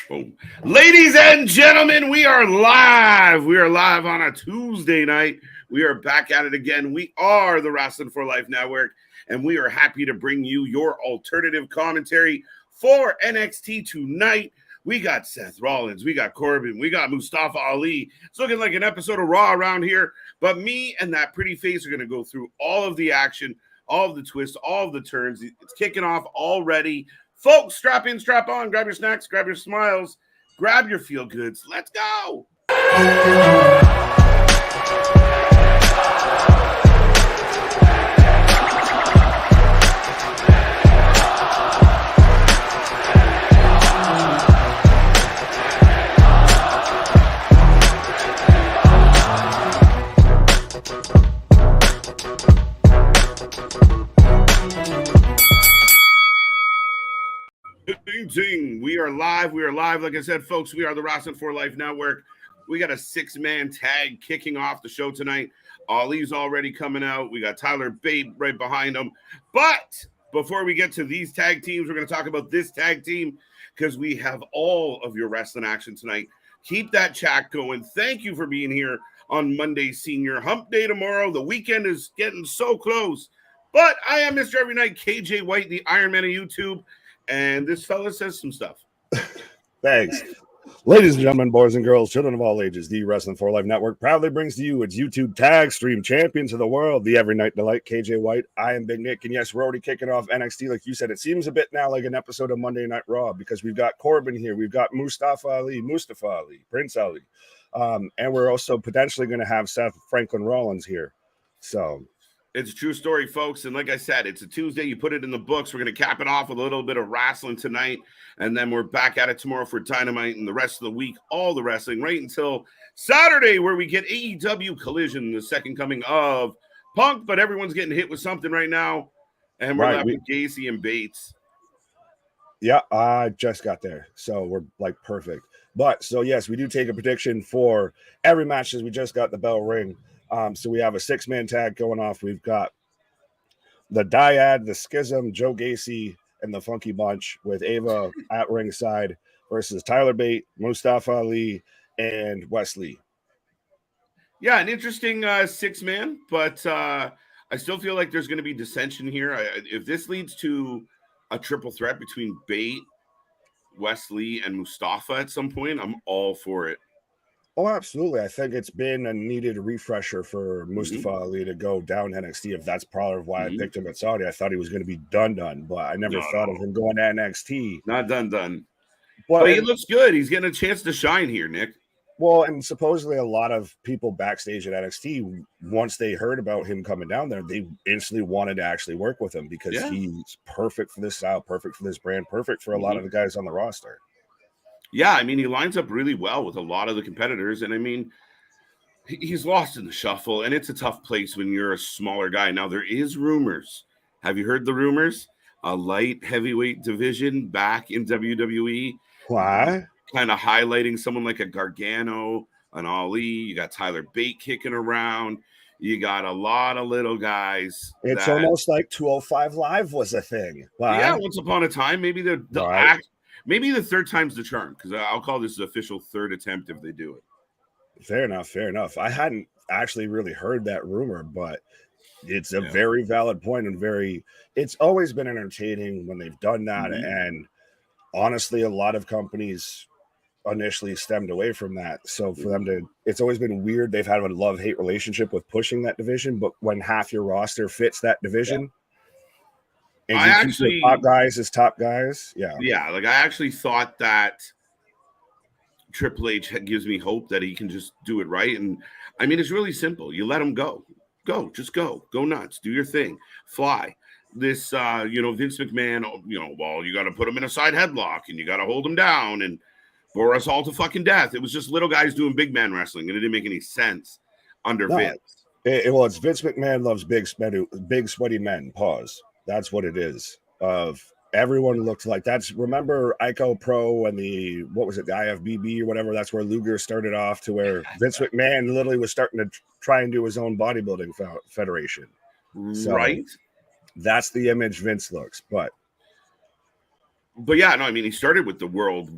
Boom. Ladies and gentlemen, we are live. We are live on a Tuesday night. We are back at it again. We are the Wrasslin for Life Network, and we are happy to bring you your alternative commentary for NXT tonight. We got Seth Rollins, we got Corbin, we got Mustafa Ali. It's looking like an episode of Raw around here, but me and that pretty face are going to go through all of the action, all of the twists, all of the turns. It's kicking off already. Folks, strap in, strap on, grab your snacks, grab your smiles, grab your feel goods. Let's go. We are live. We are live. Like I said, folks, we are the Wrasslin for Life Network. We got a 6-man tag kicking off the show tonight. Ali's already coming out. We got Tyler Bate right behind him. But before we get to these tag teams, we're going to talk about this tag team because we have all of your wrestling action tonight. Keep that chat going. Thank you for being here on Monday, Senior Hump Day tomorrow. The weekend is getting so close. But I am Mr. Every Night, KJ White, the Iron Man of YouTube. And this fella says some stuff. Thanks. Ladies and gentlemen, boys and girls, children of all ages, the Wrestling for Life Network proudly brings to you its YouTube tag stream champions of the world, the Every Night Delight, KJ White. I am Big Nick, and yes, we're already kicking off NXT. Like you said, it seems a bit now like an episode of Monday Night Raw because we've got Corbin here, we've got Mustafa Ali, Prince Ali, and we're also potentially going to have Seth Franklin Rollins here. So it's a true story, folks. And like I said, it's a Tuesday. You put it in the books. We're going to cap it off with a little bit of wrestling tonight. And then we're back at it tomorrow for Dynamite and the rest of the week, all the wrestling, right until Saturday, where we get AEW Collision, the second coming of Punk. But everyone's getting hit with something right now. And we're left with Gacy and Bates. Yeah, I just got there. So we're like perfect. But so, yes, we do take a prediction for every match as we just got the bell ring. So we have a 6-man tag going off. We've got the Dyad, the Schism, Joe Gacy, and the Funky Bunch with Ava at ringside versus Tyler Bate, Mustafa Ali, and Wesley. Yeah, an interesting 6-man, but I still feel like there's going to be dissension here. If this leads to a triple threat between Bate, Wesley, and Mustafa at some point, I'm all for it. Oh, absolutely. I think it's been a needed refresher for Mustafa Ali to go down NXT. If that's probably why I picked him at Saudi. I thought he was going to be done, but I never thought of him going to NXT. Not done. But he looks good. He's getting a chance to shine here, Nick. Well, and supposedly a lot of people backstage at NXT, once they heard about him coming down there, they instantly wanted to actually work with him because he's perfect for this style, perfect for this brand, perfect for a lot of the guys on the roster. Yeah, I mean, he lines up really well with a lot of the competitors. And I mean, he's lost in the shuffle, and it's a tough place when you're a smaller guy. Now, there is rumors. Have you heard the rumors? A light heavyweight division back in WWE. Why? Kind of highlighting someone like a Gargano, an Ali. You got Tyler Bate kicking around. You got a lot of little guys. It's almost like 205 Live was a thing. Why? Yeah, once upon a time. Maybe they'll act. Maybe the third time's the charm, because I'll call this the official third attempt if they do it. Fair enough. I hadn't actually really heard that rumor, but it's a very valid point and it's always been entertaining when they've done that. And honestly, a lot of companies initially stemmed away from that. So for them it's always been weird. They've had a love-hate relationship with pushing that division, but when half your roster fits that division, and I actually top guys as top guys. Yeah. Like I actually thought that Triple H gives me hope that he can just do it right. And I mean, it's really simple. You let him go, just go nuts, do your thing, fly. This, Vince McMahon, you got to put him in a side headlock and you got to hold him down and bore us all to fucking death. It was just little guys doing big man wrestling, and it didn't make any sense under Vince. It's Vince McMahon loves big sweaty men. Pause. That's what it is. Everyone looked like remember Ico Pro and the IFBB or whatever. That's where Luger started off, to where Vince McMahon literally was starting to try and do his own bodybuilding federation. So right. That's the image Vince looks. But yeah, no, I mean, he started with the world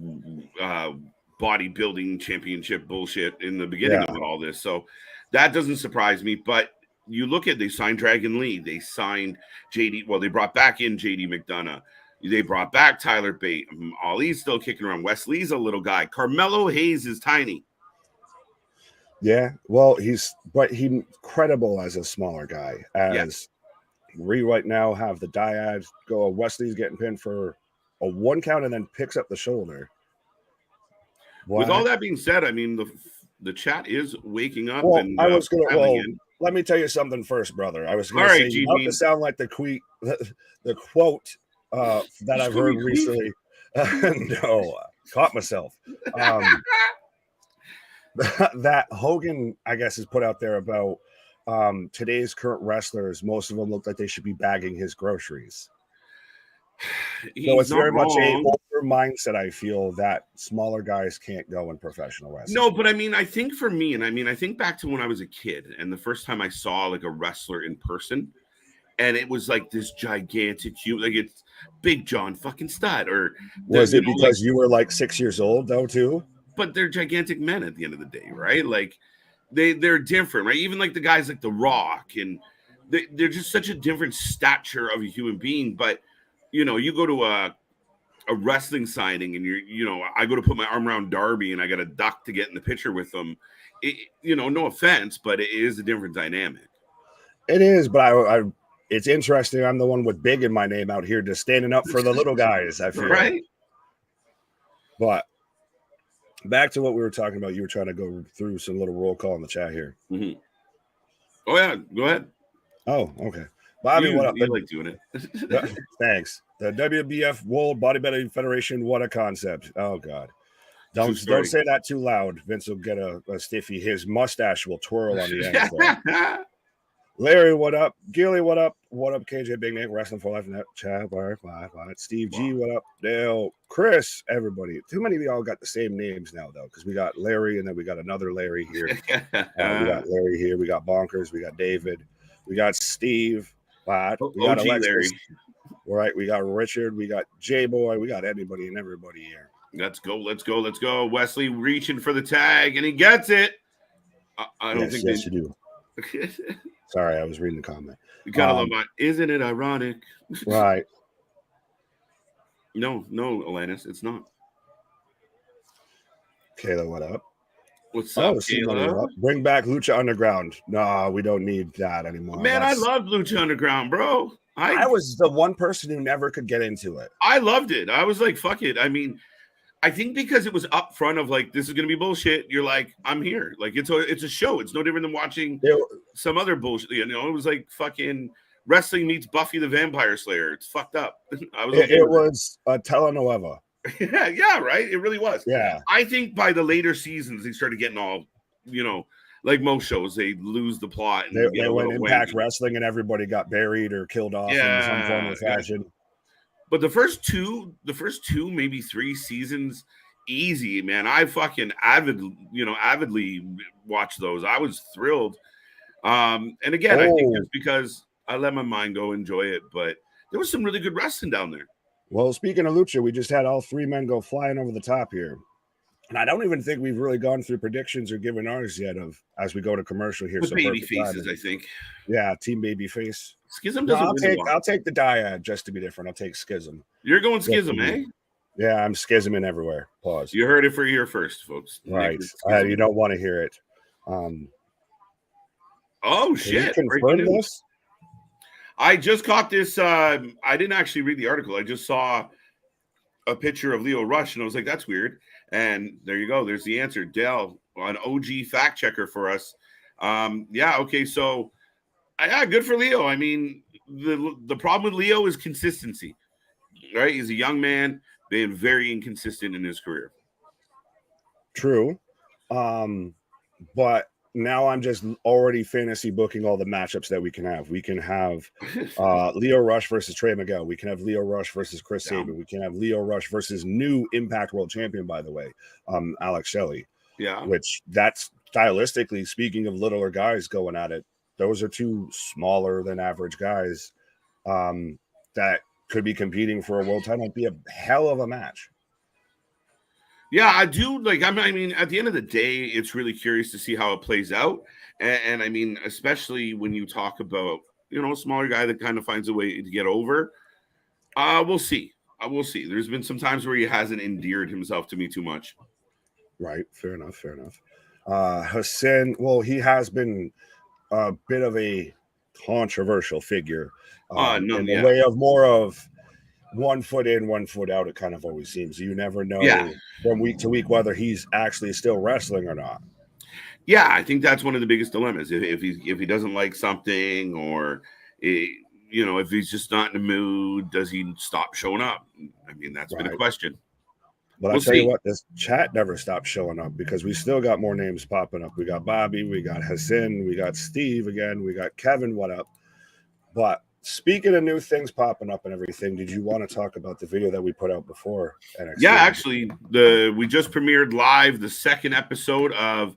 bodybuilding championship bullshit in the beginning of all this. So that doesn't surprise me. But you look at, they signed Dragon Lee, they signed JD. Well, they brought back in JD McDonough. They brought back Tyler Bate. Ali's still kicking around. Wesley's a little guy. Carmelo Hayes is tiny. Yeah, well, he's credible as a smaller guy. As we right now have the dyad go, Wesley's getting pinned for a 1 count and then picks up the shoulder. With all that being said, I mean, the chat is waking up. Well, and I was going to. Let me tell you something first, brother. I was going to say, you have to sound like the quote that I've heard recently. No, caught myself. That Hogan, I guess, has put out there about today's current wrestlers. Most of them look like they should be bagging his groceries. So it's very much a older mindset. I feel that smaller guys can't go in professional wrestling. No, but I mean, I think for me, and I mean, I think back to when I was a kid and the first time I saw like a wrestler in person, and it was like this gigantic, like it's Big John fucking Studd. Or was it because you were like 6 years old though too? But they're gigantic men at the end of the day, right? Like they're different, right? Even like the guys like The Rock, and they're just such a different stature of a human being. But you know, you go to a wrestling signing and I go to put my arm around Darby and I got a duck to get in the picture with them. No offense, but it is a different dynamic. It is, but it's interesting. I'm the one with big in my name out here, just standing up for the little guys. I feel right. But back to what we were talking about. You were trying to go through some little roll call in the chat here. Mm-hmm. Oh yeah, go ahead. Oh, okay. Bobby, what up? You like doing it. Thanks. The WBF World Bodybuilding Federation, what a concept. Oh, God. Don't say that too loud. Vince will get a stiffy. His mustache will twirl on the end. Larry, what up? Gilly, what up? What up, KJ Big Nick? Wrestling for Life in that chat. Steve G, what up? Dale, Chris, everybody. Too many of y'all got the same names now, though, because we got Larry and then we got another Larry here. We got Larry here. We got Bonkers. We got David. We got Steve. We got Alexis. Larry. All right, we got Richard, we got J-Boy, we got anybody and everybody here. Let's go. Wesley reaching for the tag, and he gets it. I don't think you do. Sorry, I was reading the comment. You gotta love it. Isn't it ironic? Right. No, Alanis, it's not. Kayla, what up? What's up, Kayla? Bring back Lucha Underground. No, we don't need that anymore. Man, I love Lucha Underground, bro. I was the one person who never could get into it. I loved it. I was like, fuck it. I mean, I think because it was up front of like, this is going to be bullshit. You're like, I'm here. Like, it's a show. It's no different than watching some other bullshit. It was like fucking wrestling meets Buffy the Vampire Slayer. It's fucked up. It was a telenovela. yeah, right. It really was. Yeah. I think by the later seasons, they started getting all, like most shows, they lose the plot. And they went Impact Wrestling and everybody got buried or killed off in some form or fashion. But the first two, maybe 3 seasons, easy, man. I fucking avidly watched those. I was thrilled. And again, I think it's because I let my mind go enjoy it. But there was some really good wrestling down there. Well, speaking of Lucha, we just had all 3 men go flying over the top here. And I don't even think we've really gone through predictions or given ours yet as we go to commercial here. With baby faces, I think. Yeah, Team Babyface. Schism doesn't I'll take the dyad just to be different. I'll take Schism. You're going Schism, eh? Yeah, I'm schisming everywhere. Pause. You heard it for here first, folks. Right. You don't want to hear it. Oh, shit. Can you confirm this? I just caught this. I didn't actually read the article. I just saw a picture of Lio Rush, and I was like, that's weird. And there you go. There's the answer. Dell, an OG fact checker for us. Okay. So, good for Lio. I mean, the problem with Lio is consistency, right? He's a young man, been very inconsistent in his career. True. But now I'm just already fantasy booking all the matchups that we can have. We can have Lio Rush versus Trey Miguel. We can have Lio Rush versus Chris Sabin. We can have Lio Rush versus new Impact World Champion, by the way, Alex Shelley. Yeah. Which that's stylistically, speaking of littler guys going at it, those are 2 smaller than average guys that could be competing for a world title. It'd be a hell of a match. Yeah, I do. Like, I mean, at the end of the day, it's really curious to see how it plays out. And I mean, especially when you talk about, a smaller guy that kind of finds a way to get over. We'll see. We'll see. There's been some times where he hasn't endeared himself to me too much. Right. Fair enough. Fair enough. Hassan, well, he has been a bit of a controversial figure in the way of more of 1 foot in, 1 foot out. It kind of always seems. You never know from week to week whether he's actually still wrestling or not. Yeah, I think that's one of the biggest dilemmas. If he doesn't like something, or if he's just not in the mood, does he stop showing up? I mean, that's been a question. But I'll tell you what, this chat never stopped showing up because we still got more names popping up. We got Bobby, we got Hassan, we got Steve again, we got Kevin. What up? But speaking of new things popping up and everything, did you want to talk about the video that we put out before NXT? Yeah, actually, we just premiered live the second episode of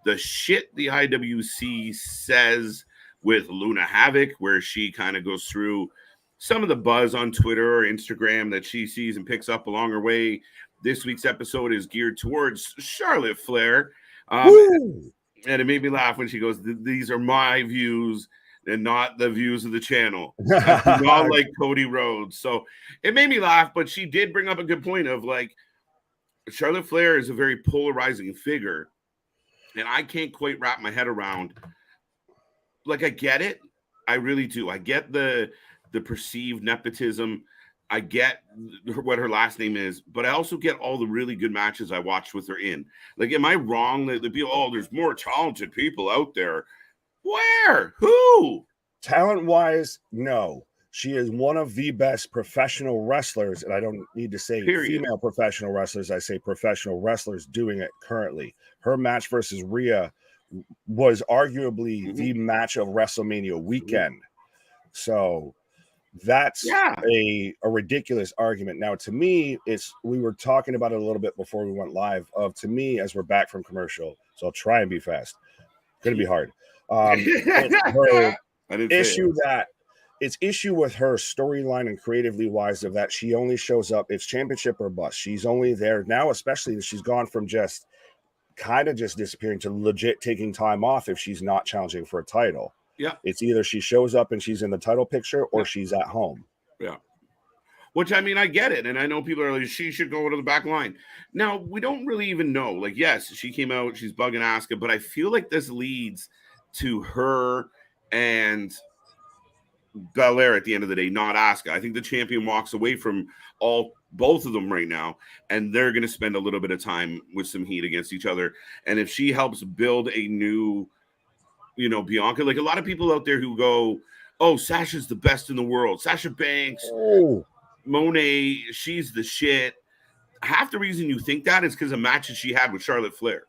the shit the IWC says with Luna Havoc, where she kind of goes through some of the buzz on Twitter or Instagram that she sees and picks up along her way. This week's episode is geared towards Charlotte Flair. And it made me laugh when she goes, "These are my views and not the views of the channel." Not like Cody Rhodes. So it made me laugh, but she did bring up a good point of like, Charlotte Flair is a very polarizing figure. And I can't quite wrap my head around. Like, I get it. I really do. I get the perceived nepotism. I get what her last name is, but I also get all the really good matches I watched with her in. Like, am I wrong that the people, there's more talented people out there? Where? Who? Talent-wise, no. She is one of the best professional wrestlers, and I don't need to say female professional wrestlers. I say professional wrestlers doing it currently. Her match versus Rhea was arguably the match of WrestleMania weekend. So that's a ridiculous argument. Now, to me, we were talking about it a little bit before we went live. To me, as we're back from commercial, so I'll try and be fast. Going to be hard. It's issue with her storyline and creatively wise of that she only shows up. It's championship or bust. She's only there now, especially she's gone from just kind of just disappearing to legit taking time off if she's not challenging for a title. Yeah. It's either she shows up and she's in the title picture or she's at home. Yeah. Which, I mean, I get it. And I know people are like, she should go to the back line. Now, we don't really even know. Like, yes, she came out, she's bugging Asuka, but I feel like this leads to her and Belair at the end of the day, not Asuka. I think the champion walks away from both of them right now, and they're going to spend a little bit of time with some heat against each other. And if she helps build a new, Bianca, like a lot of people out there who go, "Oh, Sasha's the best in the world. Sasha Banks, Monet, she's the shit." Half the reason you think that is because of matches she had with Charlotte Flair.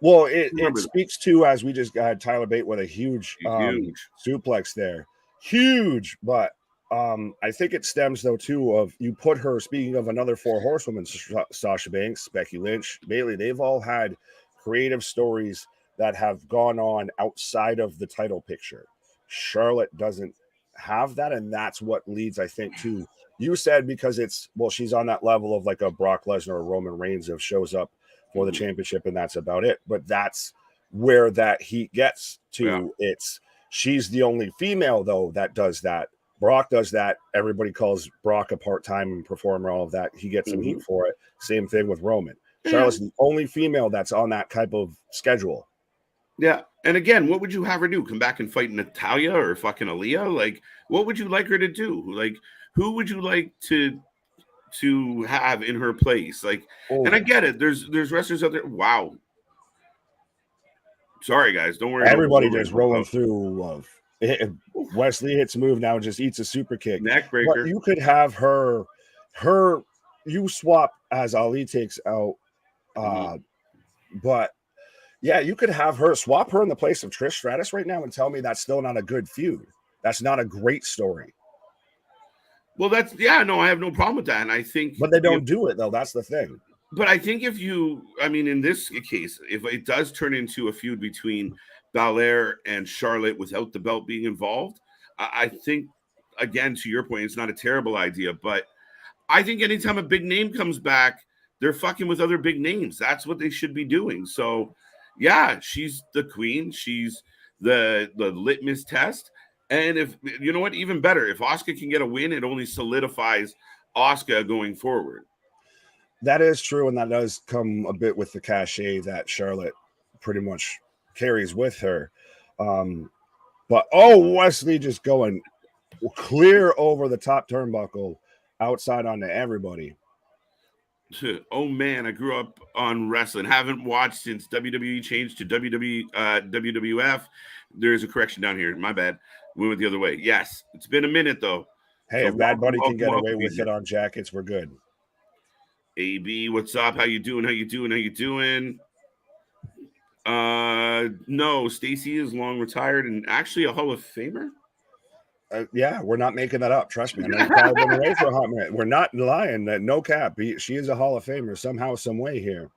Well, it speaks to, as we just got Tyler Bate with a huge suplex there. Huge, but I think it stems, though, too, of you put her, speaking of another four horsewomen, Sasha Banks, Becky Lynch, Bayley, they've all had creative stories that have gone on outside of the title picture. Charlotte doesn't have that, and that's what leads, I think, to, you said, because she's on that level of like a Brock Lesnar or Roman Reigns of shows up for the championship, and that's about it. But that's where that heat gets to. Yeah. She's the only female, though, that does that. Brock does that. Everybody calls Brock a part-time performer, all of that. He gets some heat for it. Same thing with Roman. Charlotte's the only female that's on that type of schedule. Yeah. And again, what would you have her do? Come back and fight Natalya or fucking Aaliyah? Like, what would you like her to do? Like, who would you like to have in her place? Like, and I get it. There's wrestlers out there. Wow. Sorry, guys. Don't worry. Everybody just rolling through. Wesley hits move now and just eats a super kick. Neck breaker. But you could have her. You swap as Ali takes out. But yeah, you could have her swap her in the place of Trish Stratus right now and tell me that's still not a good feud. That's not a great story. Well, I have no problem with that. And I think, but they don't do it though. That's the thing. But I think in this case, if it does turn into a feud between Belair and Charlotte without the belt being involved, I think, again, to your point, it's not a terrible idea. But I think anytime a big name comes back, they're fucking with other big names. That's what they should be doing. So, yeah, she's the queen. She's the litmus test. And if you know what, even better, if Asuka can get a win, it only solidifies Asuka going forward. That is true, and that does come a bit with the cachet that Charlotte pretty much carries with her. But Wesley just going clear over the top turnbuckle outside onto everybody. Oh man, I grew up on wrestling. Haven't watched since WWE changed to WWF. There's a correction down here. My bad. We went the other way. Yes, it's been a minute though. Hey, so if Bad Buddy can get away with it on jackets, we're good. AB, what's up? How you doing? No, Stacy is long retired and actually a Hall of Famer. Yeah, we're not making that up. Trust me. I know you've probably been away for a hot minute. We're not lying. That no cap. She is a Hall of Famer somehow, some way here.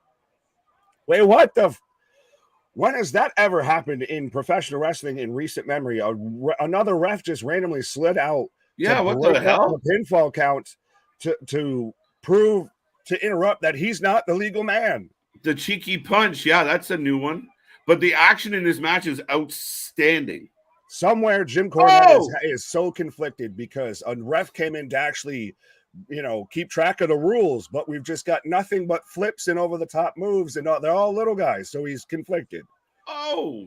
Wait, what the? When has that ever happened in professional wrestling in recent memory? Another ref just randomly slid out. Yeah, what the hell? The pinfall count to prove to interrupt that he's not the legal man. The cheeky punch. Yeah, that's a new one. But the action in this match is outstanding. Somewhere Jim Cornette is so conflicted because a ref came in to actually, keep track of the rules, but we've just got nothing but flips and over the top moves, and they're all little guys, so he's conflicted. Oh,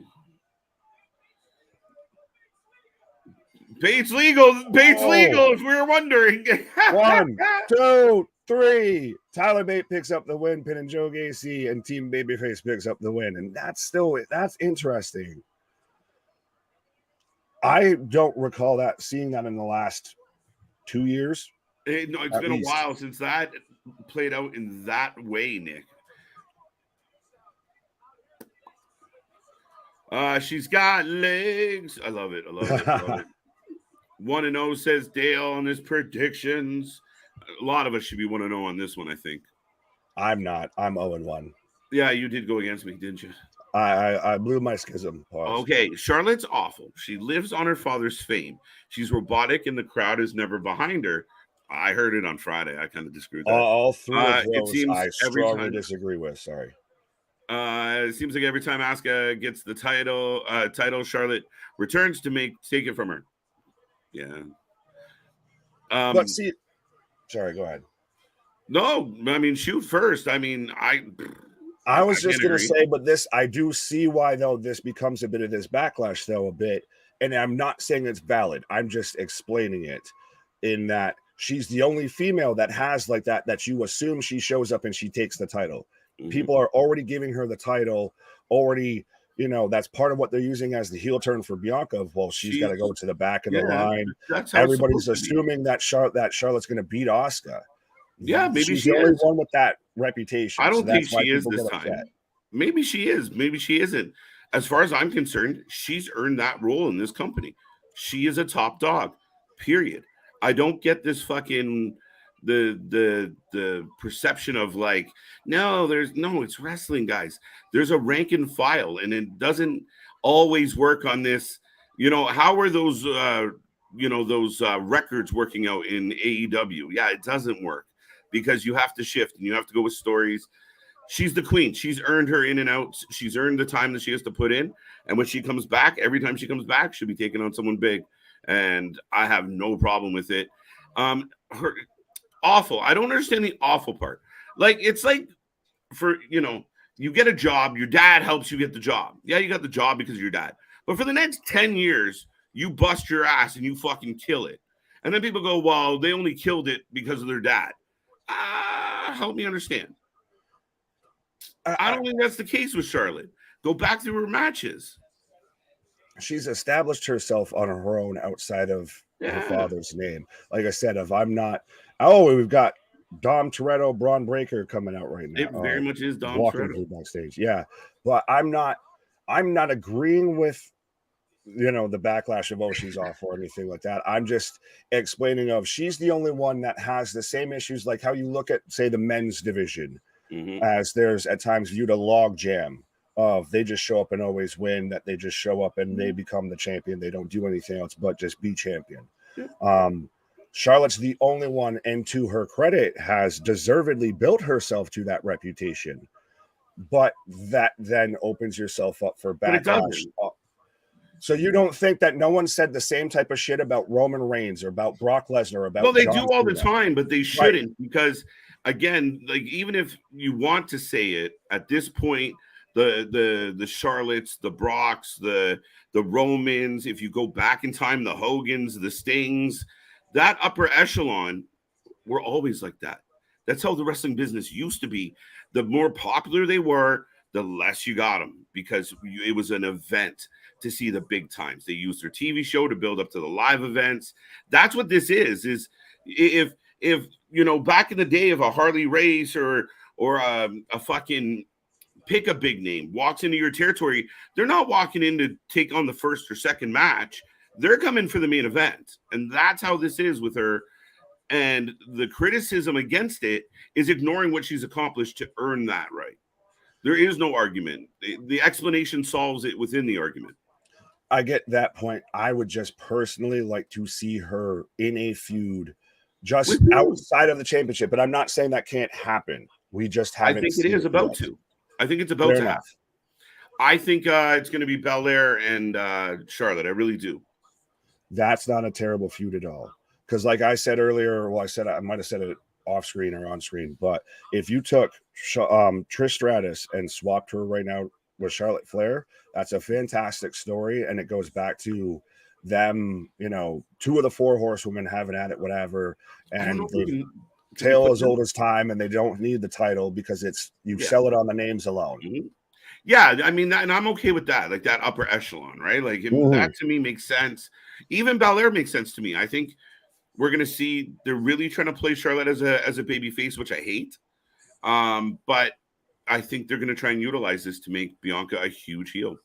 Bates legal. Bates legal. If we were wondering. 1, 2, 3. Tyler Bate picks up the win, pinning Joe Gacy, and Team Babyface picks up the win, and that's interesting. I don't recall seeing that in the last 2 years. No, it's been a while since that played out in that way, Nick. She's got legs. I love it. 1-0 says Dale on his predictions. A lot of us should be 1-0 on this one, I think. I'm not. I'm 0-1. Yeah, you did go against me, didn't you? I blew my schism. Pause. Okay, Charlotte's awful. She lives on her father's fame. She's robotic, and the crowd is never behind her. I heard it on Friday. I kind of disagree with that. All three of those I strongly disagree with. Sorry. It seems like every time Asuka gets the title, Charlotte returns to take it from her. Yeah. But see, sorry, go ahead. No, I mean, shoot first. I mean, I was just going to say, but I do see why, though, this becomes a bit of this backlash, though, a bit. And I'm not saying it's valid. I'm just explaining it in that she's the only female that has like that you assume she shows up and she takes the title. Mm-hmm. People are already giving her the title, already, that's part of what they're using as the heel turn for Bianca. Well, she's got to go to the back of the line. Everybody's assuming that Charlotte's going to beat Asuka. Yeah, maybe she's the only one with that reputation. I don't think she is this time. Maybe she is. Maybe she isn't. As far as I'm concerned, she's earned that role in this company. She is a top dog, period. I don't get this fucking the perception of like, it's wrestling, guys. There's a rank and file, and it doesn't always work on this. How are those records working out in AEW? Yeah, it doesn't work. Because you have to shift and you have to go with stories. She's the queen. She's earned her in and out. She's earned the time that she has to put in. And when she comes back, every time she comes back, she'll be taking on someone big. And I have no problem with it. Her awful. I don't understand the awful part. Like, it's like you get a job. Your dad helps you get the job. Yeah, you got the job because of your dad. But for the next 10 years, you bust your ass and you fucking kill it. And then people go, well, they only killed it because of their dad. Help me understand. I don't think that's the case with Charlotte. Go back through her matches. She's established herself on her own outside of her father's name. Like I said, if I'm not, we've got Dom Toretto, Braun Breaker coming out right now. It very much is Dom Toretto backstage. Yeah, but I'm not agreeing with the backlash of she's off or anything like that. I'm just explaining she's the only one that has the same issues like how you look at, say, the men's division, as there's at times viewed a log jam of they just show up and always win, that they just show up and they become the champion. They don't do anything else but just be champion. Charlotte's the only one, and to her credit, has deservedly built herself to that reputation. But that then opens yourself up for But it backlash. doesn't. So you don't think that no one said the same type of shit about Roman Reigns or about Brock Lesnar or about Well, they John do all the Cena? time, but they shouldn't, because again, like, even if you want to say it at this point, the Charlottes, the Brocks, the Romans, if you go back in time, the Hogans, the Stings, that upper echelon were always like that. That's how the wrestling business used to be. The more popular they were, the less you got them, because it was an event to see the big times. They used their TV show to build up to the live events. That's what this is if you know, back in the day, of a Harley Race or a fucking pick a big name walks into your territory, they're not walking in to take on the first or second match. They're coming for the main event. And that's how this is with her. And the criticism against it is ignoring what she's accomplished to earn that right. There is no argument. The explanation solves it within the argument. I get that point. I would just personally like to see her in a feud just outside of the championship, but I'm not saying that can't happen. We just haven't. I think it is about to. I think it's about to happen. I think it's going to be Belair and Charlotte. I really do. That's not a terrible feud at all. Because, like I said earlier, well, I might have said it off screen or on screen, but if you took Trish Stratus and swapped her right now with Charlotte Flair, that's a fantastic story, and it goes back to them, you know, two of the four horsewomen having at it, whatever, and the tale as old as time, and they don't need the title because it's sell it on the names alone. Mm-hmm. Yeah, I mean, and I'm okay with that, like that upper echelon, right? Like that to me makes sense. Even Belair makes sense to me. I think we're gonna see they're really trying to play Charlotte as a baby face, which I hate. But I think they're gonna try and utilize this to make Bianca a huge heel.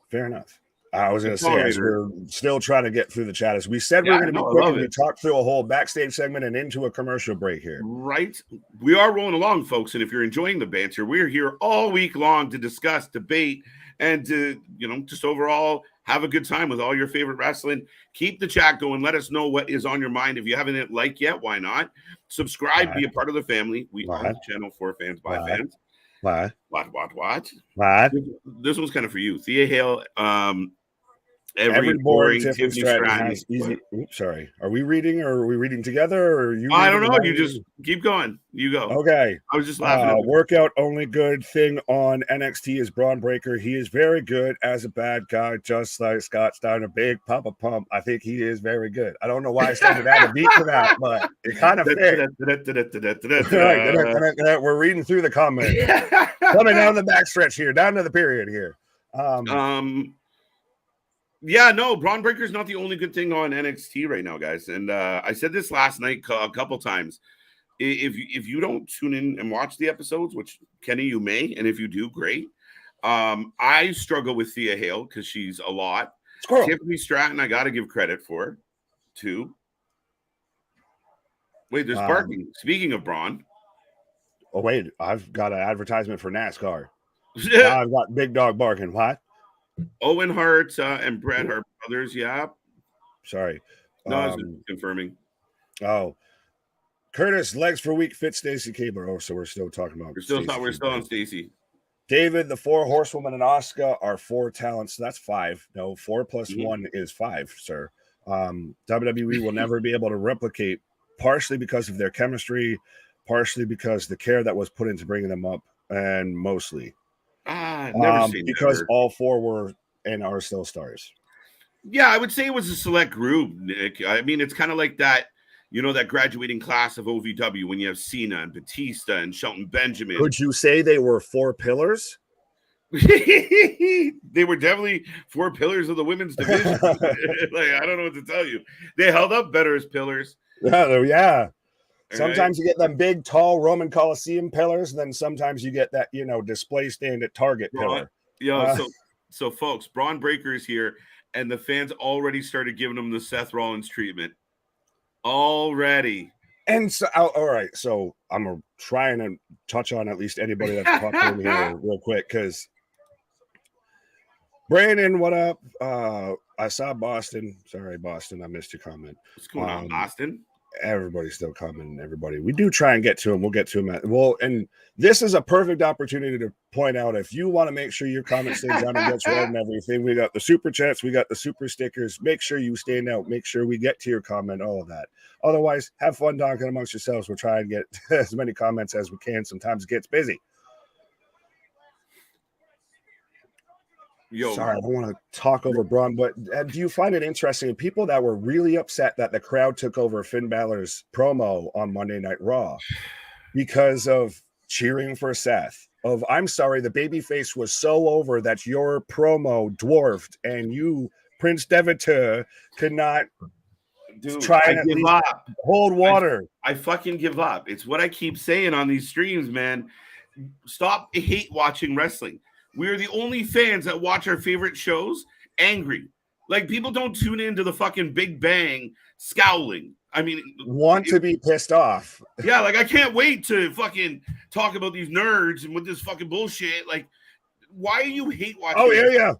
Fair enough. I was going to say, as we're still trying to get through the chat, as we said, we're going to be quick, and we talked through a whole backstage segment and into a commercial break here. Right. We are rolling along, folks. And if you're enjoying the banter, we're here all week long to discuss, debate, and to, you know, just overall have a good time with all your favorite wrestling. Keep the chat going. Let us know what is on your mind. If you haven't hit like yet, why not? Subscribe, be a part of the family. We are the channel for fans by fans. What? This one's kind of for you. Thea Hale, every boring Tiffany Stratton has easy. Oops, sorry. Are we reading, or are we reading together, or you? I don't know. You just keep going. You go. Okay. I was just laughing. Workout only good thing on NXT is Braun Breaker. He is very good as a bad guy, just like Scott Steiner. Big Papa Pump. I think he is very good. I don't know why I started to add a beat to that, but it kind of fit. We're reading through the comments. Coming down the backstretch here, down to the period here. Yeah, no, Braun Breaker is not the only good thing on NXT right now, guys. And I said this last night a couple times. If you don't tune in and watch the episodes, which Kenny, you may, and if you do, great. I struggle with Thea Hale because she's a lot. Tiffany Stratton, I got to give credit for, too. Wait, there's barking. Speaking of Braun. Oh, wait, I've got an advertisement for NASCAR. Now I've got Big Dog barking. What? Owen Hart and Bret Hart brothers, yeah. Sorry. No, I was confirming. Oh. Curtis, legs for week, fit Stacy Cabler. Oh, so we're still talking about we're still on Stacy. David, the four horsewomen and Asuka are four talents. So that's five. No, 4 plus 1 is 5, sir. WWE will never be able to replicate, partially because of their chemistry, partially because the care that was put into bringing them up, and mostly because all four were and are still stars. Yeah, I would say it was a select group, Nick. I mean, it's kind of like that, you know, that graduating class of OVW when you have Cena and Batista and Shelton Benjamin. Could you say they were 4 pillars? They were definitely 4 pillars of the women's division. Like, I don't know what to tell you. They held up better as pillars. Yeah. Sometimes you get them big, tall Roman Coliseum pillars, and then sometimes you get that, you know, display stand at Target pillar. So folks, Braun Breaker is here, and the fans already started giving him the Seth Rollins treatment. Already. And so, all right, so I'm trying to touch on at least anybody that's popped in here real quick, because Brandon, what up? I saw Boston. Sorry, Boston. I missed your comment. What's going on, Boston? Everybody's still coming. Everybody. We do try and get to them. We'll get to them. And this is a perfect opportunity to point out, if you want to make sure your comment stays down and gets read and everything, we got the super chats, we got the super stickers. Make sure you stand out. Make sure we get to your comment, all of that. Otherwise, have fun talking amongst yourselves. We'll try and get as many comments as we can. Sometimes it gets busy. Sorry, I don't want to talk over Braun, but do you find it interesting? People that were really upset that the crowd took over Finn Balor's promo on Monday Night Raw because of cheering for Seth. I'm sorry, the babyface was so over that your promo dwarfed, and you, Prince Devateur, could not try and at least hold water. I fucking give up. It's what I keep saying on these streams, man. Stop hate watching wrestling. We are the only fans that watch our favorite shows angry. Like, people don't tune into the fucking Big Bang scowling. I mean, want to be pissed off. Yeah, like, I can't wait to fucking talk about these nerds and with this fucking bullshit. Like, why are you hate watching? Oh, yeah.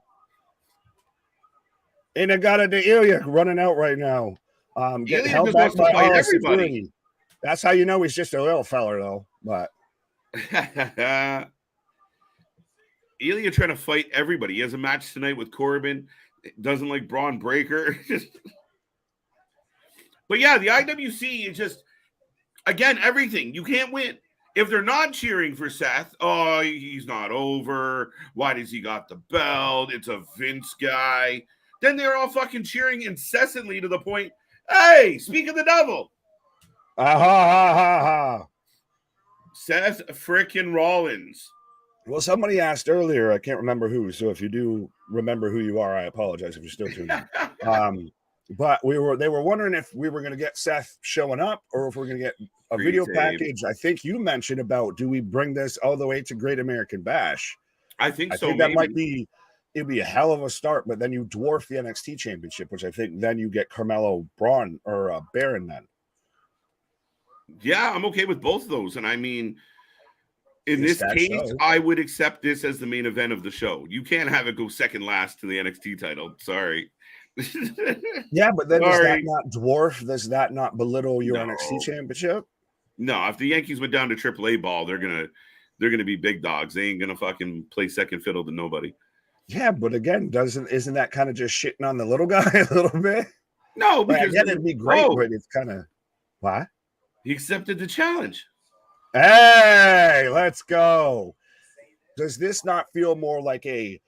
And I got the Ilya running out right now. Getting held back by all security. That's how you know he's just a little feller, though. But Ilya trying to fight everybody. He has a match tonight with Corbin. Doesn't like Braun Breaker. But yeah, the IWC is just, again, everything. You can't win. If they're not cheering for Seth, oh, he's not over. Why does he got the belt? It's a Vince guy. Then they're all fucking cheering incessantly to the point, hey, speak of the devil. Seth frickin' Rollins. Well, somebody asked earlier, I can't remember who, so if you do remember who you are, I apologize if you're still tuning in. But they were wondering if we were going to get Seth showing up or if we're going to get a video package. I think you mentioned about, do we bring this all the way to Great American Bash? I think so. That might be, it'd be a hell of a start, but then you dwarf the NXT championship, which I think then you get Carmelo Braun or Baron then. Yeah, I'm okay with both of those. And I mean, in this case, I would accept this as the main event of the show. You can't have it go second last to the NXT title. Sorry. Yeah, but then does that not dwarf? Does that not belittle your NXT championship? No, if the Yankees went down to AAA ball, they're gonna be big dogs. They ain't gonna fucking play second fiddle to nobody. Yeah, but again, isn't that kind of just shitting on the little guy a little bit? No, because again, it'd be great, but it's kind of why? He accepted the challenge. Hey, let's go. Does this not feel more like a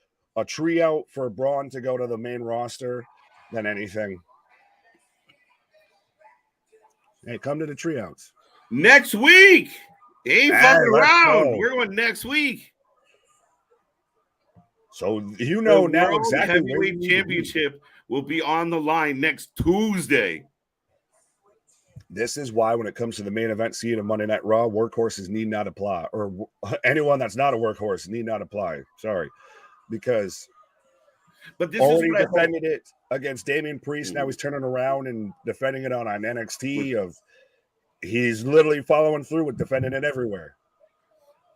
tree out for Braun to go to the main roster than anything? Hey, come to the tree outs. Next week. Ain't fucking around. We're going next week. So you know the now World exactly Heavyweight Championship will be on the line next Tuesday. This is why when it comes to the main event scene of Monday Night Raw, workhorses need not apply, or anyone that's not a workhorse need not apply. Sorry. Because this already defended it against Damian Priest. Now he's turning around and defending it on NXT. He's literally following through with defending it everywhere.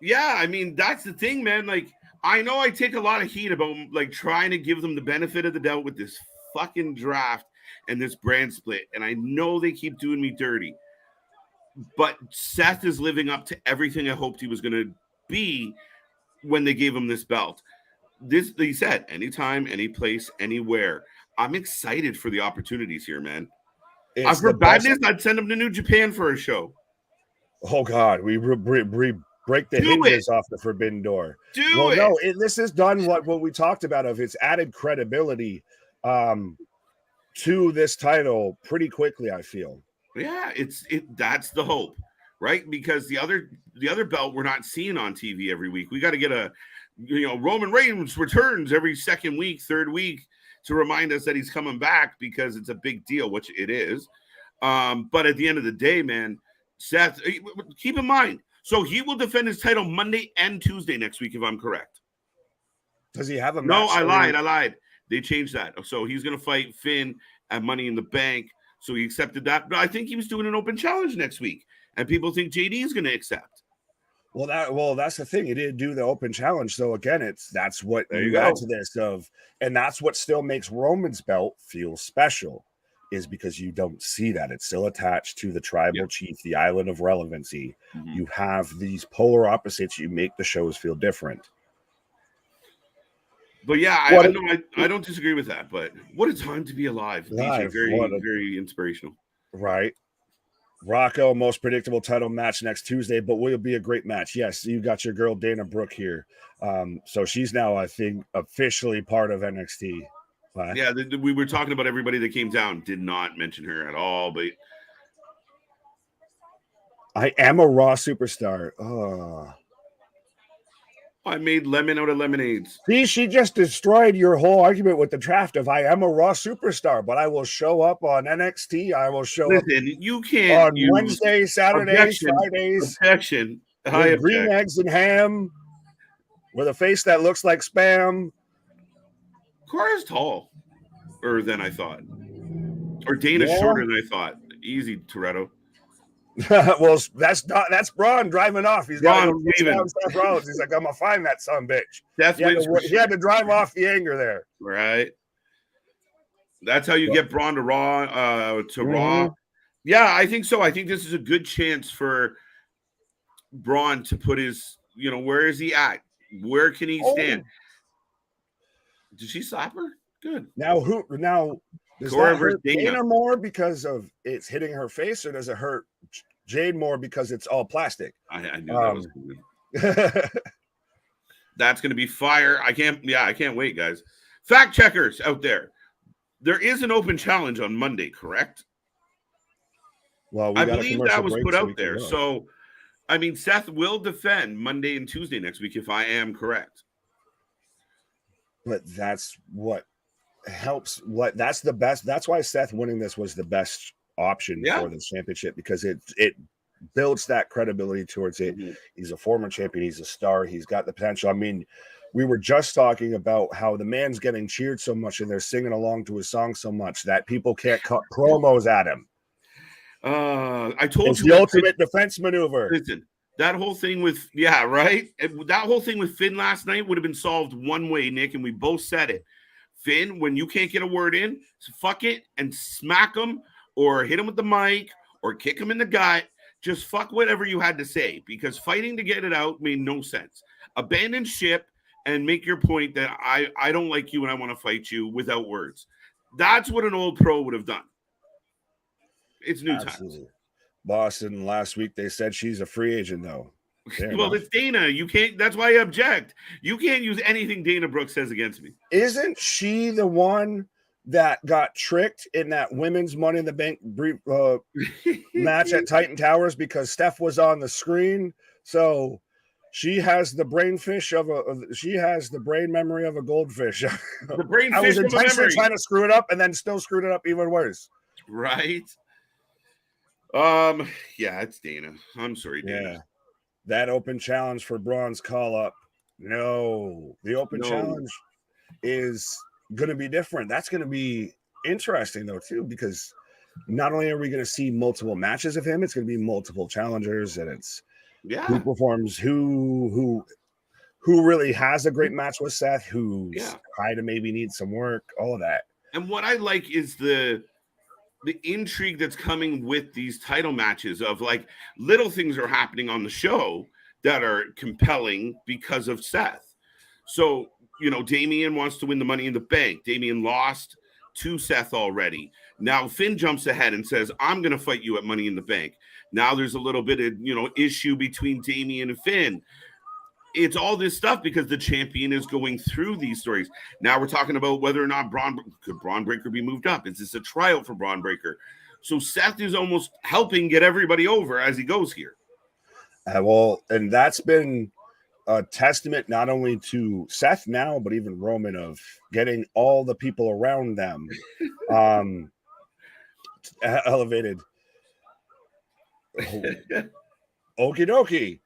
Yeah, I mean, that's the thing, man. Like, I know I take a lot of heat about like trying to give them the benefit of the doubt with this fucking draft and this brand split. And I know they keep doing me dirty. But Seth is living up to everything I hoped he was going to be when they gave him this belt. He said, anytime, any place, anywhere. I'm excited for the opportunities here, man. For badness, I'd send him to New Japan for a show. Oh, God. We break the hinges off the forbidden door. This has done what we talked about of its added credibility to this title pretty quickly, I feel. Yeah, that's the hope, right? Because the other belt we're not seeing on TV every week. We got to get Roman Reigns returns every second week, third week to remind us that he's coming back because it's a big deal, which it is. But at the end of the day, man, Seth, keep in mind, so he will defend his title Monday and Tuesday next week, if I'm correct. Does he have a match? No, I lied. They changed that. So he's going to fight Finn at Money in the Bank. So he accepted that. But I think he was doing an open challenge next week. And people think JD is going to accept. Well, that's the thing. He didn't do the open challenge, so again, that's what There you you add go. to this and that's what still makes Roman's belt feel special, is because you don't see that. It's still attached to the tribal chief, the island of relevancy. Mm-hmm. You have these polar opposites. You make the shows feel different. But yeah, I don't disagree with that. But what a time to be alive. DJ, very inspirational. Right. Rocco, most predictable title match next Tuesday, but will be a great match. Yes, you got your girl Dana Brooke here. So she's now, I think, officially part of NXT. Yeah, we were talking about everybody that came down. Did not mention her at all, but I am a Raw superstar. Oh. I made lemon out of lemonades. See, she just destroyed your whole argument with the draft of I am a Raw superstar, but I will show up on NXT. I will show up. You can't on Wednesdays, Saturdays, Fridays. Objection. Green eggs and ham with a face that looks like spam. Cara's tall, than I thought, or Dana's shorter than I thought. Easy, Toretto. Well, that's Braun driving off. He's got Seth Rollins. He's like, I'm gonna find that son bitch. He had to drive off the anger there. Right. That's how you get Braun to Raw. Raw. Yeah, I think so. I think this is a good chance for Braun to put his. Where is he at? Where can he stand? Did she slap her? Good. Now does that hurt Dana more because of it's hitting her face, or does it hurt Jade more because it's all plastic? I knew that was good. That's going to be fire. I can't wait, guys. Fact checkers out there. There is an open challenge on Monday, correct? Well, I believe that was put out there. So, I mean, Seth will defend Monday and Tuesday next week if I am correct. But that's what helps. That's the best. That's why Seth winning this was the best option for the championship, because it builds that credibility towards it. Mm-hmm. He's a former champion. He's a star. He's got the potential. I mean, we were just talking about how the man's getting cheered so much and they're singing along to his song so much that people can't cut promos at him. I told it's you the ultimate defense maneuver. Listen, that whole thing with that whole thing with Finn last night would have been solved one way, Nick, and we both said it. Finn, when you can't get a word in, fuck it and smack him or hit him with the mic or kick him in the gut. Just fuck whatever you had to say, because fighting to get it out made no sense. Abandon ship and make your point that I don't like you and I want to fight you without words. That's what an old pro would have done. It's new times. Boston last week, they said she's a free agent, though. Well, it's Dana. You can't. That's why I object. You can't use anything Dana Brooks says against me. Isn't she the one that got tricked in that women's Money in the Bank match at Titan Towers because Steph was on the screen? So she has the she has the brain memory of a goldfish. The brain I was intentionally trying to screw it up and then still screwed it up even worse. Right. Yeah, it's Dana. I'm sorry, Dana. Yeah. That open challenge for Braun's call up. No, the open challenge is going to be different. That's going to be interesting though too, because not only are we going to see multiple matches of him, it's going to be multiple challengers, and it's who performs, who really has a great match with Seth, who's kind of maybe needs some work, all of that. And what I like is the intrigue that's coming with these title matches of like little things are happening on the show that are compelling because of Seth. So, Damian wants to win the Money in the Bank. Damian lost to Seth already. Now Finn jumps ahead and says, I'm going to fight you at Money in the Bank. Now there's a little bit of, issue between Damian and Finn. It's all this stuff because the champion is going through these stories. Now we're talking about whether or not could Braun Breaker be moved up? Is this a trial for Braun Breaker? So Seth is almost helping get everybody over as he goes here. And that's been a testament not only to Seth now, but even Roman, of getting all the people around them elevated. Okie dokie.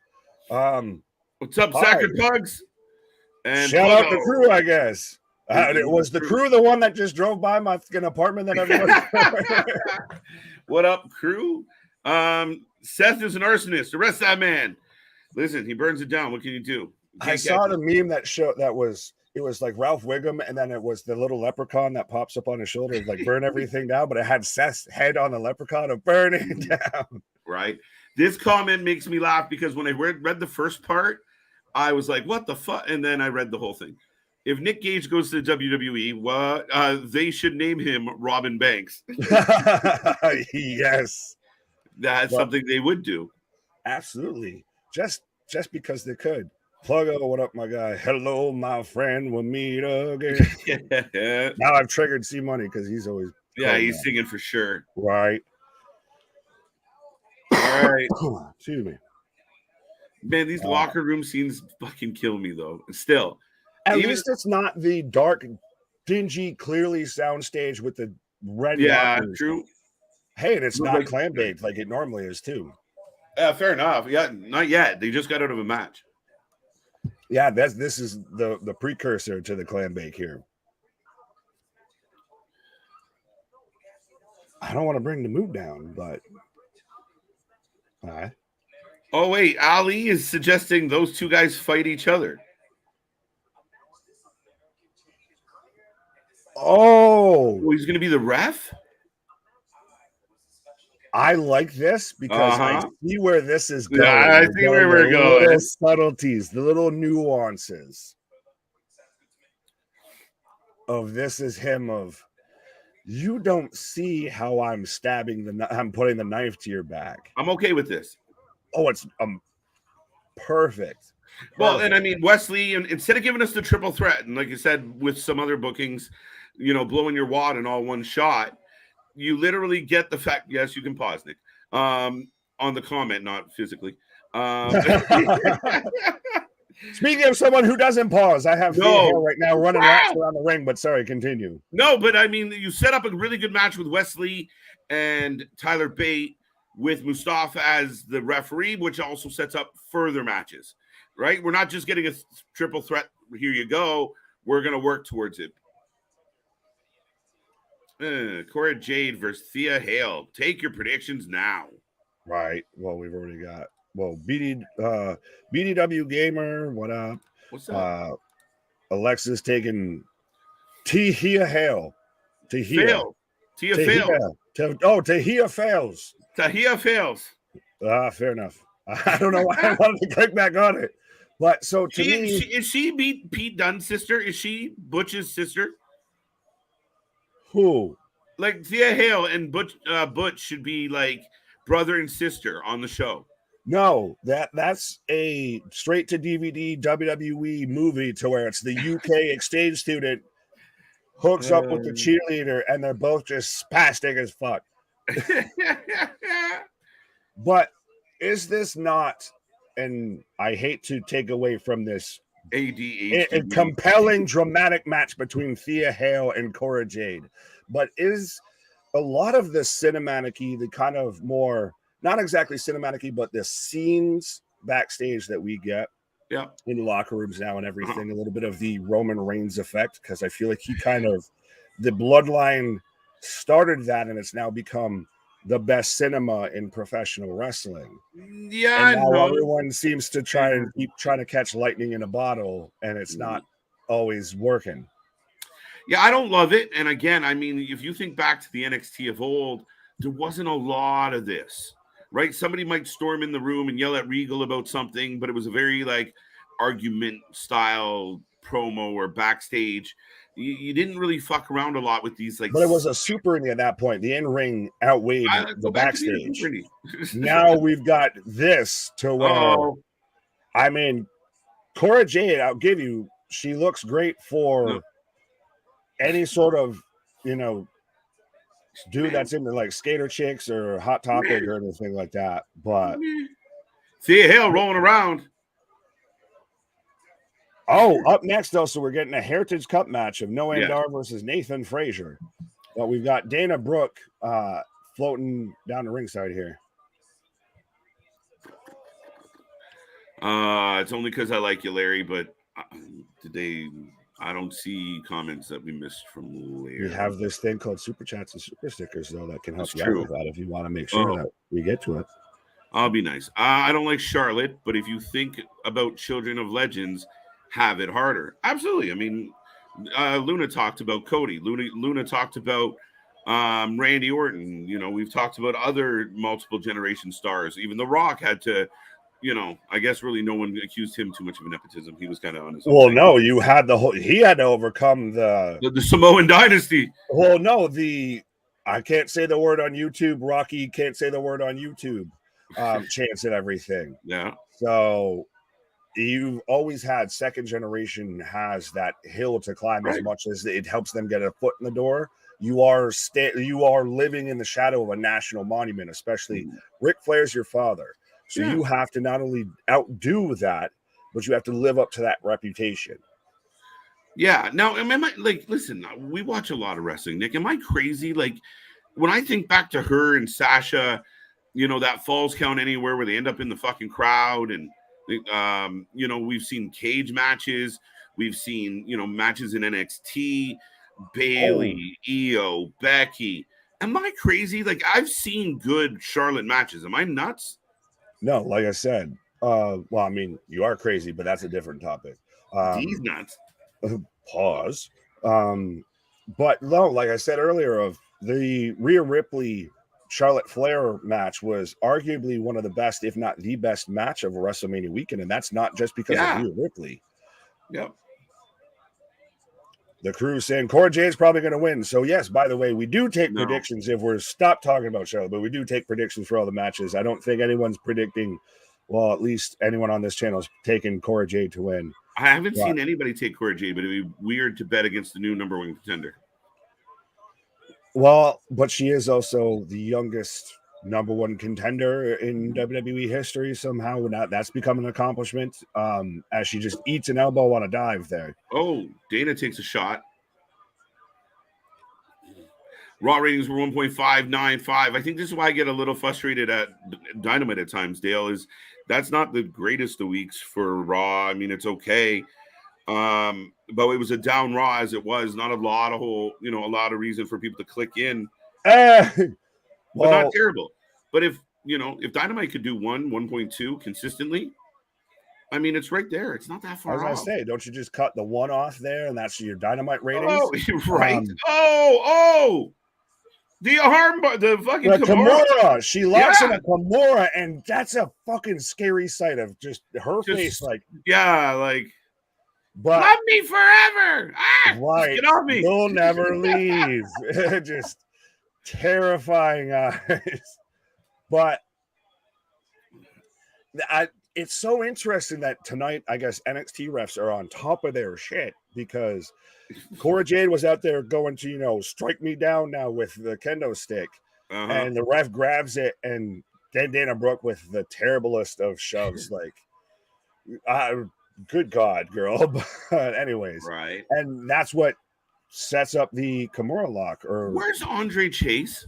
What's up, Sacker Pugs? And shout out the crew, I guess. Was the crew the one that just drove by my fucking apartment that everybody? What up, crew? Seth is an arsonist. Arrest that man. Listen, he burns it down. What can you do? I saw the meme that was like Ralph Wiggum, and then it was the little leprechaun that pops up on his shoulder, like burn everything down, but it had Seth's head on the leprechaun of burning down. Right. This comment makes me laugh because when I read the first part, I was like, what the fuck? And then I read the whole thing. If Nick Gage goes to the WWE, they should name him Robin Banks. Yes. That's something they would do. Absolutely. Just because they could. Pluggo, what up, my guy? Hello, my friend. We'll meet again. Now I've triggered C Money because he's always he's singing for sure. Right. All right. Excuse me. Man, these locker room scenes fucking kill me though. Still. At least it's not the dark, dingy, clearly soundstage with the red. Yeah, true. Hey, and it's not clam baked like it normally is too. Fair enough. Yeah, not yet. They just got out of a match. Yeah, this is the precursor to the clam bake here. I don't want to bring the mood down, but all right. Oh wait, Ali is suggesting those two guys fight each other. Oh, he's going to be the ref? I like this because I see where this is going. Yeah, I see where we're going. Little subtleties, the little nuances of this is him of you don't see how I'm I'm putting the knife to your back. I'm okay with this. Oh, it's perfect. Well, and I mean, Wesley, instead of giving us the triple threat, and like you said, with some other bookings, blowing your wad in all one shot, you literally get the fact. Yes, you can pause, Nick, on the comment, not physically. Speaking of someone who doesn't pause, I have Theo right now running laps around the ring, but sorry, continue. No, but I mean, you set up a really good match with Wesley and Tyler Bate with Mustafa as the referee, which also sets up further matches, right? We're not just getting a triple threat. Here you go. We're going to work towards it. Cora Jade versus Thea Hale. Take your predictions now. Right. Well, we've already got BDW Gamer. What up? What's up? Alexis taking Tahia Hale. Tahia fails. Tahia fails. Tahia fails. Fair enough. I don't know why I wanted to click back on it. But so to me, is she Pete Dunne's sister? Is she Butch's sister? Who? Like Thea Hale and Butch should be like brother and sister on the show. No, that's a straight to DVD WWE movie to where it's the UK exchange student hooks up with the cheerleader and they're both just spastic as fuck. But is this not, and I hate to take away from this, a compelling dramatic match between Thea Hale and Cora Jade, but is a lot of the cinematic-y, the kind of more, not exactly cinematic-y, but the scenes backstage that we get in locker rooms now and everything, a little bit of the Roman Reigns effect, because I feel like he kind of, the bloodline started that and it's now become the best cinema in professional wrestling. Yeah, and now everyone seems to try and keep trying to catch lightning in a bottle, and it's not always working. Yeah, I don't love it. And again, I mean, if you think back to the NXT of old, there wasn't a lot of this, right? Somebody might storm in the room and yell at Regal about something, but it was a very like argument style promo or backstage. You didn't really fuck around a lot with these, like. But it was a super indie at that point. The in-ring outweighed the backstage. Now we've got this to where, I mean, Cora Jade, I'll give you, she looks great for any sort of, dude that's into like Skater Chicks or Hot Topic or anything like that. But Thea Hale rolling around. Oh, up next, though, so we're getting a Heritage Cup match of Noam Dar versus Nathan Frazier. But we've got Dana Brooke floating down the ringside here. It's only because I like you, Larry, but I don't see comments that we missed from Larry. We have this thing called Super Chats and Super Stickers, though, that can help you out with that if you want to make sure that we get to it. I'll be nice. I don't like Charlotte, but if you think about Children of Legends, have it harder. Absolutely. I mean, Luna talked about Cody. Luna talked about Randy Orton. You know, we've talked about other multiple generation stars. Even The Rock had to, you know, I guess really no one accused him too much of nepotism. He was kind of on his own. Well, thing. no, you had he had to overcome The Samoan dynasty. Well, no, I can't say the word on YouTube. Rocky can't say the word on YouTube. Chance and everything. Yeah. So you've always had second generation has that hill to climb as much as it helps them get a foot in the door. You are living in the shadow of a national monument, especially Ric Flair's your father. So you have to not only outdo that, but you have to live up to that reputation. Yeah. Now, am I like, listen, we watch a lot of wrestling, Nick. Am I crazy? Like, when I think back to her and Sasha, you know, that Falls Count Anywhere where they end up in the fucking crowd. And, you know, we've seen cage matches. We've seen, you know, matches in NXT, Bailey, Io, Becky. Am I crazy? Like, I've seen good Charlotte matches. Am I nuts? No, like I said, well, I mean, you are crazy, but that's a different topic. He's nuts. Pause. But no, like I said earlier, of the Rhea Ripley Charlotte Flair match was arguably one of the best, if not the best match of WrestleMania weekend, and that's not just because of Rhea Ripley. Yep. The crew saying Cora Jade's probably going to win. So yes, by the way, we do take predictions if we're stopped talking about Charlotte, but we do take predictions for all the matches. I don't think anyone's predicting. Well, at least anyone on this channel is taking Cora Jade to win. I haven't seen anybody take Cora Jade, but it'd be weird to bet against the new number one contender. Well, but she is also the youngest number one contender in WWE history. Somehow that's become an accomplishment, as she just eats an elbow on a dive there. Oh, Dana takes a shot. Raw ratings were 1.595. I think this is why I get a little frustrated at Dynamite at times, Dale, is that's not the greatest of weeks for Raw. I mean, it's okay. But it was a down Raw as it was, not a lot of reason for people to click in. But not terrible. But if Dynamite could do 1.2 consistently, I mean, it's right there. It's not that far off. I was going to say, don't you just cut the one off there and that's your Dynamite ratings? Oh, you're right. The arm, the fucking Kimura. She locks in a Kimura, and that's a fucking scary sight of just her face. Like, but love me forever. Right. Get off me. You'll never leave. Just terrifying eyes. But it's so interesting that tonight, I guess, NXT refs are on top of their shit because Cora Jade was out there going to, strike me down now with the kendo stick. And the ref grabs it, and then Dana Brooke with the terriblest of shoves. Like, good God, girl. But anyways. Right. And that's what sets up the Kimura lock. Where's Andre Chase?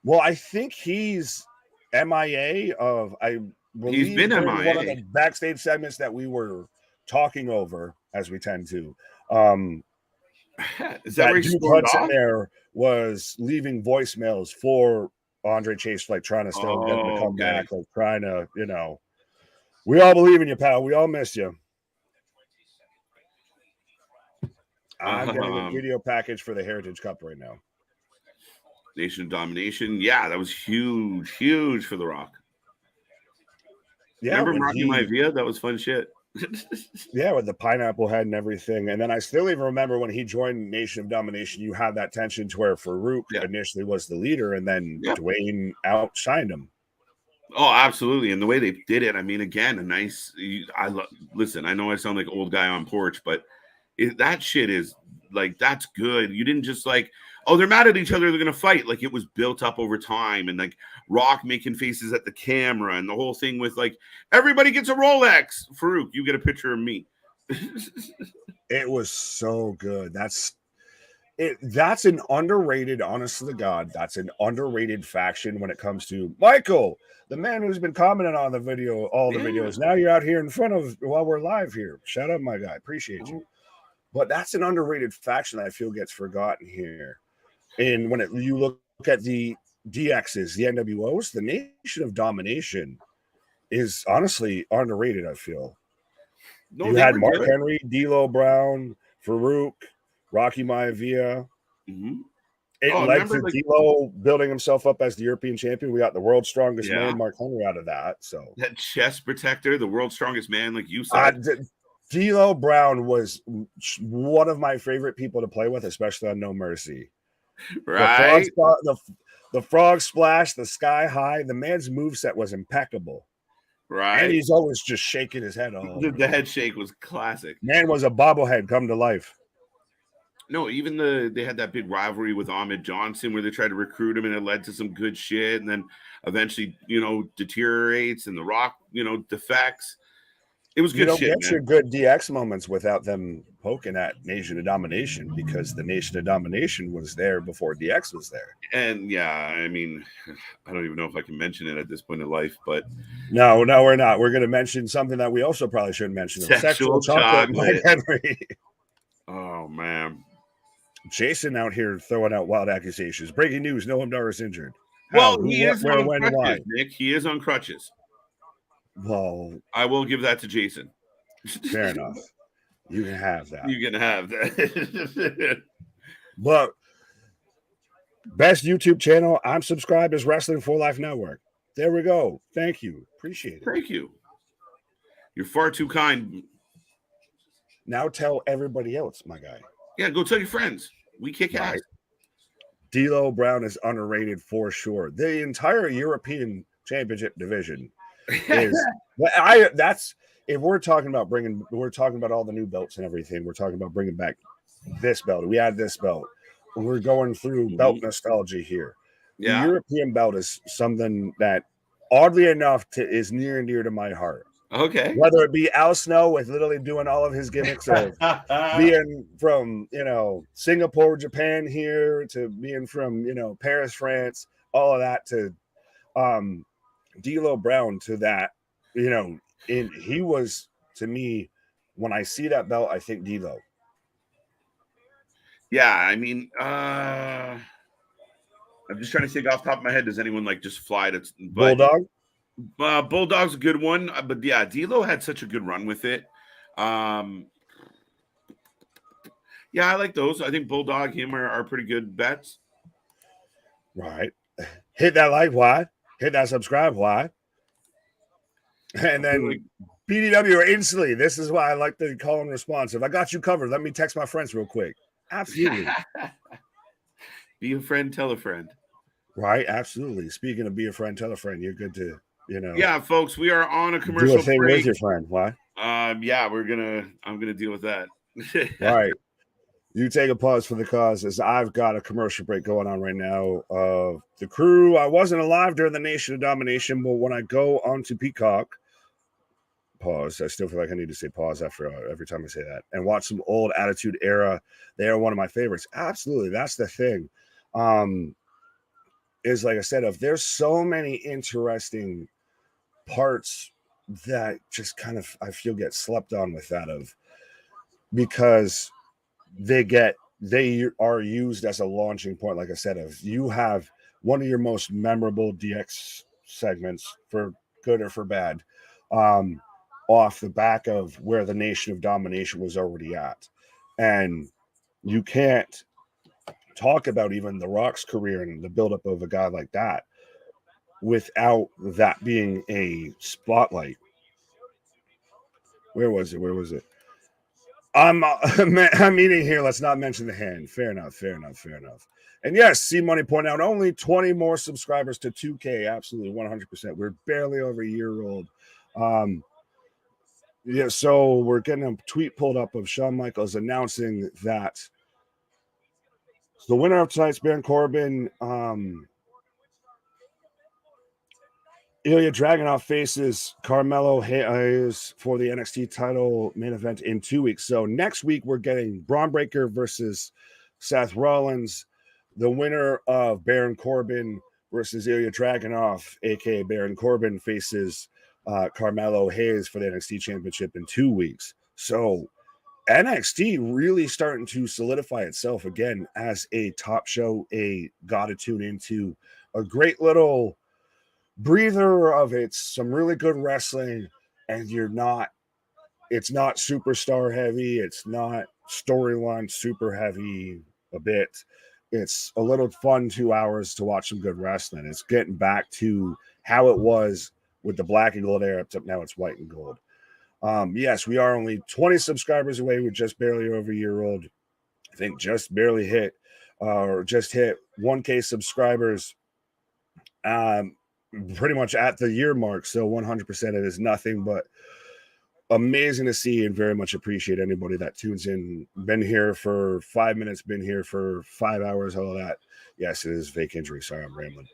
Well, I think he's MIA he's been MIA. One of the backstage segments that we were talking over, as we tend to. Is that where Duke Hudson there was leaving voicemails for Andre Chase, like trying to still get him to come back, like trying to, we all believe in you, pal. We all miss you. I'm getting a video package for the Heritage Cup right now. Nation of Domination. Yeah, that was huge for The Rock. Yeah, remember Rocky Maivia? That was fun shit. Yeah, with the pineapple head and everything. And then I still even remember when he joined Nation of Domination, you had that tension to where Farouk initially was the leader, and then Dwayne outshined him. Oh, absolutely. And the way they did it, I mean, again, listen, I know I sound like old guy on porch, but that shit is like, that's good. You didn't just like, oh, they're mad at each other, they're gonna fight. Like, it was built up over time, and like Rock making faces at the camera, and the whole thing with like, everybody gets a Rolex. Farouk, you get a picture of me. It was so good. That's an underrated, honest to God, that's an underrated faction when it comes to Michael, the man who's been commenting on the video, all the videos. Now you're out here in front of while we're live here. Shout out, my guy. Appreciate you. But that's an underrated faction that I feel gets forgotten here. And when you look at the DXs, the NWOs, the Nation of Domination is honestly underrated, I feel. No, You they had were Mark good. Henry, D'Lo Brown, Farouk, Rocky Maivia. Mm-hmm. It led to D'Lo building himself up as the European champion. We got the world's strongest man, Mark Henry, out of that. So that chest protector, the world's strongest man, like you said. D'Lo Brown was one of my favorite people to play with, especially on No Mercy. Right. The frog splash, the sky high. The man's moveset was impeccable. Right. And he's always just shaking his head all over. The head shake was classic. Man was a bobblehead come to life. No, even they had that big rivalry with Ahmed Johnson where they tried to recruit him and it led to some good shit, and then eventually, deteriorates and The Rock, defects. It was good you don't shit, get man. your good DX moments without them poking at Nation of Domination, because the Nation of Domination was there before DX was there. And yeah, I mean, I don't even know if I can mention it at this point in life, but no, we're not. We're going to mention something that we also probably shouldn't mention: sexual chocolate. Mike Henry. Oh man, Jason out here throwing out wild accusations. Breaking news: no Hamdar is injured. Well, he is on crutches, Nick. He is on crutches. Well, I will give that to Jason. Fair enough. You can have that. You can have that. But best YouTube channel I'm subscribed is Wrasslin for Life Network. There we go. Thank you. Appreciate it. Thank you. You're far too kind. Now tell everybody else, my guy. Yeah, go tell your friends. We kick ass. D'Lo Brown is underrated for sure. The entire European Championship division is that's if we're talking about all the new belts and everything. We're talking about bringing back this belt. We had this belt. We're going through belt nostalgia here. Yeah. The European belt is something that, oddly enough, is near and dear to my heart. Okay. Whether it be Al Snow with literally doing all of his gimmicks of being from, Singapore, Japan here, to being from, Paris, France, all of that, to D'Lo Brown, to that, he was, to me, when I see that belt, I think D'Lo. Yeah, I mean, I'm just trying to think off the top of my head. Does anyone just fly to Bulldog? Bulldog's a good one, but yeah, D'Lo had such a good run with it. Yeah, I like those. I think Bulldog, him are pretty good bets. Right. Hit that like, why? Hit that subscribe, why? And then PDW instantly. This is why I like the call and response. If I got you covered, let me text my friends real quick. Absolutely. Be a friend, tell a friend. Right, absolutely. Speaking of be a friend, tell a friend, you're good to, Yeah, folks, we are on a commercial do a thing break with your friend. Why? Yeah, I'm gonna deal with that. Right. You take a pause for the cause, as I've got a commercial break going on right now. The crew, I wasn't alive during the Nation of Domination, but when I go onto Peacock, pause. I still feel like I need to say pause after every time I say that, and watch some old Attitude Era. They are one of my favorites. Absolutely, that's the thing. Is like I said, there's so many interesting parts that just kind of I feel get slept on with that because they are used as a launching point. Like I said, you have one of your most memorable DX segments, for good or for bad, off the back of where the Nation of Domination was already at. And you can't talk about even The Rock's career and the buildup of a guy like that without that being a spotlight. Where was it? I'm eating here. Let's not mention the hand. Fair enough. And yes, C Money point out only 20 more subscribers to 2K. Absolutely, 100%. We're barely over a year old. Yeah, so we're getting a tweet pulled up of Shawn Michaels announcing that the winner of tonight's Baron Corbin, Ilya Dragunov faces Carmelo Hayes for the NXT title main event in 2 weeks. So next week, we're getting Braun Breaker versus Seth Rollins. The winner of Baron Corbin versus Ilya Dragunov, a.k.a. Baron Corbin, faces Carmelo Hayes for the NXT championship in 2 weeks. So NXT really starting to solidify itself again as a top show, a gotta tune into a great little breather of it's some really good wrestling, and it's not superstar heavy, it's not storyline super heavy a bit. It's a little fun 2 hours to watch some good wrestling. It's getting back to how it was with the black and gold era, except now it's white and gold. Yes, we are only 20 subscribers away. We're just barely over a year old. I think just barely hit or just hit 1K subscribers pretty much at the year mark. So 100% it is nothing but amazing to see, and very much appreciate anybody that tunes in. Been here for 5 minutes, been here for 5 hours, all of that. Yes, it is fake injury. Sorry, I'm rambling.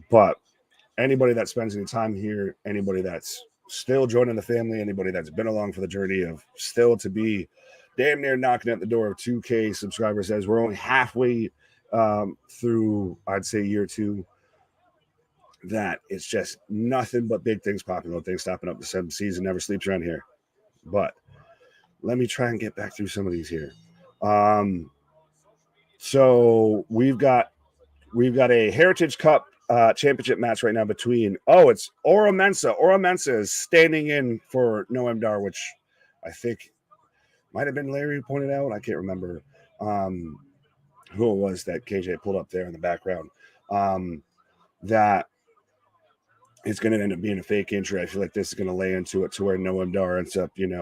But anybody that spends any time here, anybody that's still joining the family, anybody that's been along for the journey of still to be damn near knocking at the door of 2K subscribers, as we're only halfway through, I'd say, year 2. That it's just nothing but big things popping, little things stopping up. The 7th season never sleeps around here. But let me try and get back through some of these here. So we've got a Heritage Cup championship match right now between it's Ora Mensa. Ora Mensa is standing in for Noam Dar, which I think might have been Larry who pointed out. I can't remember who it was that KJ pulled up there in the background. That it's going to end up being a fake injury. I feel like this is going to lay into it to where Noam Dar ends up, hitting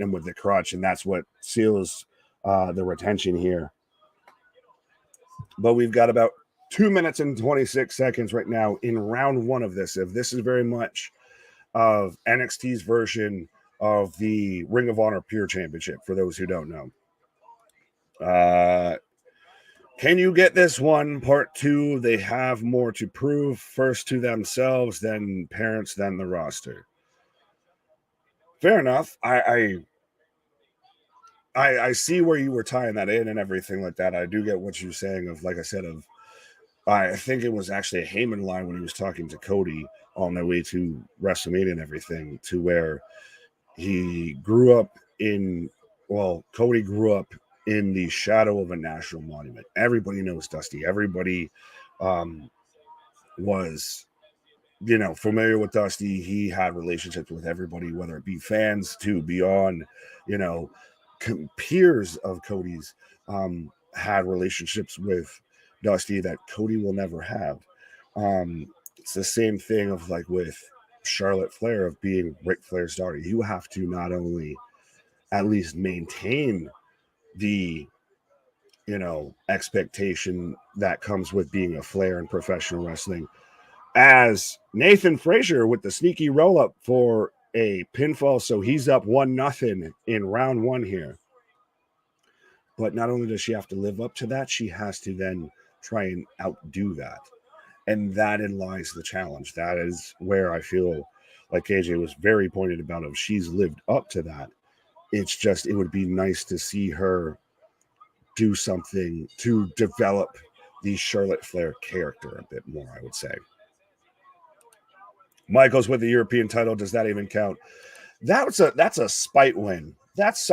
him with the crutch, and that's what seals the retention here. But we've got about 2 minutes and 26 seconds right now in round 1 of this. If this is very much of NXT's version of the Ring of Honor Pure Championship, for those who don't know. Can you get this one? Part 2, they have more to prove, first to themselves, then parents, then the roster. Fair enough. I see where you were tying that in and everything like that. I do get what you're saying of, like I said, I think it was actually a Heyman line when he was talking to Cody on their way to WrestleMania and everything, to where he grew up Cody grew up in the shadow of a national monument. Everybody knows Dusty. Everybody was, familiar with Dusty. He had relationships with everybody, whether it be fans to beyond, peers of Cody's had relationships with Dusty that Cody will never have. It's the same thing of like with Charlotte Flair of being Ric Flair's daughter. You have to not only at least maintain the expectation that comes with being a Flair in professional wrestling, as Nathan Frazier with the sneaky roll up for a pinfall. So he's up 1-0 in round 1 here. But not only does she have to live up to that, she has to then try and outdo that. And therein lies the challenge. That is where I feel like AJ was very pointed about if she's lived up to that. It's just, it would be nice to see her do something to develop the Charlotte Flair character a bit more, I would say. Michaels with the European title. Does that even count? That's a spite win. That's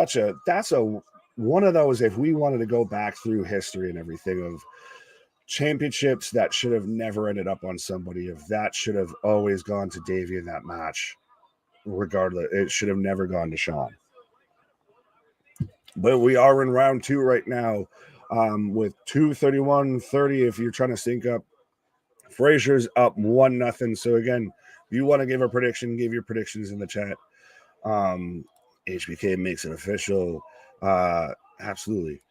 one of those, if we wanted to go back through history and everything, of championships that should have never ended up on somebody, if that should have always gone to Davey in that match, regardless, it should have never gone to Sean. But we are in round 2 right now, with 2:31:30. If you're trying to sync up, Frazier's up 1-0. So again, if you want to give a prediction, give your predictions in the chat. HBK makes it official. Absolutely.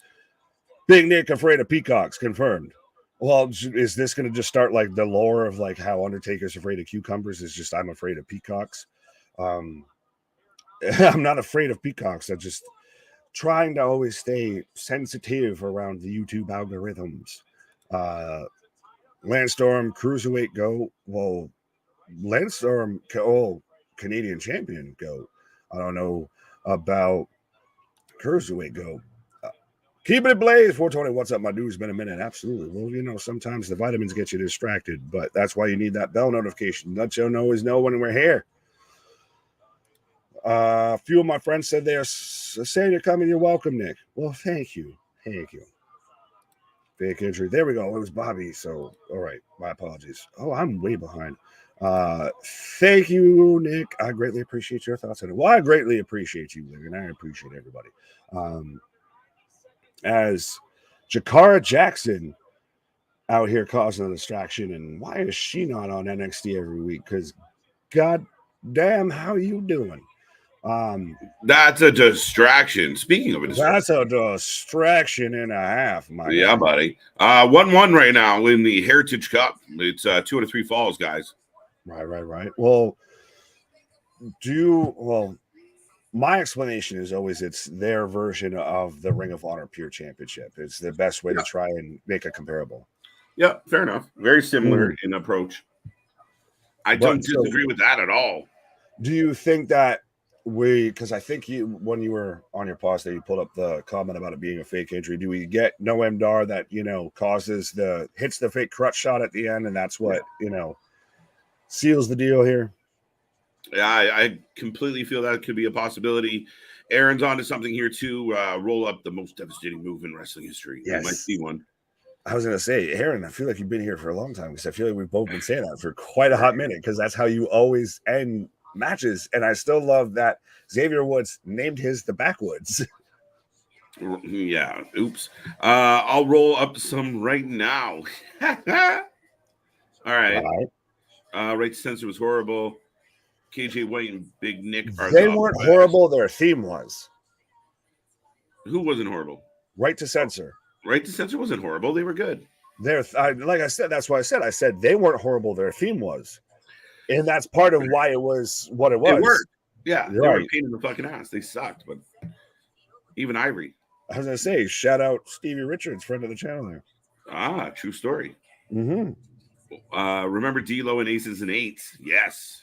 Big Nick afraid of peacocks, confirmed. Well, is this going to just start like the lore of like how Undertaker's afraid of cucumbers? Is just I'm afraid of peacocks. I'm not afraid of peacocks. I just trying to always stay sensitive around the YouTube algorithms. Landstorm Cruiserweight go. Well, Landstorm, Canadian champion go. I don't know about Cruiserweight go. Keeping it blaze, 420. What's up, my dude? It's been a minute. Absolutely. Well, sometimes the vitamins get you distracted, but that's why you need that bell notification. Let you always know when we're here. A few of my friends said they are saying you're coming. You're welcome, Nick. Well, thank you. Fake injury. There we go. It was Bobby. So, all right. My apologies. Oh, I'm way behind. Thank you, Nick. I greatly appreciate your thoughts on it. Well, I greatly appreciate you, Liv, and I appreciate everybody. As Jakara Jackson out here causing a distraction, and why is she not on NXT every week? Because god damn, how you doing? That's a distraction. Speaking of a distraction, that's a distraction and a half, my yeah, guy. buddy. 1-1 right now in the Heritage Cup. It's 2 out of 3 falls, guys. Right. Well, my explanation is always it's their version of the Ring of Honor Pure Championship. It's the best way to try and make a comparable. Yeah, fair enough. Very similar in approach. I don't disagree with that at all. Do you think that because I think when you were on your pause there, you pulled up the comment about it being a fake injury. Do we get Noam Dar that, hits the fake crutch shot at the end, and that's what, seals the deal here? Yeah, I completely feel that could be a possibility. Aaron's onto something here too. Roll up the most devastating move in wrestling history. Yes. You might see one. I was going to say, Aaron, I feel like you've been here for a long time because I feel like we've both been saying that for quite a hot minute because that's how you always end matches. And I still love that Xavier Woods named his the Backwoods. Yeah. Oops. I'll roll up some right now. All right. Right Censor was horrible. KJ White and Big Nick are they weren't horrible. Their theme was. Who wasn't horrible? Right to Censor. Right to Censor wasn't horrible. They were good. Like I said, that's why I said they weren't horrible. Their theme was. And that's part of why it was what it was. It worked. Yeah. They were a pain in the fucking ass. They sucked, but even Ivory. I was going to say, shout out Stevie Richards, friend of the channel there. Ah, true story. Mm-hmm. Remember D-Lo and Aces and Eights? Yes.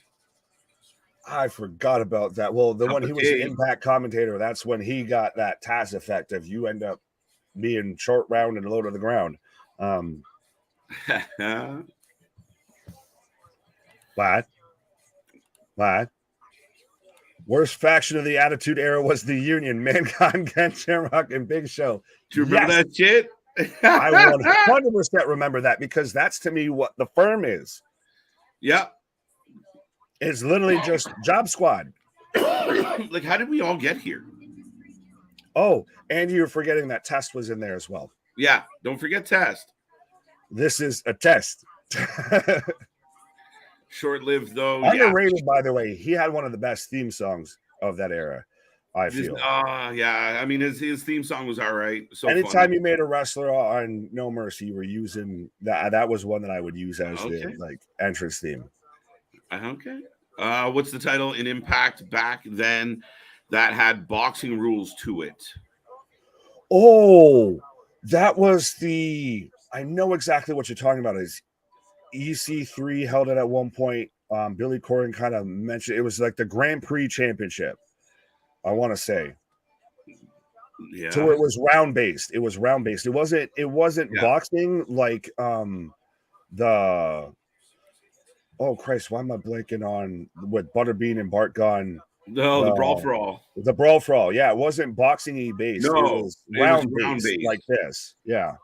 I forgot about that. Well, when he was an Impact commentator, that's when he got that Taz effect of you end up being short, round, and low to the ground. What? Worst faction of the Attitude Era was the Union. Mankind, Ken Shamrock, and Big Show. Do you remember that shit? I 100% remember that because that's to me what the firm is. Yep. It's literally just Job Squad. Like, how did we all get here? Oh, and you're forgetting that Test was in there as well. Yeah, don't forget Test. This is a test. Short-lived, though. Underrated, by the way. He had one of the best theme songs of that era, I feel. Yeah. I mean, his theme song was all right. So anytime you made a wrestler on No Mercy, you were using that. That was one that I would use as the entrance theme. Okay. What's the title in Impact back then that had boxing rules to it? Oh, that was I know exactly what you're talking about. Is EC3 held it at one point. Billy Corgan kind of mentioned it was like the Grand Prix Championship. I want to say. Yeah. So it was round based. It wasn't boxing like the. Oh Christ! Why am I blanking on what Butterbean and Bart Gunn? No, the Brawl for All. The Brawl for All. Yeah, it wasn't boxing-y based. No, it was round based like this. Yeah.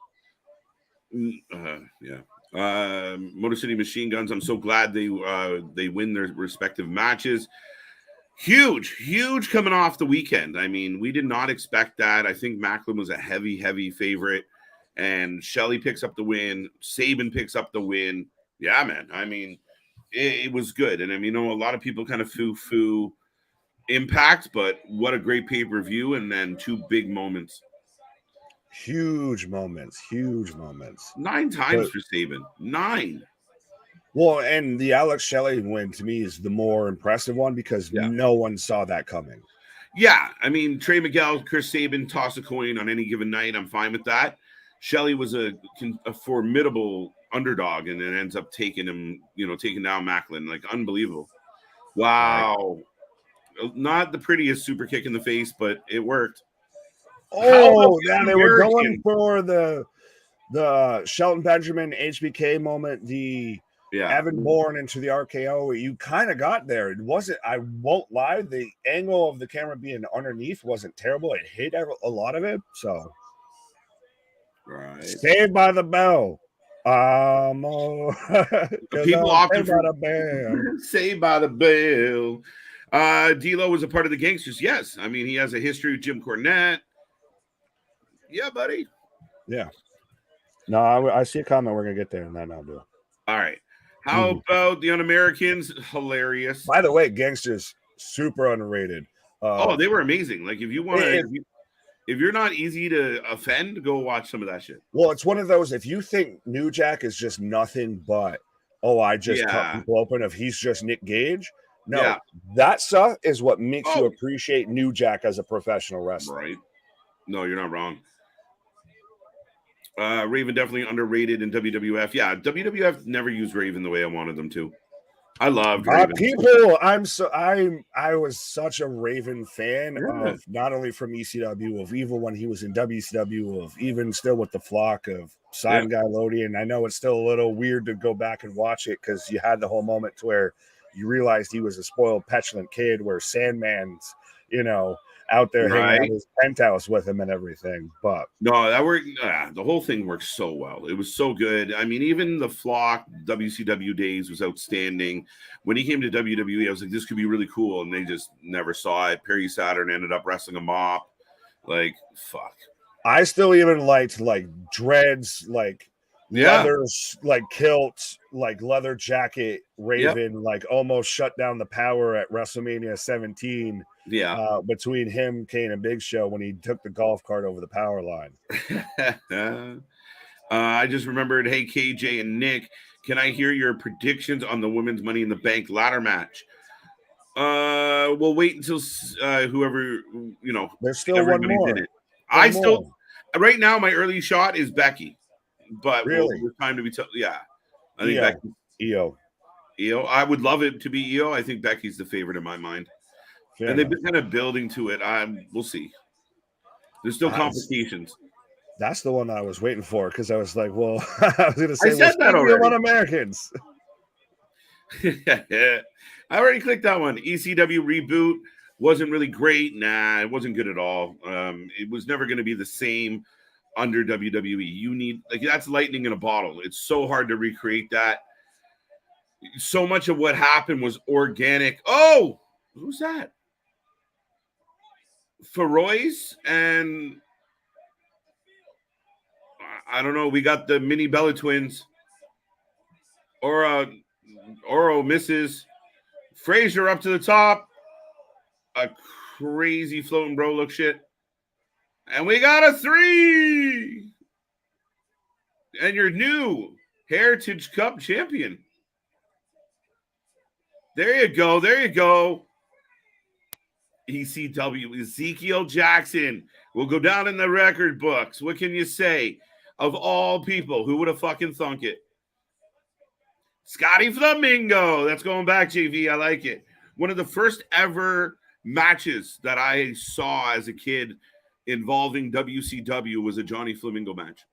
Motor City Machine Guns. I'm so glad they win their respective matches. Huge coming off the weekend. I mean, we did not expect that. I think Macklin was a heavy favorite, and Shelley picks up the win. Sabin picks up the win. Yeah, man. I mean, it was good. And I mean, a lot of people kind of foo Impact, but what a great pay-per-view, and then 2 big moments. Huge moments. 9 times for Sabin. 9. Well, and the Alex Shelley win to me is the more impressive one because no one saw that coming. Yeah, I mean, Trey Miguel, Chris Sabin toss a coin on any given night. I'm fine with that. Shelley was a formidable underdog, and then ends up taking down Macklin. Like, unbelievable. Wow. Right. Not the prettiest super kick in the face, but it worked. Oh, yeah, they were going for the Shelton Benjamin HBK moment, the Evan Bourne into the RKO. You kind of got there. It wasn't, I won't lie, the angle of the camera being underneath wasn't terrible. It hit a lot of it, so. Right. Saved by the Bell. People often Saved by the Bell. Saved by the Bell. D'Lo was a part of the Gangsters. Yes, I mean he has a history with Jim Cornette. Yeah, buddy. Yeah. No, I see a comment. We're gonna get there, and then I'll do it. All right. How about the Un-Americans? Hilarious. By the way, Gangsters super underrated. They were amazing. Like if you want to, if you're not easy to offend, go watch some of that shit. Well, it's one of those. If you think New Jack is just nothing but, I just cut people open. If he's just Nick Gage, no, that stuff is what makes you appreciate New Jack as a professional wrestler. Right? No, you're not wrong. Raven definitely underrated in WWF. Yeah, WWF never used Raven the way I wanted them to. I loved Raven. I was such a Raven fan of not only from ECW, of even when he was in WCW, of even still with the Flock, of Sign Guy Lodi. And I know it's still a little weird to go back and watch it because you had the whole moment to where you realized he was a spoiled, petulant kid, where Sandman's, out there hanging out his penthouse with him and everything. But no, that worked. The whole thing worked so well. It was so good. I mean, even the Flock WCW days was outstanding. When he came to WWE, I was like, this could be really cool. And they just never saw it. Perry Saturn ended up wrestling a mop. Like, fuck. I still even liked dreads, leather, kilt, leather jacket, Raven, almost shut down the power at WrestleMania 17. Yeah. Between him, Kane, and Big Show when he took the golf cart over the power line. I just remembered, hey, KJ and Nick, can I hear your predictions on the women's Money in the Bank ladder match? We'll wait until whoever, there's still one more. In it. Right now, my early shot is Becky, but really, it's time to be I think Becky. Io. I would love it to be Io. I think Becky's the favorite in my mind. Fair and enough. They've been kind of building to it. We'll see. There's still complications. That's the one I was waiting for because I was like, well, I was going to say, I said that already. Un-Americans. I already clicked that one. ECW reboot wasn't really great. Nah, it wasn't good at all. It was never going to be the same under WWE. You need that's lightning in a bottle. It's so hard to recreate that. So much of what happened was organic. Oh, who's that? Feroz and I don't know. We got the mini Bella twins. Oro misses. Frazier up to the top. A crazy floating bro look shit. And we got a 3. And your new Heritage Cup champion. There you go. There you go. ECW Ezekiel Jackson will go down in the record books. What can you say? Of all people, who would have fucking thunk it? Scotty Flamingo. That's going back, JV. I like it. One of the first ever matches that I saw as a kid involving WCW was a Johnny Flamingo match.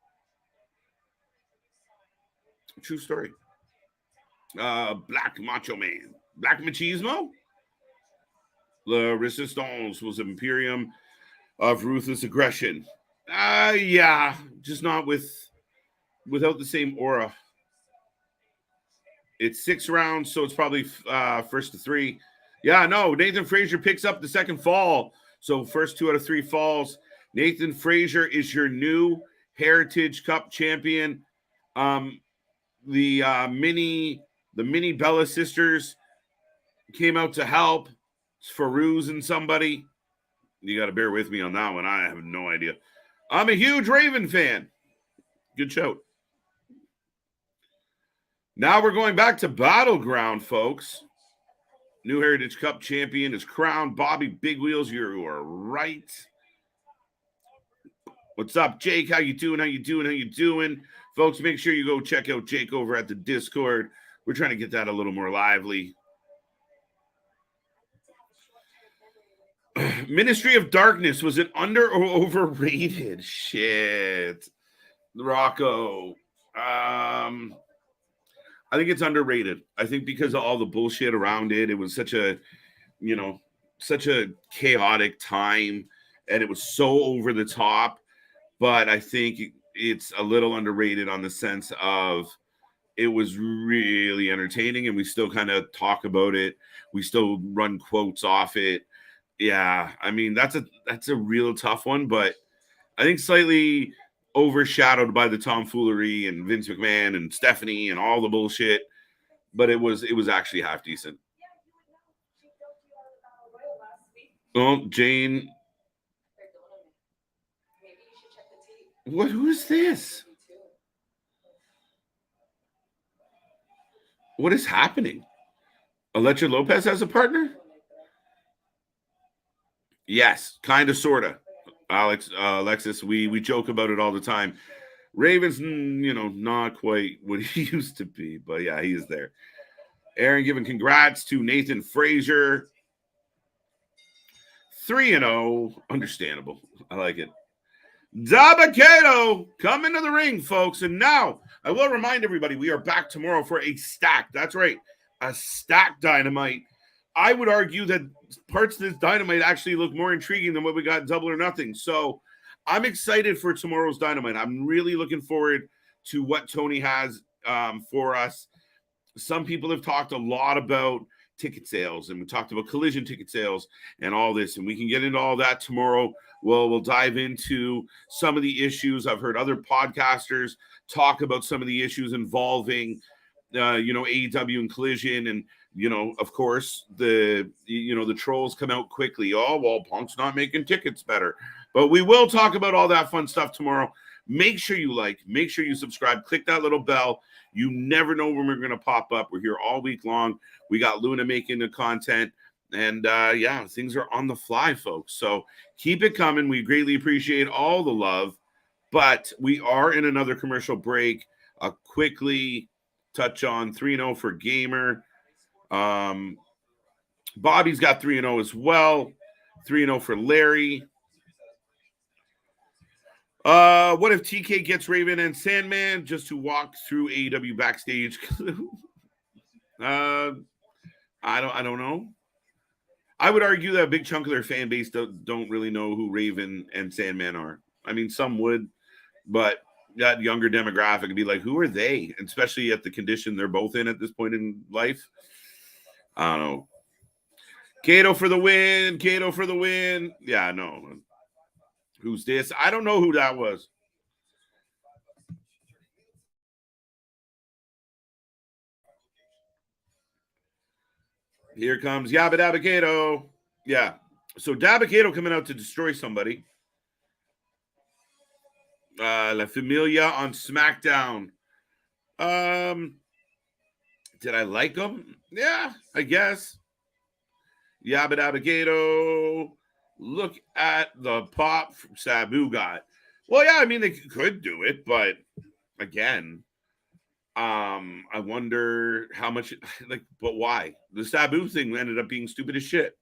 True story. Black Macho Man. Black Machismo? The Resistance was Imperium of Ruthless Aggression. Just not without the same aura. It's 6 rounds, so it's probably first to 3. Yeah, no, Nathan Frazier picks up the second fall. So first 2 out of 3 falls. Nathan Frazier is your new Heritage Cup champion. The mini Bella sisters came out to help. It's Farouz and somebody. You got to bear with me on that one. I have no idea. I'm a huge Raven fan. Good show. Now we're going back to Battleground, folks. New Heritage Cup champion is crowned. Bobby Big Wheels, you are right. What's up, Jake? How you doing? Folks, make sure you go check out Jake over at the Discord. We're trying to get that a little more lively. Ministry of Darkness, was it under or overrated? Shit. Rocco. I think it's underrated. I think because of all the bullshit around it, it was such a chaotic time, and it was so over the top. But I think it's a little underrated on the sense of it was really entertaining, and we still kind of talk about it. We still run quotes off it. Yeah, I mean that's a real tough one, but I think slightly overshadowed by the tomfoolery and Vince McMahon and Stephanie and all the bullshit. But it was actually half decent. Oh, Jane. What? Who is this? What is happening? Electra Lopez has a partner? Yes, kind of, sort of. Alexis, we joke about it all the time. Raven's, not quite what he used to be, but yeah, he is there. Aaron giving congrats to Nathan Frazier. 3-0. Understandable. I like it. Dabba-Kato coming to the ring, folks. And now I will remind everybody we are back tomorrow for a stack. That's right, a stack Dynamite. I would argue that parts of this Dynamite actually look more intriguing than what we got Double or Nothing. So I'm excited for tomorrow's Dynamite. I'm really looking forward to what Tony has for us. Some people have talked a lot about ticket sales, and we talked about collision ticket sales and all this, and we can get into all that tomorrow. We'll dive into some of the issues. I've heard other podcasters talk about some of the issues involving AEW and collision, and of course the trolls come out quickly. Oh, well, Punk's not making tickets better. But we will talk about all that fun stuff tomorrow. Make sure you make sure you subscribe, click that little bell. You never know when we're going to pop up. We're here all week long. We got Luna making the content. And things are on the fly, folks. So keep it coming. We greatly appreciate all the love. But we are in another commercial break. I'll quickly touch on 3-0 for Gamer. Bobby's got 3-0 as well. 3-0 for Larry. What if TK gets Raven and Sandman just to walk through AEW backstage? I don't know. I would argue that a big chunk of their fan base don't really know who Raven and Sandman are. I mean, some would, but that younger demographic would be like, who are they? And especially at the condition they're both in at this point in life. I don't know. Kato for the win. Kato for the win. Yeah, no. Who's this? I don't know who that was. Here comes Yabba Dabba Kato. Yeah. So Dabba Kato coming out to destroy somebody. La Familia on SmackDown. Did I like him? Yeah, I guess. Yabba Dabba Kato. Look at the pop Sabu got. Well, yeah, I mean, they could do it, but again, I wonder how much, but why? The Sabu thing ended up being stupid as shit.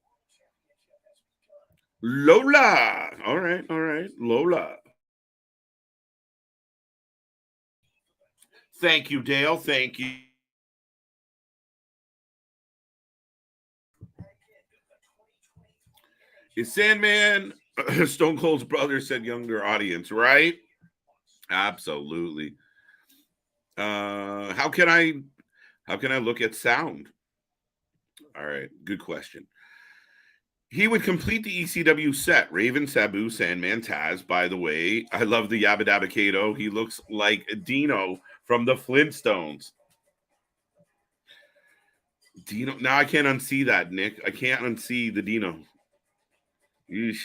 Lola. All right. Lola. Thank you, Dale. Thank you. Is Sandman Stone Cold's brother? Said younger audience, right? Absolutely. How can I look at sound? All right, good question. He would complete the ECW set. Raven, Sabu, Sandman, Taz. By the way, I love the Yabba Dabba Kato. He looks like Dino from the Flintstones. Dino. Now I can't unsee that, Nick. I can't unsee the Dino. Yeesh.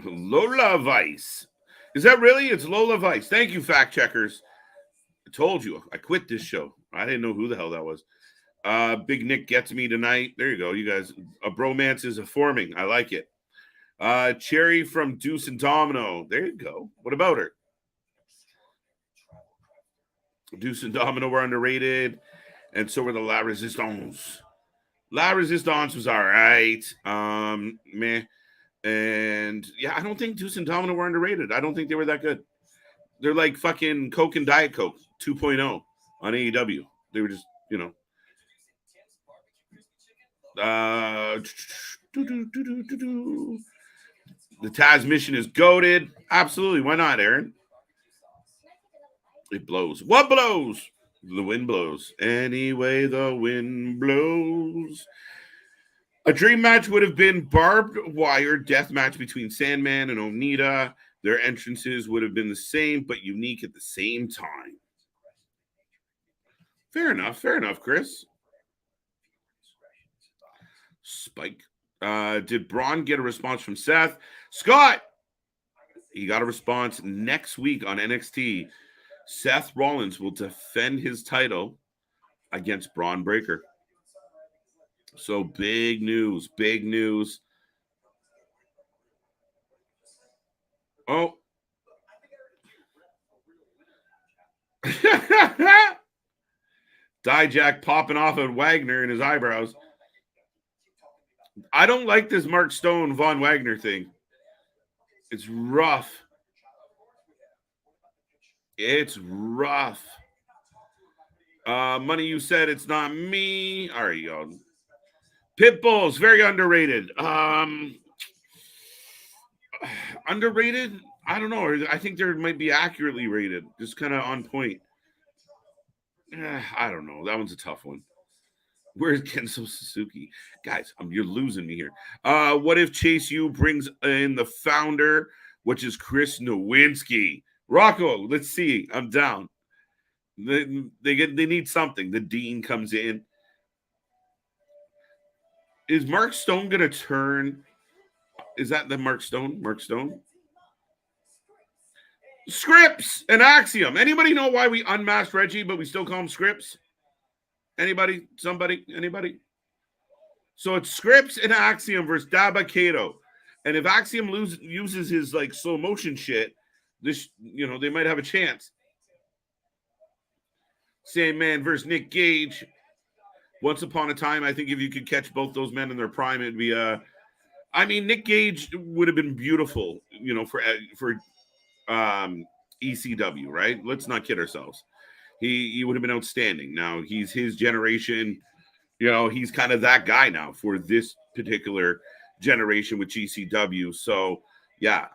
Lola Vice. Is that really? It's Lola Vice. Thank you, fact checkers. I told you. I quit this show. I didn't know who the hell that was. Big Nick gets me tonight. There you go. You guys, a bromance is forming. I like it. Cherry from Deuce and Domino. There you go. What about her? Deuce and Domino were underrated, and so were the La Resistance. La Resistance was all right. Meh. And yeah, I don't think Deuce and Domino were underrated. I don't think they were that good. They're like fucking Coke and Diet Coke 2.0 on AEW. They were just, the Taz mission is goated. Absolutely. Why not, Aaron? It blows. What blows? The wind blows. Anyway, the wind blows. A dream match would have been barbed wire death match between Sandman and Onita. Their entrances would have been the same, but unique at the same time. Fair enough, Chris. Spike. Did Braun get a response from Seth? Scott! He got a response next week on NXT. Seth Rollins will defend his title against Braun Breaker. So big news, big news. Oh. Dijak popping off at Wagner in his eyebrows. I don't like this Mark Stone, Von Wagner thing. It's rough. It's rough. Money, you said it's not me. All right, y'all. Pitbull's very underrated. Underrated? I don't know. I think there might be accurately rated. Just kind of on point. I don't know. That one's a tough one. Where's Kenzo Suzuki? Guys, you're losing me here. What if Chase U brings in the founder, which is Chris Nowinski? Rocco, let's see. I'm down. They need something. The Dean comes in. Is Mark Stone going to turn? Is that the Mark Stone? Mark Stone? Scripps and Axiom. Anybody know why we unmasked Reggie, but we still call him Scripps? Anybody? Somebody? Anybody? So it's Scripps and Axiom versus Dabba Kato. And if Axiom uses his like slow motion shit, this, they might have a chance. Sandman versus Nick Gage. Once upon a time, I think if you could catch both those men in their prime, it'd be Nick Gage would have been beautiful, for ECW, right? Let's not kid ourselves. He would have been outstanding. Now he's his generation, he's kind of that guy now for this particular generation with GCW. So yeah,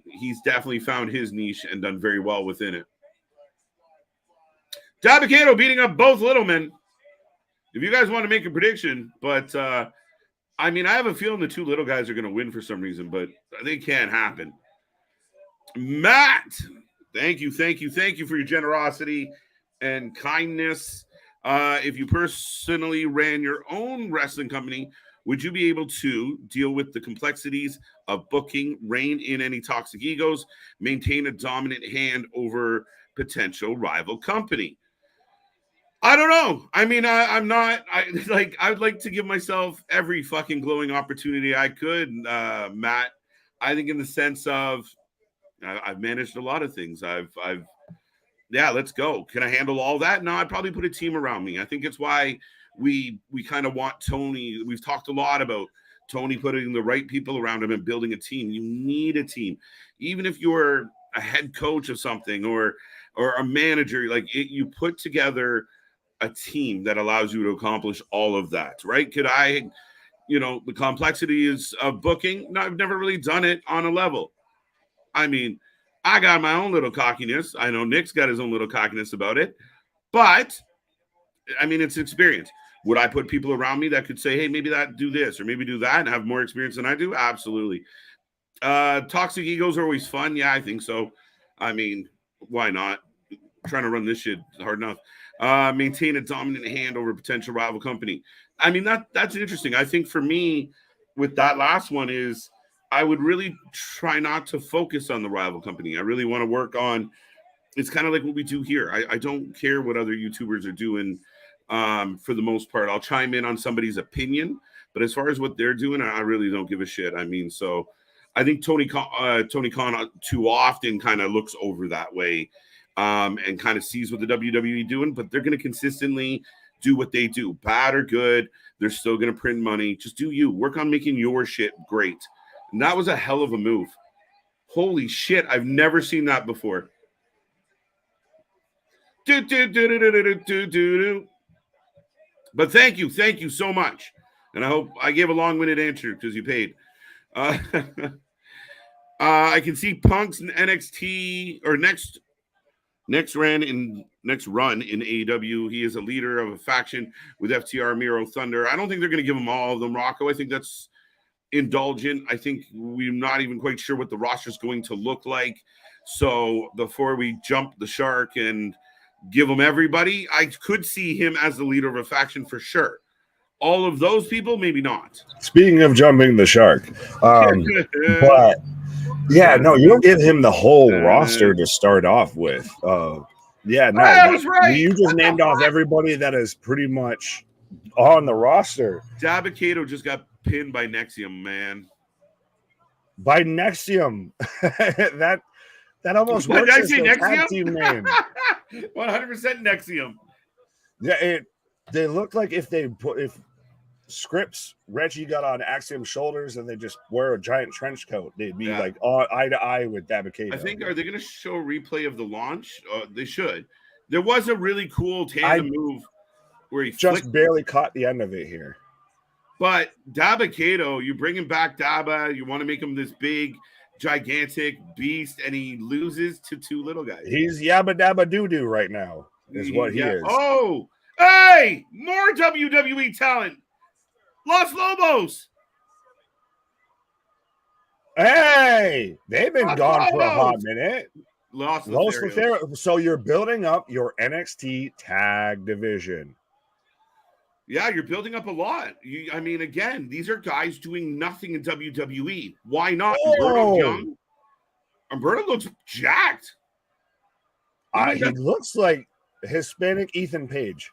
he's definitely found his niche and done very well within it. Dabba Kato beating up both little men. If you guys want to make a prediction, but I have a feeling the two little guys are going to win for some reason, but they can't happen. Matt, thank you for your generosity and kindness. If you personally ran your own wrestling company, would you be able to deal with the complexities of booking, rein in any toxic egos, maintain a dominant hand over potential rival company? I don't know. I'm not. I'd like to give myself every fucking glowing opportunity I could, Matt. I think in the sense of I've managed a lot of things. Let's go. Can I handle all that? No, I'd probably put a team around me. I think it's why we kind of want Tony. We've talked a lot about Tony putting the right people around him and building a team. You need a team, even if you're a head coach of something or a manager. You put together a team that allows you to accomplish all of that, right? Could I, the complexities of booking? No, I've never really done it on a level. I got my own little cockiness. I know Nick's got his own little cockiness about it, but it's experience. Would I put people around me that could say, hey, maybe do this or maybe do that and have more experience than I do? Absolutely. Toxic egos are always fun. Yeah, I think so. Why not? Trying to run this shit hard enough. Maintain a dominant hand over a potential rival company. That's interesting. I think for me, with that last one is I would really try not to focus on the rival company. I really want to work on, it's kind of like what we do here. I don't care what other YouTubers are doing for the most part. I'll chime in on somebody's opinion, but as far as what they're doing, I really don't give a shit. So I think Tony Khan too often kind of looks over that way and kind of sees what the WWE doing, but they're going to consistently do what they do. Bad or good, they're still going to print money. Just do you. Work on making your shit great. And that was a hell of a move. Holy shit, I've never seen that before. But thank you so much. And I hope I gave a long-winded answer because you paid. I can see Punk's NXT or next Next run in AEW, he is a leader of a faction with FTR, Miro, Thunder. I don't think they're going to give him all of them, Rocco. I think that's indulgent. I think we're not even quite sure what the roster is going to look like. So before we jump the shark and give him everybody, I could see him as the leader of a faction for sure. All of those people, maybe not. Speaking of jumping the shark, but yeah, no, you don't give him the whole roster to start off with. Yeah, no, I was right. You just named off everybody that is pretty much on the roster. Dabba-Kato just got pinned by Nexium, man. By Nexium. that almost works as a tag team name. 100% Nexium. Yeah, they look like if Scripps Reggie got on Axiom's shoulders and they just wear a giant trench coat, they'd be like eye to eye with Dabba-Kato. I think, are they going to show a replay of the launch? They should. There was a really cool tandem move where he just barely caught the end of it here. But Dabba-Kato, you bring him back, Dabba. You want to make him this big, gigantic beast, and he loses to two little guys. He's Yabba Dabba Doo-Doo right now, is what he is. Oh, hey, more WWE talent. Los Lobos. Hey, they've been gone for a hot minute. Los Lothario. So you're building up your NXT tag division. Yeah, you're building up a lot. I mean, again, these are guys doing nothing in WWE. Why not? Umberto Young. Umberto looks jacked. He looks like Hispanic Ethan Page.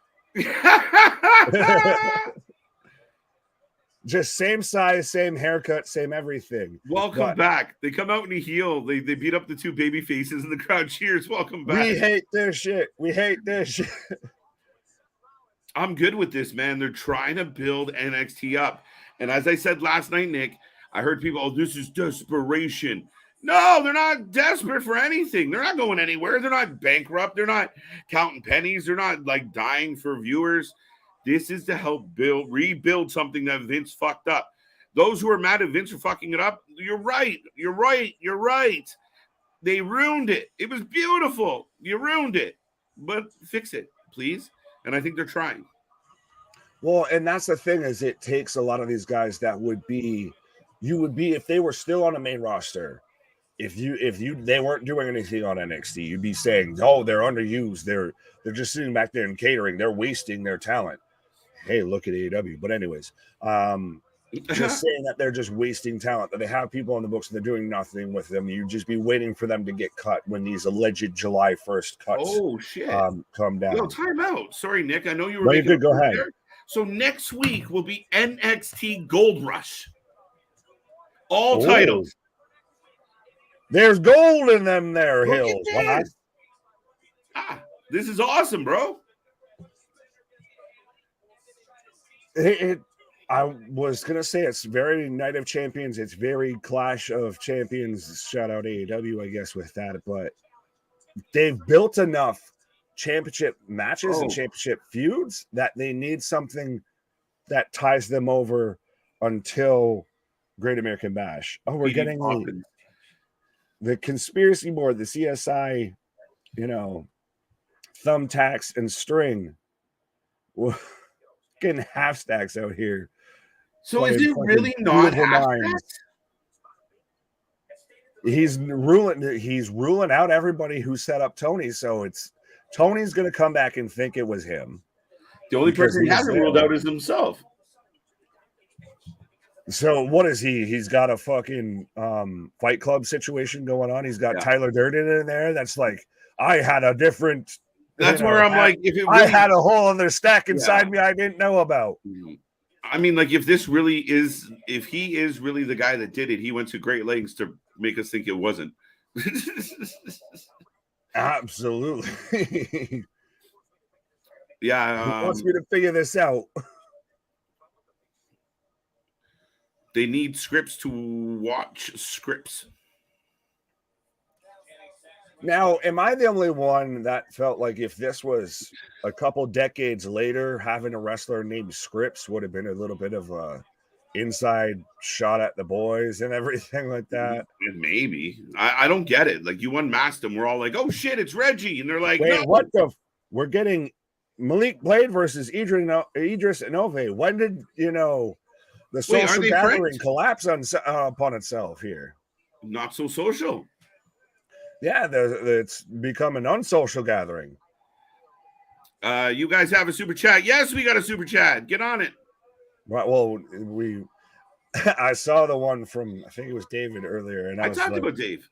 Just same size, same haircut, same everything. Welcome back. They come out in a heel. They beat up the two baby faces and the crowd cheers. Welcome back. We hate this shit. I'm good with this, man. They're trying to build NXT up. And as I said last night, Nick, I heard people, oh, this is desperation. No, they're not desperate for anything. They're not going anywhere. They're not bankrupt. They're not counting pennies. They're not like dying for viewers. This is to help rebuild something that Vince fucked up. Those who are mad at Vince for fucking it up, you're right. They ruined it. It was beautiful. You ruined it. But fix it, please. And I think they're trying. Well, and that's the thing is it takes a lot of these guys that would be if they were still on the main roster. If they weren't doing anything on NXT, you'd be saying, oh, they're underused. They're just sitting back there and catering. They're wasting their talent. Hey, look at AEW. But anyways, just saying that they're just wasting talent, that they have people on the books and they're doing nothing with them. You'd just be waiting for them to get cut when these alleged July 1st cuts come down. Yo, time out. Sorry, Nick. I know you were go ahead. There. So next week will be NXT Gold Rush. All titles. There's gold in them there hills. This is awesome, bro. I was going to say it's very Night of Champions. It's very Clash of Champions. Shout out AEW, I guess, with that. But they've built enough championship matches and championship feuds that they need something that ties them over until Great American Bash. Oh, we're getting the conspiracy board, the CSI, thumbtacks and string. Getting half stacks out here. So is it really not half stacks? He's ruling out everybody who set up Tony. So Tony's going to come back and think it was him. The only person he hasn't ruled out is himself. So what is he? He's got a fucking Fight Club situation going on. He's got Tyler Durden in there. That's like, I had a different. That's where I'm like, if it really, I had a whole other stack inside me I didn't know about. I mean, like, if he is really the guy that did it, he went to great lengths to make us think it wasn't. Absolutely. Yeah. Who wants me to figure this out? They need scripts to watch scripts. Now, am I the only one that felt like if this was a couple decades later, having a wrestler named Scripps would have been a little bit of a inside shot at the boys and everything like that. Maybe. I don't get it. Like, you unmasked them. We're all like, oh shit, it's Reggie. And they're like, wait, no. what the? We're getting Malik Blade versus Idris Inove. When did the social gathering friends? Collapse upon itself here? Not so social. Yeah, it's become an unsocial gathering. You guys have a super chat? Yes, we got a super chat. Get on it. Right. Well, I saw the one from, I think it was David earlier, and I was talked like, about Dave.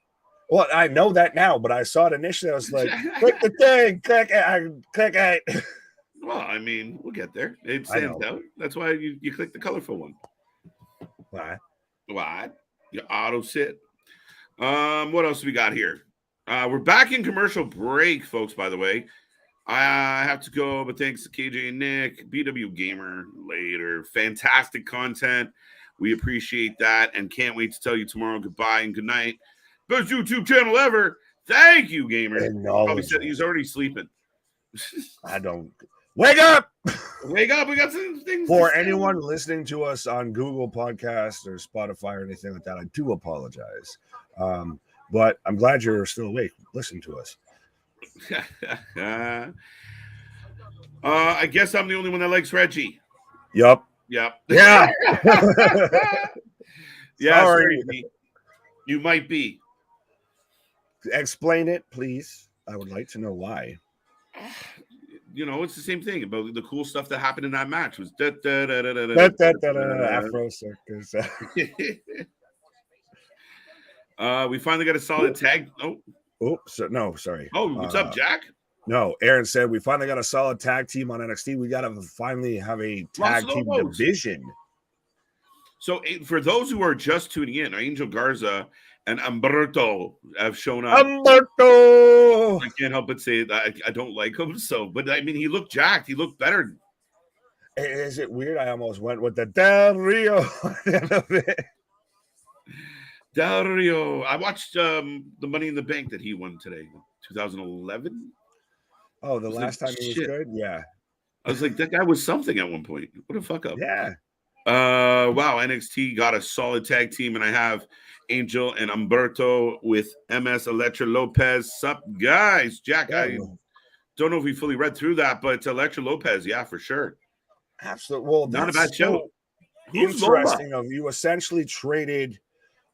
Well, I know that now, but I saw it initially. I was like, click the thing, click it. Well, I mean, we'll get there. It stands out. That's why you click the colorful one. Why? You auto sit. What else we got here? We're back in commercial break, folks, by the way. I have to go, but thanks to KJ and Nick, BW Gamer later. Fantastic content. We appreciate that and can't wait to tell you tomorrow goodbye and good night. Best YouTube channel ever. Thank you, Gamer. Probably said he's already sleeping. I don't. Wake up! Wake up. We got some things. For anyone listening to us on Google Podcasts or Spotify or anything like that, I do apologize. But I'm glad you're still awake. Listen to us. I guess I'm the only one that likes Reggie. Yep. Yeah. Yeah. Sorry. You might be. Explain it, please. I would like to know why. It's the same thing about the cool stuff that happened in that match. Was Afro Circus. We finally got a solid tag. Sorry. Oh, what's up, Jack? No, Aaron said we finally got a solid tag team on NXT. We got to finally have a tag team division. So, for those who are just tuning in, Angel Garza and Humberto have shown up. Humberto! I can't help but say that I don't like him. But I mean, he looked jacked. He looked better. Is it weird? I almost went with the Del Rio. Del Rio. I watched the Money in the Bank that he won today, 2011. Oh, the last time he was good? Yeah. I was like, that guy was something at one point. What a fuck up. Yeah. Wow, NXT got a solid tag team, and I have Angel and Humberto with MS Electra Lopez. Sup, guys? Jack, I don't know if we fully read through that, but Electra Lopez, yeah, for sure. Absolutely. Well, not a bad show. Interesting of you essentially traded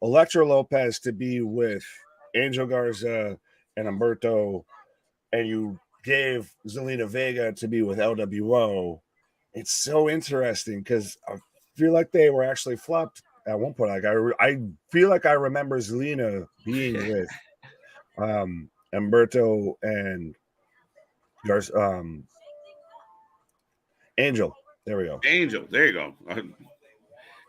Electra Lopez to be with Angel Garza and Humberto, and you gave Zelina Vega to be with LWO. It's so interesting because I feel like they were actually flopped at one point. Like I feel like I remember Zelina being with Humberto and Angel. There we go. Angel. There you go.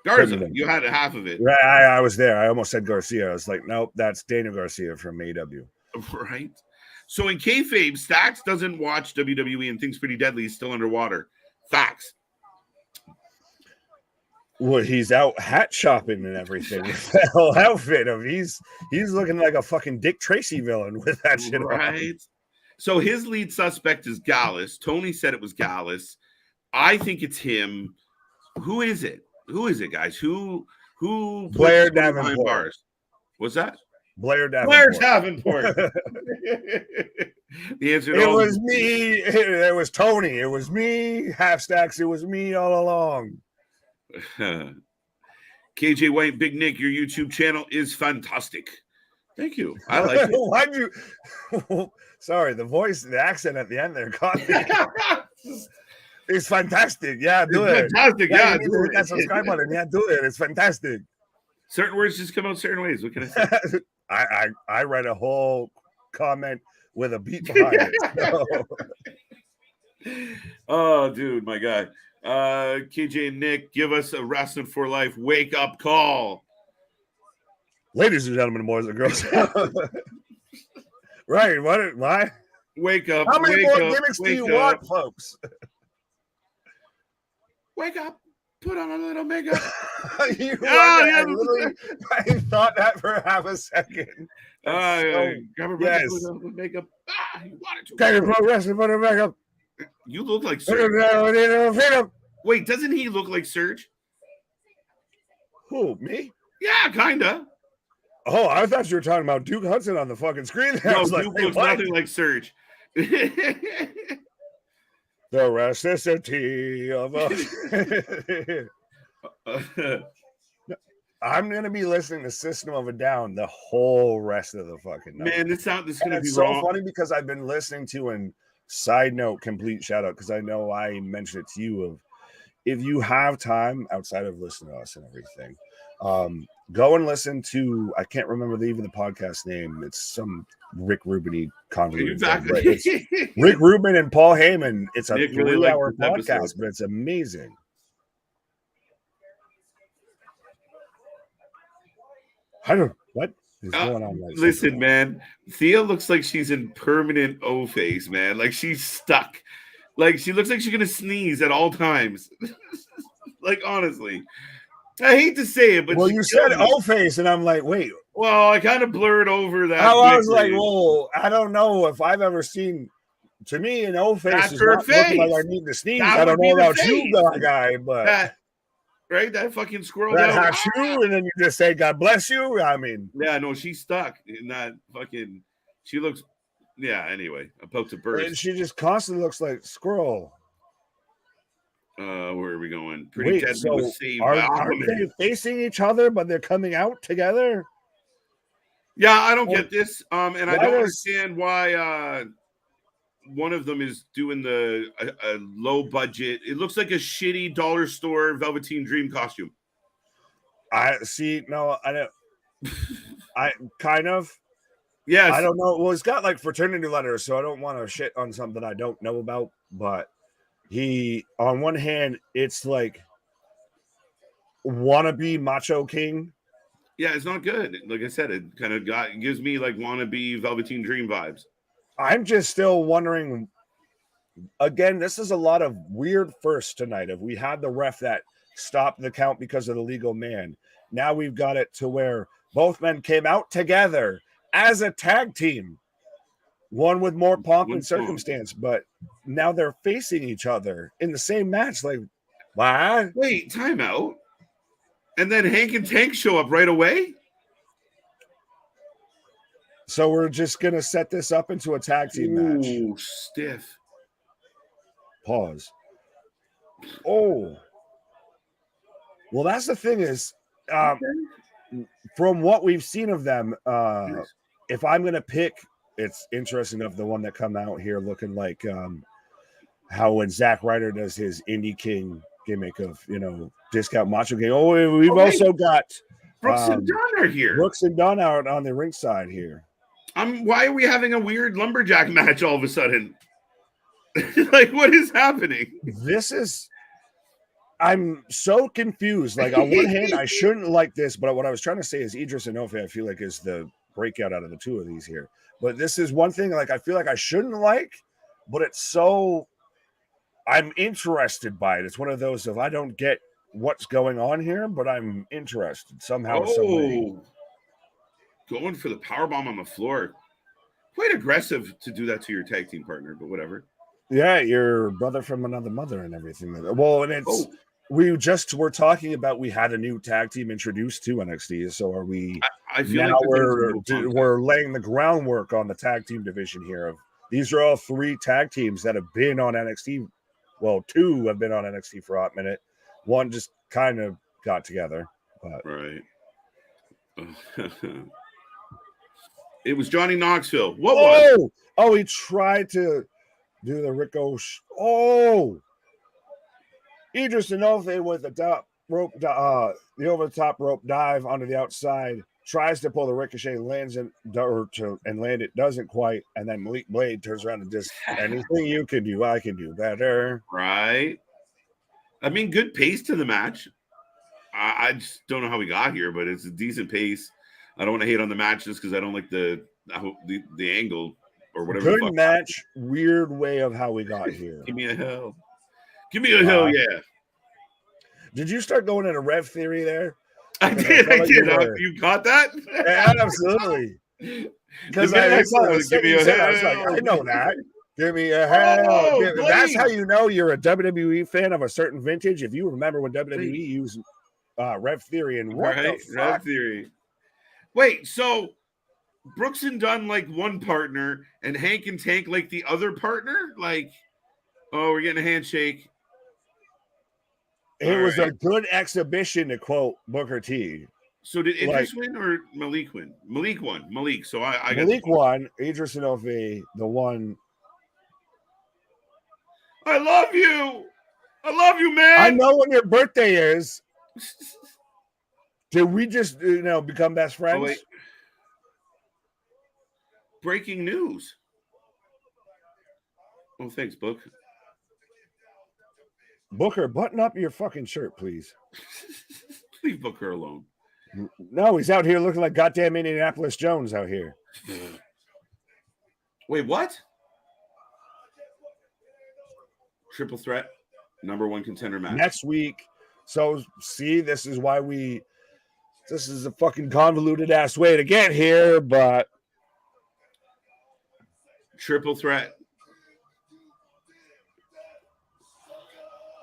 Garza, you had half of it. Right, I was there. I almost said Garcia. I was like, nope, that's Daniel Garcia from AEW. Right. So in kayfabe, Stacks doesn't watch WWE and thinks Pretty Deadly is still underwater. Facts. Well, he's out hat shopping and everything with that whole outfit of he's looking like a fucking Dick Tracy villain with that shit right on. So his lead suspect is Gallus. Tony said it was Gallus. I think it's him. Who is it, guys? Who Blair Davenport. Bars? What's that? Blair Davenport. Blair Davenport. The answer it was me. It was Tony. It was me. Half Stacks. It was me all along. KJ White, Big Nick, your YouTube channel is fantastic. Thank you. I like it. Why'd you? Sorry, the accent at the end there caught me. It's fantastic. Yeah, do it. Fantastic. Yeah, do it. That subscribe button. Yeah, do it. It's fantastic. Certain words just come out certain ways. What can I say? I read a whole comment with a beat behind it. So. Oh, dude, my guy. KJ and Nick, give us a Wrasslin for Life wake up call. Ladies and gentlemen, boys and girls. Right. Why? Wake up. How many more gimmicks do you want, folks? Wake up. Put on a little makeup. I thought that for half a second. Yes. Makeup. You wanted to. Can you pro wrestling put on makeup? You look like Surge. Wait, doesn't he look like Surge? Who, me? Yeah, kinda. Oh, I thought you were talking about Duke Hudson on the fucking screen. No, Duke looks nothing like Surge. The rusticity of us. I'm gonna be listening to System of a Down the whole rest of the fucking night. Man, this is gonna be so wrong. Funny because I've been listening to, and side note, complete shout out, because I know I mentioned it to you, of if you have time outside of listening to us and everything, go and listen to, I can't remember even the podcast name. It's some Rick Rubin convoluted thing, but it's Rick Rubin and Paul Heyman. It's a 3-hour podcast, but it's amazing. I don't. What is going on? Listen, man. Thea looks like she's in permanent O phase, man. Like she's stuck. Like she looks like she's gonna sneeze at all times. Like honestly, I hate to say it, but you said O phase, and I'm like, wait. Well, I kind of blurred over that. I was like, well, I don't know if I've ever seen. To me, an O face is not looking like I need to sneeze. I don't know about you, guy, but. That fucking squirrel. That you, and then you just say, God bless you. I mean, yeah, no, she's stuck in that fucking. She looks, yeah. Anyway, I poked a burst. And she just constantly looks like squirrel. Where are we going? Pretty dead. So are they facing each other, but they're coming out together? Yeah, I don't get this. And I don't understand why. One of them is doing a low budget. It looks like a shitty dollar store Velveteen Dream costume. I see. No, I don't. I kind of. Yes. I don't know. Well, it's got like fraternity letters, so I don't want to shit on something I don't know about. But he, on one hand, it's like wannabe Macho King. Yeah, it's not good. Like I said, it kind of gives me like wannabe Velveteen Dream vibes. I'm just still wondering, again, this is a lot of weird firsts tonight. If we had the ref that stopped the count because of the legal man, now we've got it to where both men came out together as a tag team, one with more pomp and circumstance, but now they're facing each other in the same match. Like, why? Wait, timeout. And then Hank and Tank show up right away? So we're just going to set this up into a tag team match. Ooh, stiff. Pause. Oh. Well, that's the thing is, from what we've seen of them, if I'm going to pick, it's interesting of the one that come out here looking like how when Zack Ryder does his Indie King gimmick of, discount Macho King. Oh, we've also got Brooks and Dunn are here. Brooks and Dunn out on the ringside here. Why are we having a weird lumberjack match all of a sudden? Like, what is happening? I'm so confused. Like, on one hand, I shouldn't like this, but what I was trying to say is Idris and Inoue, I feel like, is the breakout out of the two of these here. But this is one thing, like, I feel like I shouldn't like, but it's so, I'm interested by it. It's one of those of I don't get what's going on here, but I'm interested somehow. Going for the powerbomb on the floor. Quite aggressive to do that to your tag team partner, but whatever. Yeah, your brother from another mother and everything. Well, and it's we just were talking about we had a new tag team introduced to NXT. So are we? I feel now like we're laying the groundwork on the tag team division here. These are all 3 tag teams that have been on NXT. Well, 2 have been on NXT for a hot minute. One just kind of got together, but right. It was Johnny Knoxville. What was? Oh, he tried to do the ricochet. Oh, Idris Inoue with the top rope, the over the top rope dive onto the outside. Tries to pull the ricochet, lands it, and land it, doesn't quite. And then Malik Blade turns around and just anything you can do, I can do better. Right. I mean, good pace to the match. I just don't know how we got here, but it's a decent pace. I don't want to hate on the match just because I don't like the angle or whatever. Good match. Weird way of how we got here. Give me a hell. Give me a hell, yeah. Did you start going into Rev Theory there? I did. You caught that? Yeah, absolutely. Because I saw it. Give me a hell. I was like, I know that. Give me a hell. That's how you know you're a WWE fan of a certain vintage. If you remember when WWE used Rev Theory, and what the fuck? Rev Theory. Wait, so Brooks and Dunn like one partner, and Hank and Tank like the other partner? Like, oh, we're getting a handshake. It was a good exhibition, to quote Booker T. So did Idris win or Malik win? Malik won. Malik. So I got Malik won. Idris Inoue, the one. I love you. I love you, man. I know when your birthday is. Did we just, become best friends? Oh, wait. Breaking news. Oh, thanks, Book. Booker, button up your fucking shirt, please. Leave Booker alone. No, he's out here looking like goddamn Indianapolis Jones out here. Wait, what? Triple threat, number one contender match. Next week. So, see, this is why this is a fucking convoluted ass way to get here, but. Triple threat.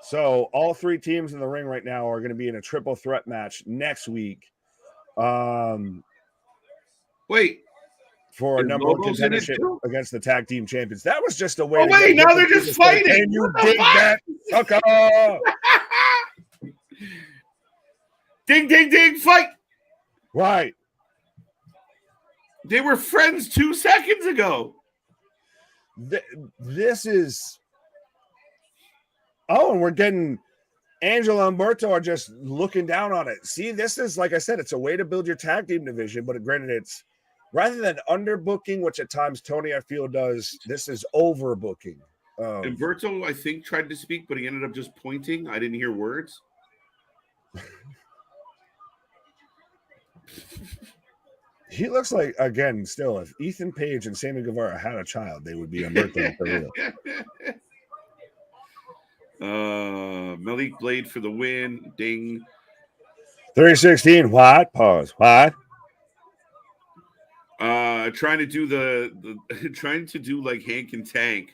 So, all three teams in the ring right now are going to be in a triple threat match next week. Wait. For a number one contendership against the tag team champions. That was just a way. Oh, wait, now they're just fighting. Can you dig that? Sucker? Ding, ding, ding, fight. Right. They were friends 2 seconds ago. This is. Oh, and we're getting Angelo and Humberto are just looking down on it. See, this is, like I said, it's a way to build your tag team division, but granted, it's rather than underbooking, which at times Tony, I feel, does, this is overbooking. Humberto, I think, tried to speak, but he ended up just pointing. I didn't hear words. He looks like, again, still, if Ethan Page and Sammy Guevara had a child, they would be Humberto for real. Malik Blade for the win. Ding. 316. What? Pause. What? Trying to do trying to do like Hank and Tank.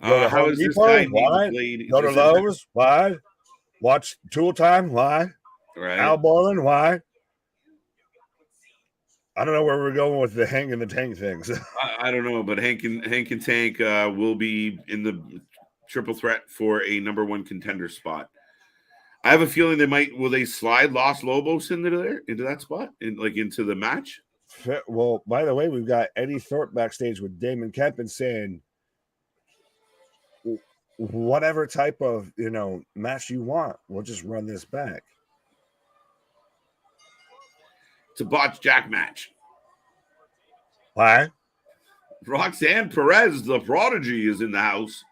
How is this guy Blade? Go to Lowe's. Why? Watch Tool Time. Why? Right. Al Borland. Why? I don't know where we're going with the Hank and the Tank things. I don't know, but Hank and Tank will be in the triple threat for a number one contender spot. I have a feeling will they slide Los Lobos into that spot, into the match? Well, by the way, we've got Eddie Thorpe backstage with Damon Kempin saying whatever type of match you want, we'll just run this back. It's a botched Jack match. Why? Roxanne Perez, the prodigy, is in the house.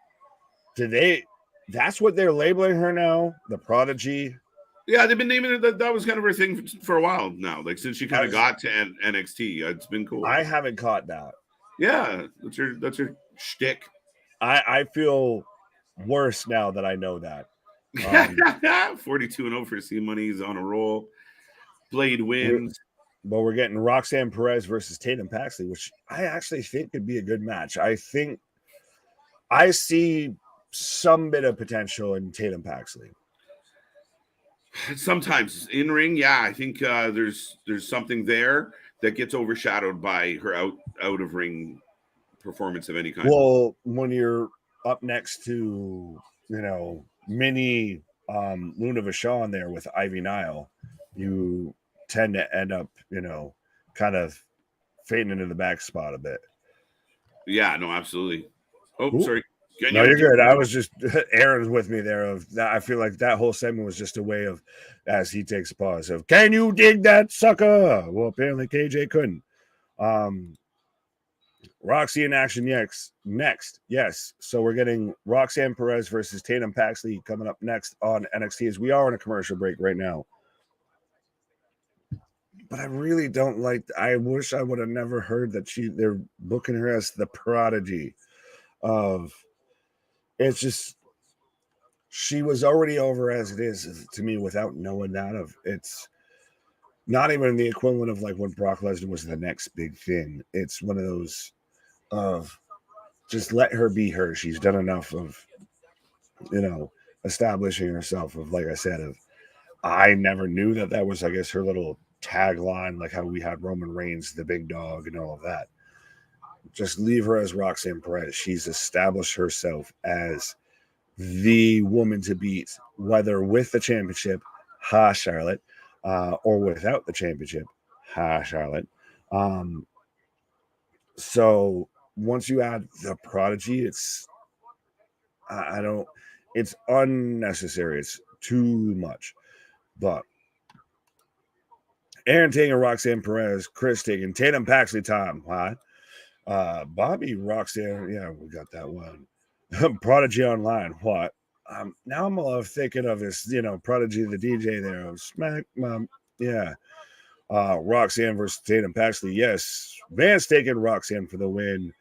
That's what they're labeling her now, the prodigy. Yeah, they've been naming it. That was kind of her thing for a while now. Like since she kind of got to NXT, it's been cool. I haven't caught that. Yeah, that's her shtick. I feel worse now that I know that. 42-0 for C Money. He's on a roll. Blade wins. But we're getting Roxanne Perez versus Tatum Paxley, which I actually think could be a good match. I think I see some bit of potential in Tatum Paxley. Sometimes in ring, yeah, I think there's something there that gets overshadowed by her out of ring performance of any kind. Well, when you're up next to mini Luna Vachon there with Ivy Nile, you tend to end up kind of fading into the back spot a bit. Yeah, no, absolutely. Oh, Ooh. Sorry. No, you're good. I was just Aaron's with me there. I feel like that whole segment was just a way of, as he takes a pause, of can you dig that sucker? Well, apparently KJ couldn't. Roxy in action next. Yes. So we're getting Roxanne Perez versus Tatum Paxley coming up next on NXT as we are on a commercial break right now. But I really don't I wish I would have never heard that they're booking her as the prodigy of. It's just she was already over as it is to me without knowing that. It's not even the equivalent of like when Brock Lesnar was the next big thing. It's one of those of just let her be her. She's done enough of, establishing herself. Of, like I said, of I never knew that was, I guess, her little tagline, like how we had Roman Reigns, the big dog, and all of that. Just leave her as Roxanne Perez. She's established herself as the woman to beat, whether with the championship, ha Charlotte, or without the championship, ha Charlotte. So once you add the Prodigy, it's unnecessary. It's too much. But Aaron taking Roxanne Perez, Chris taking Tatum Paxley time. Huh? Bobby Roxanne, yeah, we got that one. Prodigy Online, what? Now I'm thinking of this, Prodigy the DJ there. Smack, yeah. Roxanne versus Tatum Paxley, yes. Vance taking Roxanne for the win.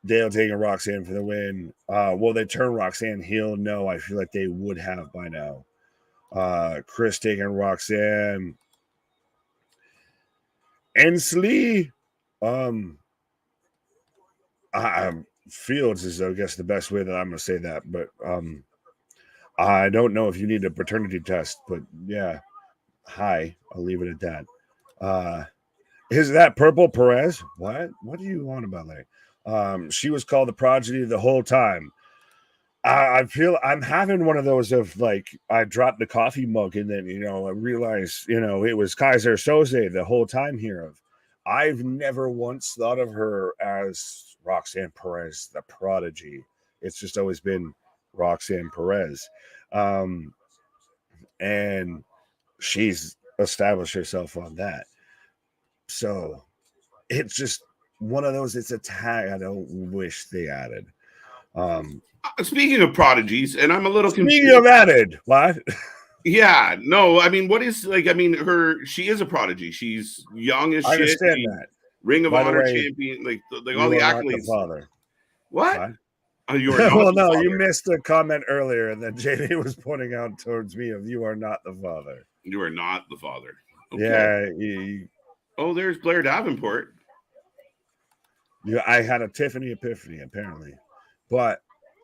Dale taking Roxanne for the win. Will they turn Roxanne heel? No, I feel like they would have by now. Chris taking Roxanne. Ensley. Fields is, I guess, the best way that I'm going to say that. But I don't know if you need a paternity test. But, yeah. Hi. I'll leave it at that. Is that Purple Perez? What? What do you want about that? She was called the Prodigy the whole time. I feel I'm having one of those of like I dropped the coffee mug and then I realized it was Kaiser Soze the whole time here. Of I've never once thought of her as Roxanne Perez, the Prodigy. It's just always been Roxanne Perez, and she's established herself on that. So it's just one of those. It's a tag I don't wish they added. Speaking of prodigies, and I'm a little speaking confused. of added, what? Yeah, no, I mean, what is she is a prodigy. She's young as shit. I understand that. Ring of Honor champion, like all the accolades. The father. What? Oh, you are not well, the no, father. You missed a comment earlier that JD was pointing out towards me of you are not the father. You are not the father. Okay. Yeah. Oh, there's Blair Davenport. I had a Tiffany epiphany apparently, but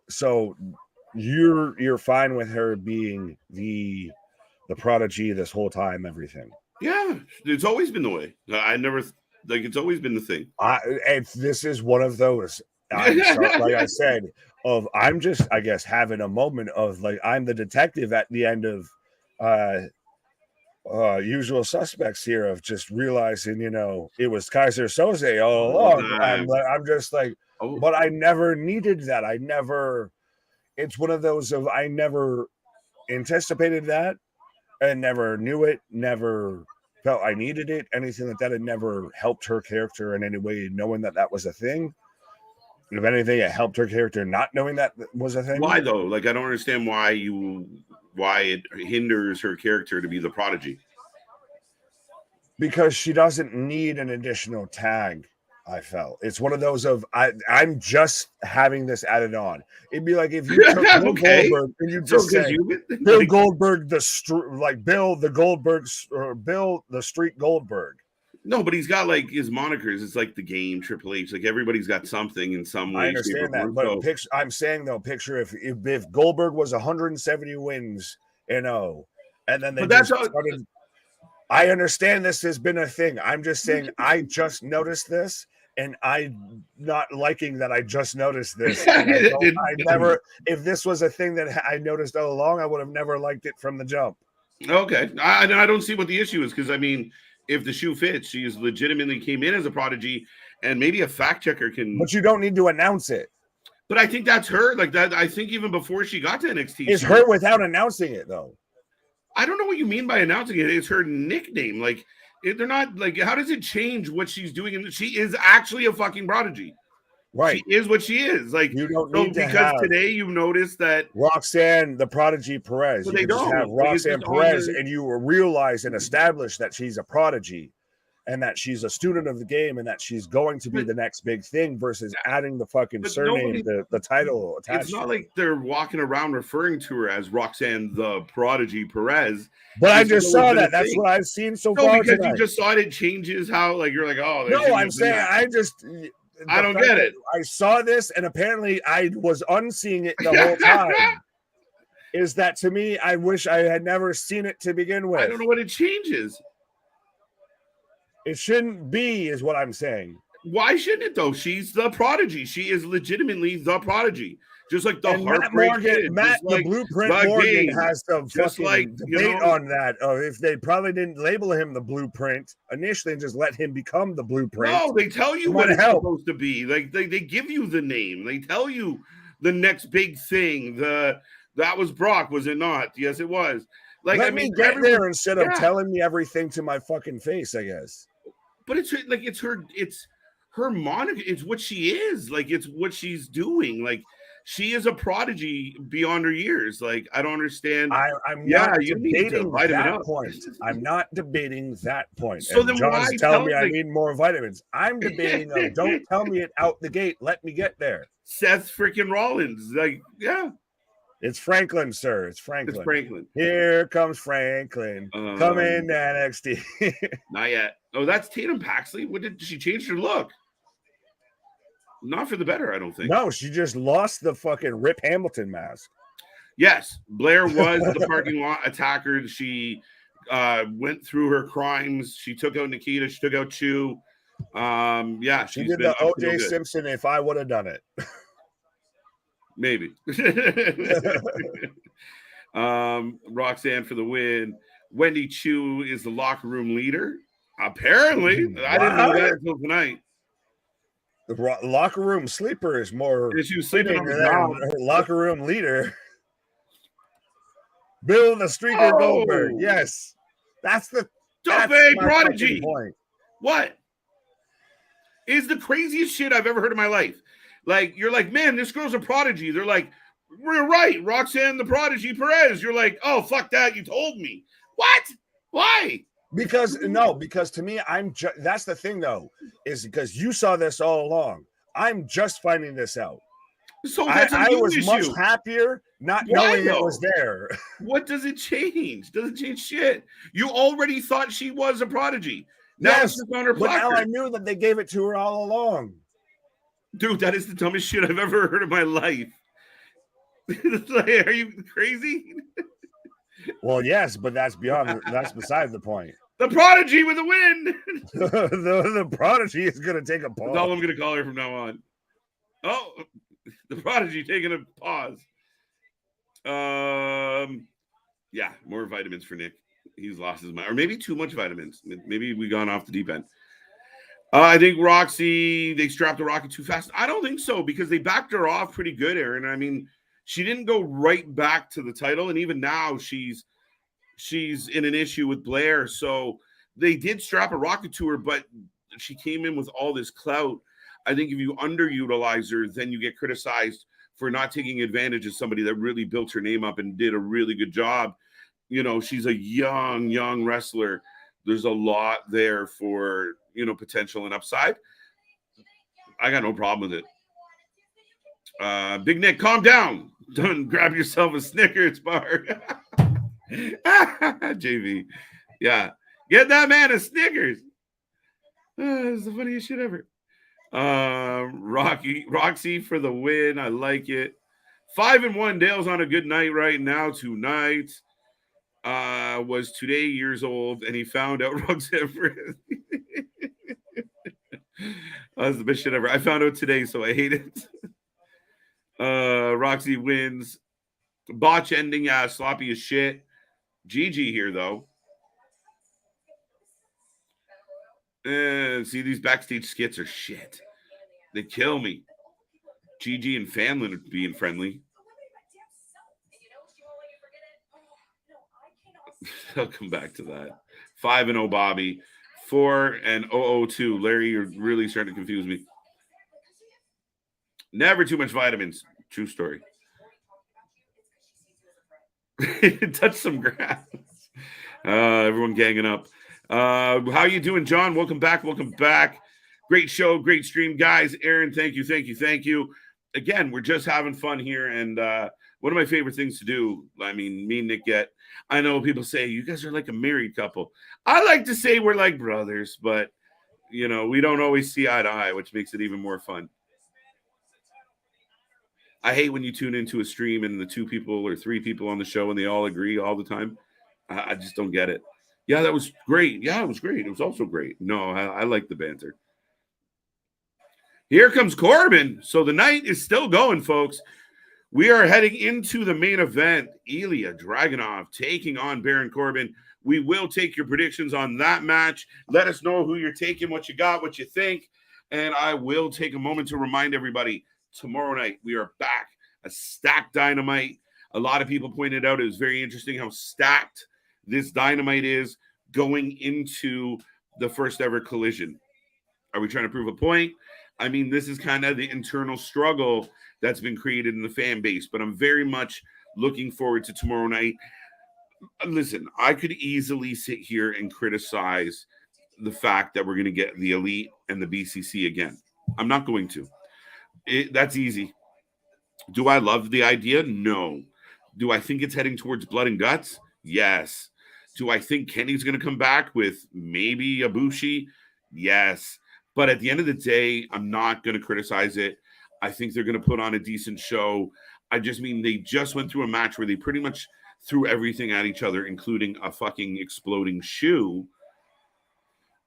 so you're fine with her being the Prodigy this whole time, everything. Yeah, it's always been the way. I never it's always been the thing. This is one of those. Like I said, I'm just, I guess, having a moment of like I'm the detective at the end of Usual Suspects here of just realizing, it was Kaiser Soze all along. I'm just like, but I never needed that. It's one of those of I never anticipated that and never knew it, never felt I needed it, anything like that. It never helped her character in any way, knowing that was a thing. If anything, it helped her character not knowing that was a thing. Why though? Like, I don't understand why it hinders her character to be the Prodigy. Because she doesn't need an additional tag. I felt it's one of those of I'm just having this added on. It'd be like if you took Bill Goldberg and you just said Bill Goldberg Bill the Street Goldberg. No, but he's got like his monikers. It's like the Game, Triple H. Like everybody's got something in some way. I understand that, but I'm saying though, picture if Goldberg was 170 wins and then they started. I understand this has been a thing. I'm just saying I just noticed this, and I'm not liking that I just noticed this. If this was a thing that I noticed all along, I would have never liked it from the jump. Okay, I don't see what the issue is because I mean. If the shoe fits, she is legitimately came in as a prodigy, and maybe a fact checker can. But you don't need to announce it. But I think that's her. Like that, I think even before she got to NXT, it's her without announcing it, though. I don't know what you mean by announcing it. It's her nickname. Like they're not like. How does it change what she's doing? And she is actually a fucking prodigy. Right. She is what she is. Like you don't need to because today you noticed that Roxanne, the Prodigy Perez. But you just have Roxanne Perez, and you realize and establish that she's a prodigy, and that she's a student of the game, and that she's going to be the next big thing. Versus adding the fucking surname, the title attached. It's not like they're walking around referring to her as Roxanne the Prodigy Perez. But I just saw that. That's what I've seen so far. Because you just saw it. It changes how like you're like, oh. No, I'm saying I just. I don't get it. I saw this, and apparently I was unseeing it the whole time. Is that to me? I wish I had never seen it to begin with. I don't know what it changes. It shouldn't be, is what I'm saying. Why shouldn't it though? She's the prodigy. She is legitimately the prodigy. Just like the and Heartbreak Matt Morgan, Kid, Matt the like Blueprint the Morgan game. has some Just fucking like, debate on that. If they probably didn't label him the Blueprint initially and just let him become the Blueprint. No, they tell you what it's supposed to be. Like they give you the name. They tell you the next big thing. That was Brock, was it not? Yes, it was. Like let me get there instead of telling me everything to my fucking face, I guess. But it's her moniker. It's what she is. Like it's what she's doing. Like she is a prodigy beyond her years. Like I don't understand. I'm not debating that point. I'm not debating that point. So and then John's telling me I need more vitamins. I'm debating don't tell me it out the gate. Let me get there. Seth freaking Rollins. Like, yeah. It's Franklin, sir. It's Franklin. It's Franklin. Here comes Franklin. Coming to NXT. Not yet. Oh, that's Tatum Paxley. What did she change her look? Not for the better, I don't think. No, she just lost the fucking Rip Hamilton mask. Yes, Blair was the parking lot attacker. She went through her crimes. She took out Nikita. She took out Chu. Yeah, she did the O.J. Simpson. If I would have done it. Maybe. Roxanne for the win. Wendy Chu is the locker room leader. Apparently, I didn't know that until tonight. The locker room sleeper is more she was sleeping on the ground. Her locker room leader. Bill the Streaker Goldberg. Yes. That's my prodigy. Point. What? Is the craziest shit I've ever heard in my life. Like, you're like, man, this girl's a prodigy. They're like, we're right. Roxanne the Prodigy Perez. You're like, oh, fuck that. You told me. What? Why? Because to me, that's the thing, though, is because you saw this all along. I'm just finding this out. So that's I was much happier not knowing it was there. What does it change? Doesn't change shit. You already thought she was a prodigy. Now it's just on her placard. But now I knew that they gave it to her all along. Dude, that is the dumbest shit I've ever heard in my life. Like, are you crazy? Well, yes, but that's beside the point. The Prodigy with a win. the Prodigy is going to take a pause. That's all I'm going to call her from now on. Oh, the Prodigy taking a pause. Yeah, more vitamins for Nick. He's lost his mind. Or maybe too much vitamins. Maybe we gone off the deep end. I think Roxy, they strapped the rocket too fast. I don't think so, because they backed her off pretty good, Aaron. I mean, she didn't go right back to the title, and even now she's in an issue with Blair. So they did strap a rocket to her, but she came in with all this clout. I think if you underutilize her, then you get criticized for not taking advantage of somebody that really built her name up and did a really good job. You know, she's a young wrestler. There's a lot there for, potential and upside. I got no problem with it. Big Nick, calm down. Don't grab yourself a Snickers bar. JV. Yeah. Get that man a Snickers. It's the funniest shit ever. Roxy for the win. I like it. 5-1. Dale's on a good night right now. Tonight was today years old, and he found out Roxanne. That's the best shit ever. I found out today, so I hate it. Roxy wins. Botch ending, sloppy as shit. GG here, though. See, these backstage skits are shit. They kill me. GG and Famlin are being friendly. I'll come back to that. 5-0 Bobby. 4-002. Larry, you're really starting to confuse me. Never too much vitamins. True story. Touch some grass. Everyone ganging up. How you doing, John? Welcome back. Great show, great stream, guys. Aaron, thank you. Again, we're just having fun here, and one of my favorite things to do. I mean, me and Nick I know people say you guys are like a married couple. I like to say we're like brothers, but You know, we don't always see eye to eye, which makes it even more fun. I hate when you tune into a stream and the 2 people or 3 people on the show and they all agree all the time. I just don't get it. Yeah, that was great. Yeah, it was great. It was also great. No, I like the banter. Here comes Corbin. So the night is still going, folks. We are heading into the main event. Ilya Dragunov taking on Baron Corbin. We will take your predictions on that match. Let us know who you're taking, what you got, what you think. And I will take a moment to remind everybody, tomorrow night we are back. A stacked Dynamite. A lot of people pointed out it was very interesting how stacked this Dynamite is going into the first ever Collision. Are we trying to prove a point? I mean, this is kind of the internal struggle that's been created in the fan base, but I'm very much looking forward to tomorrow night. Listen, I could easily sit here and criticize the fact that we're going to get the Elite and the BCC again. I'm not going to. That's easy. Do I love the idea? No. Do I think it's heading towards blood and guts? Yes. Do I think Kenny's going to come back with maybe Ibushi? Yes. But at the end of the day, I'm not going to criticize it. I think they're going to put on a decent show. I just mean they just went through a match where they pretty much threw everything at each other, including a fucking exploding shoe.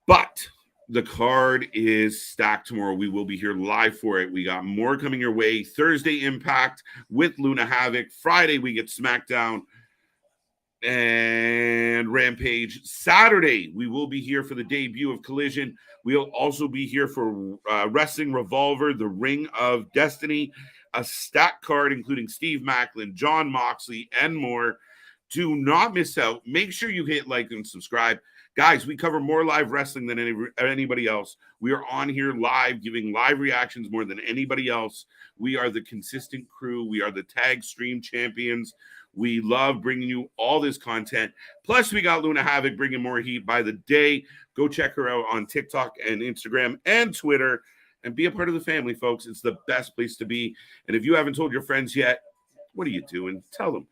But the card is stacked tomorrow. We will be here live for it. We got more coming your way. Thursday, Impact with Luna Havoc. Friday, we get SmackDown and Rampage. Saturday, we will be here for the debut of Collision. We'll also be here for Wrestling Revolver, the Ring of Destiny, a stacked card including Steve Macklin, John Moxley, and more. Do not miss out. Make sure you hit like and subscribe. Guys, we cover more live wrestling than anybody else. We are on here live, giving live reactions more than anybody else. We are the consistent crew. We are the tag stream champions. We love bringing you all this content. Plus, we got Luna Havoc bringing more heat by the day. Go check her out on TikTok and Instagram and Twitter and be a part of the family, folks. It's the best place to be. And if you haven't told your friends yet, what are you doing? Tell them.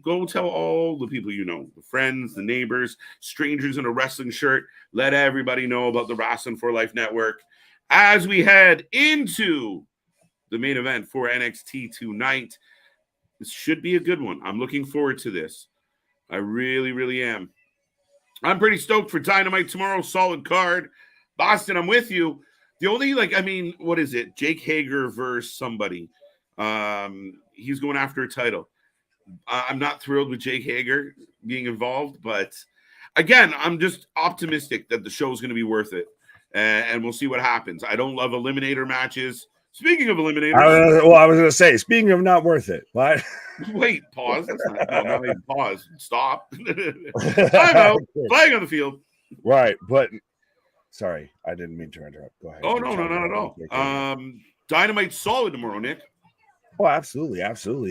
Go tell all the people you know, the friends, the neighbors, strangers in a wrestling shirt. Let everybody know about the Wrasslin for Life Network as we head into the main event for NXT tonight. This should be a good one. I'm looking forward to this. I really, really am. I'm pretty stoked for Dynamite tomorrow. Solid card. Boston, I'm with you. The only, what is it? Jake Hager versus somebody. He's going after a title. I'm not thrilled with Jake Hager being involved, but again, I'm just optimistic that the show is going to be worth it, and we'll see what happens. I don't love eliminator matches. Speaking of eliminators, I was going to say, speaking of not worth it, what? Wait, pause. That's not even pause. Stop. Time out. Flag on the field. Right, but sorry, I didn't mean to interrupt. Go ahead. Oh no, not at all. Dynamite's solid tomorrow, Nick. Oh, absolutely.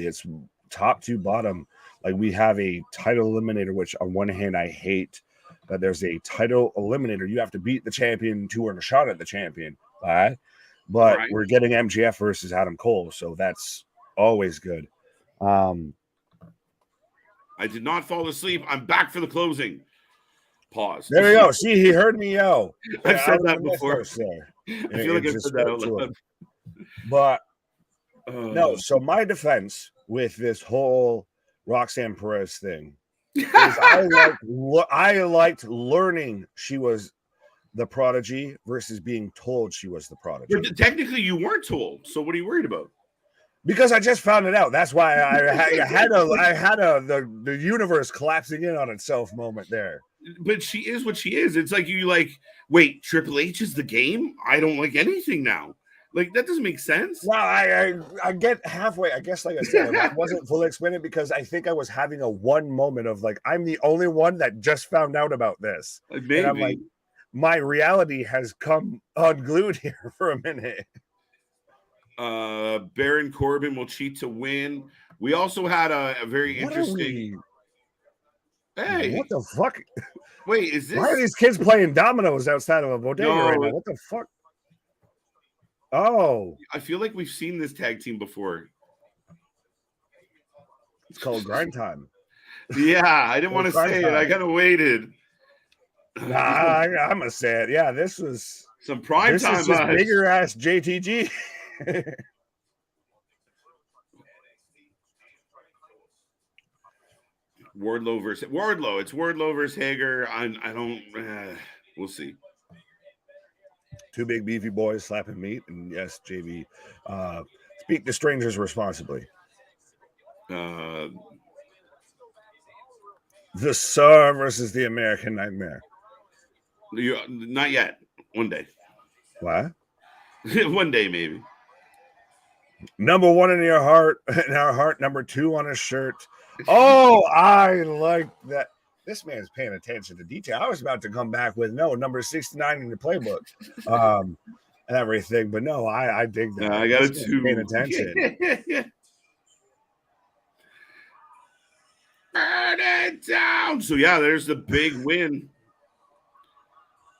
It's top to bottom. Like, we have a title eliminator, which on one hand I hate that there's a title eliminator. You have to beat the champion to earn a shot at the champion. All right. But we're getting MJF versus Adam Cole, so that's always good. I did not fall asleep. I'm back for the closing. Pause. There we go. See, he heard me yell. I've said that before. I feel like I've said that out loud. But no, so my defense with this whole Roxanne Perez thing is I liked learning she was the prodigy versus being told she was the prodigy. But technically, you weren't told. So what are you worried about? Because I just found it out. That's why I had the universe collapsing in on itself moment there. But she is what she is. It's like wait, Triple H is the game? I don't like anything now. Like, that doesn't make sense. Well, I get halfway. I guess, like I said, I wasn't fully explaining because I think I was having a one moment of like, I'm the only one that just found out about this. Maybe. And I'm like, my reality has come unglued here for a minute. Baron Corbin will cheat to win. We also had a very interesting. Hey, what the fuck? Wait, is this? Why are these kids playing dominoes outside of a bodega right now? What the fuck? Oh, I feel like we've seen this tag team before. It's called Grind Time. Yeah, I didn't want to say it. I kind of waited. Nah, I'm gonna say it. Yeah, this was Some prime this time is just vibes. bigger ass JTG. Wardlow versus Wardlow. It's Wardlow versus Hager. I don't. We'll see. Two big beefy boys slapping meat, and yes, JV. Speak to strangers responsibly. Uh, The Tsar versus the American Nightmare. Not yet. One day. What? One day, maybe. Number one in your heart, in our heart. Number two on his shirt. Oh, I like that. This man's paying attention to detail. I was about to come back with number 69 in the playbook, and everything, but no, I dig that. I got it too. Paying attention. Burn it down. So yeah, there's the big win.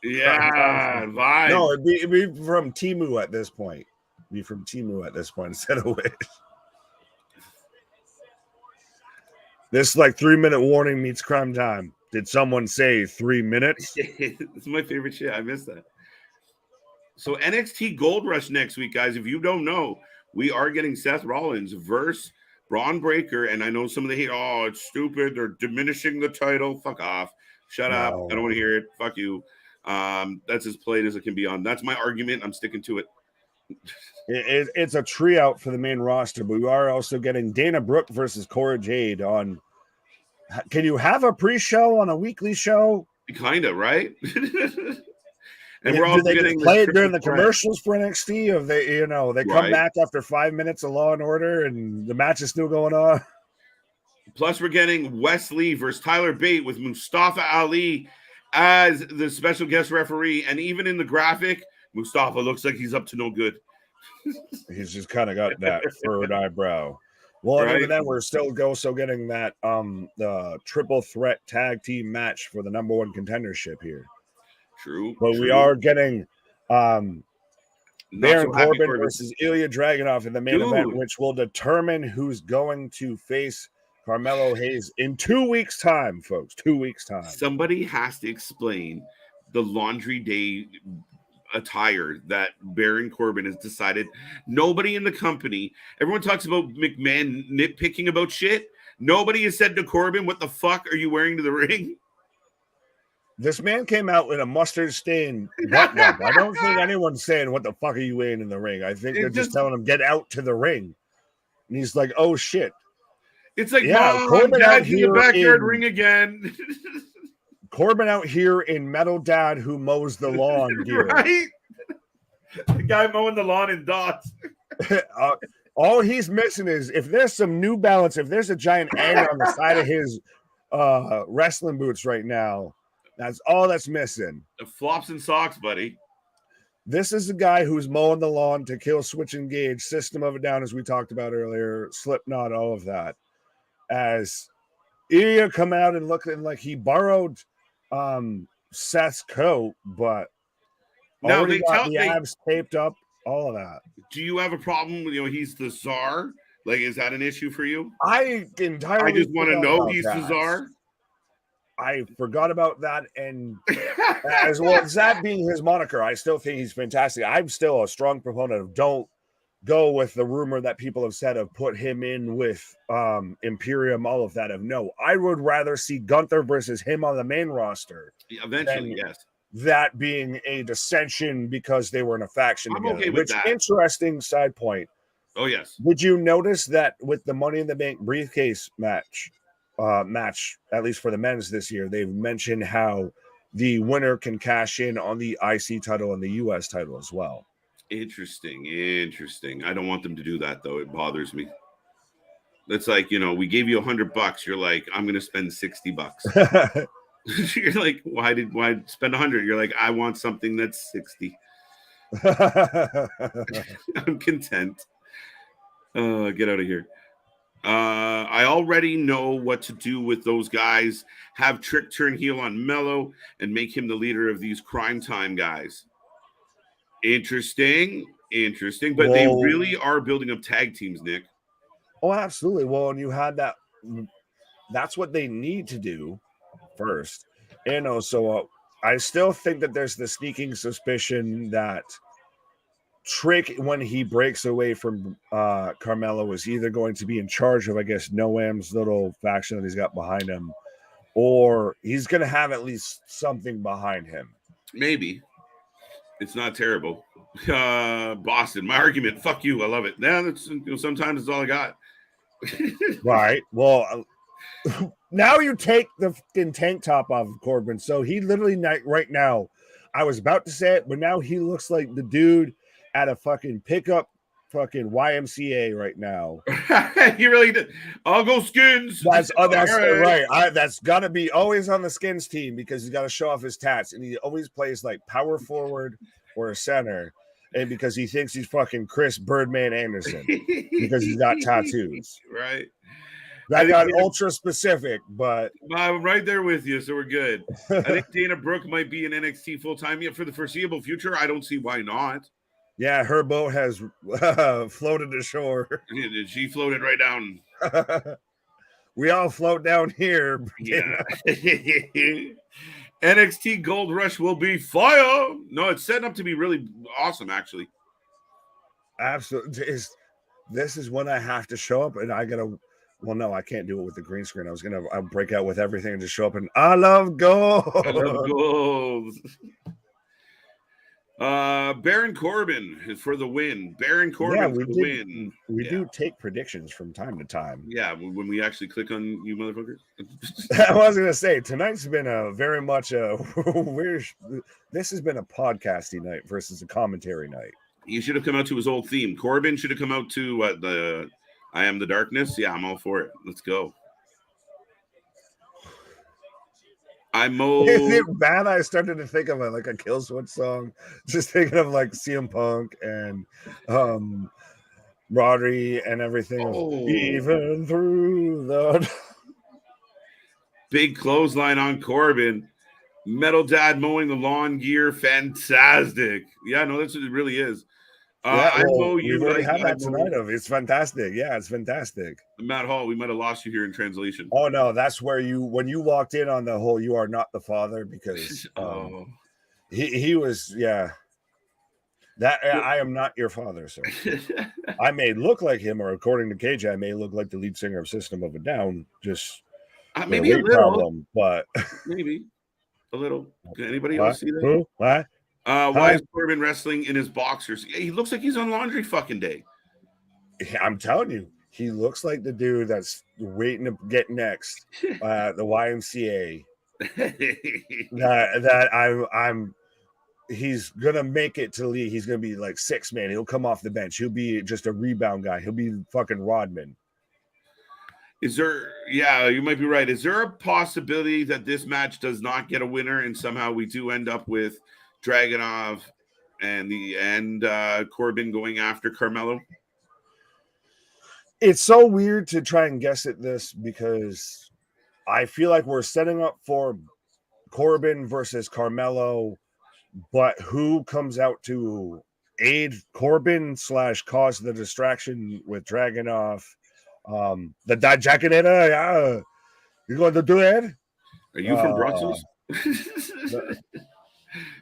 Yeah, vibe. No, it'd be from Timu at this point. Be from Timu at this point instead of Wish. This 3-minute warning meets crime time. Did someone say 3 minutes? It's my favorite shit. I missed that. So NXT Gold Rush next week, guys. If you don't know, we are getting Seth Rollins versus Braun Breaker. And I know some of the hate, oh, it's stupid. They're diminishing the title. Fuck off. Shut up. I don't want to hear it. Fuck you. That's as played as it can be on. That's my argument. I'm sticking to it. It's a tree out for the main roster, but we are also getting Dana Brooke versus Cora Jade on. Can you have a pre-show on a weekly show? Kind of, right? And we're also getting play it during the commercials for NXT. Of they come back after 5 minutes of Law and Order, and the match is still going on. Plus, we're getting Wesley versus Tyler Bate with Mustafa Ali as the special guest referee, and even in the graphic, Mustafa looks like he's up to no good. He's just kind of got that furrowed eyebrow. Well, and even then, we're still getting that the triple threat tag team match for the number one contendership here. True. But we are getting Baron Corbin versus Ilya Dragunov in the main event, which will determine who's going to face Carmelo Hayes in 2 weeks' time, folks. 2 weeks' time. Somebody has to explain the laundry day attire that Baron Corbin has decided. Nobody in the company, everyone talks about McMahon nitpicking about shit. Nobody has said to Corbin, what the fuck are you wearing to the ring? This man came out with a mustard stain button up. I don't think anyone's saying, what the fuck are you wearing in the ring? I think they're just telling him, get out to the ring. And he's like, oh shit. It's like, Corbin out here in the backyard ring again. Corbin out here in Metal Dad who mows the lawn gear. Right? The guy mowing the lawn in dots. All he's missing is if there's some New Balance, if there's a giant egg on the side of his wrestling boots right now, that's all that's missing. The flops and socks, buddy. This is the guy who's mowing the lawn to kill Switch Engage, System of a Down, as we talked about earlier, Slipknot, all of that. As Ilya come out and looking like he borrowed Seth's coat, but now already got the abs taped up, all of that. Do you have a problem with, he's the czar? Like, is that an issue for you? I just want to know he's the czar. I forgot about that, and as well as that being his moniker, I still think he's fantastic. I'm still a strong proponent of don't go with the rumor that people have said of put him in with Imperium, all of that. No, I would rather see Gunther versus him on the main roster. Eventually, yes. That being a dissension because they were in a faction I'm together. Okay with that. Interesting side point. Oh, yes. Did you notice that with the Money in the Bank briefcase match, at least for the men's this year, they've mentioned how the winner can cash in on the IC title and the US title as well. Interesting. I don't want them to do that, though. It bothers me. It's like, we gave you $100. You're like, I'm going to spend $60. You're like, why spend 100? You're like, I want something that's 60. I'm content. Get out of here. I already know what to do with those guys. Have Trick turn heel on Mello and make him the leader of these crime time guys. Interesting. But they really are building up tag teams, Nick. Oh, absolutely. Well, and you had that. That's what they need to do first. And also, I still think that there's the sneaking suspicion that Trick, when he breaks away from Carmelo, is either going to be in charge of, I guess, Noam's little faction that he's got behind him, or he's going to have at least something behind him. Maybe. It's not terrible. Boston, my argument. Fuck you. I love it. Now that's sometimes it's all I got. Right. Well, now you take the fucking tank top off of Corbin. So he literally right now, I was about to say it, but now he looks like the dude at a fucking pickup fucking YMCA right now. He really did. I'll go Skins. That's right. That's got to be always on the Skins team because he's got to show off his tats, and he always plays like power forward or a center, and because he thinks he's fucking Chris Birdman Anderson because he's got tattoos. Right. That got ultra specific, but I'm right there with you, so we're good. I think Dana Brooke might be in NXT full time yet for the foreseeable future. I don't see why not. Yeah, her boat has floated ashore. She floated right down. We all float down here. Yeah. NXT Gold Rush will be fire. No, it's setting up to be really awesome, actually. Absolutely. This is when I have to show up, and I gotta. Well, no, I can't do it with the green screen. I'll break out with everything and just show up and I love gold. I love gold. Baron Corbin is for the win. Baron Corbin for the win. We do take predictions from time to time. Yeah, when we actually click on you motherfuckers. I was gonna say tonight's been a very much a weird. This has been a podcasty night versus a commentary night. He should have come out to his old theme. Corbin should have come out to the I Am the Darkness. Yeah, I'm all for it. Let's go. Is it bad? I started to think of like a Kill Switch song, just thinking of like CM Punk and Roddy and everything. Even through the big clothesline on Corbin. Metal Dad mowing the lawn gear, fantastic. Yeah, no, that's what it really is. I know you already have that tonight. It's fantastic. Yeah, it's fantastic. Matt Hall, we might have lost you here in translation. Oh no, that's where when you walked in on the whole "you are not the father" because he was that I am not your father, sir. I may look like him, or according to KJ, I may look like the lead singer of System of a Down. Just maybe a little problem, but maybe a little. Can anybody else see that? Who? What? Why is Corbin wrestling in his boxers? He looks like he's on laundry fucking day. I'm telling you, he looks like the dude that's waiting to get next. The YMCA. He's gonna make it to the league. He's gonna be like 6 man. He'll come off the bench. He'll be just a rebound guy. He'll be fucking Rodman. Is there? Yeah, you might be right. Is there a possibility that this match does not get a winner and somehow we do end up with Dragunov and Corbin going after Carmelo? It's so weird to try and guess at this because I feel like we're setting up for Corbin versus Carmelo, but who comes out to aid Corbin / cause the distraction with Dragunov? The Jacaneta, yeah. You going to do it? Are you from Brussels?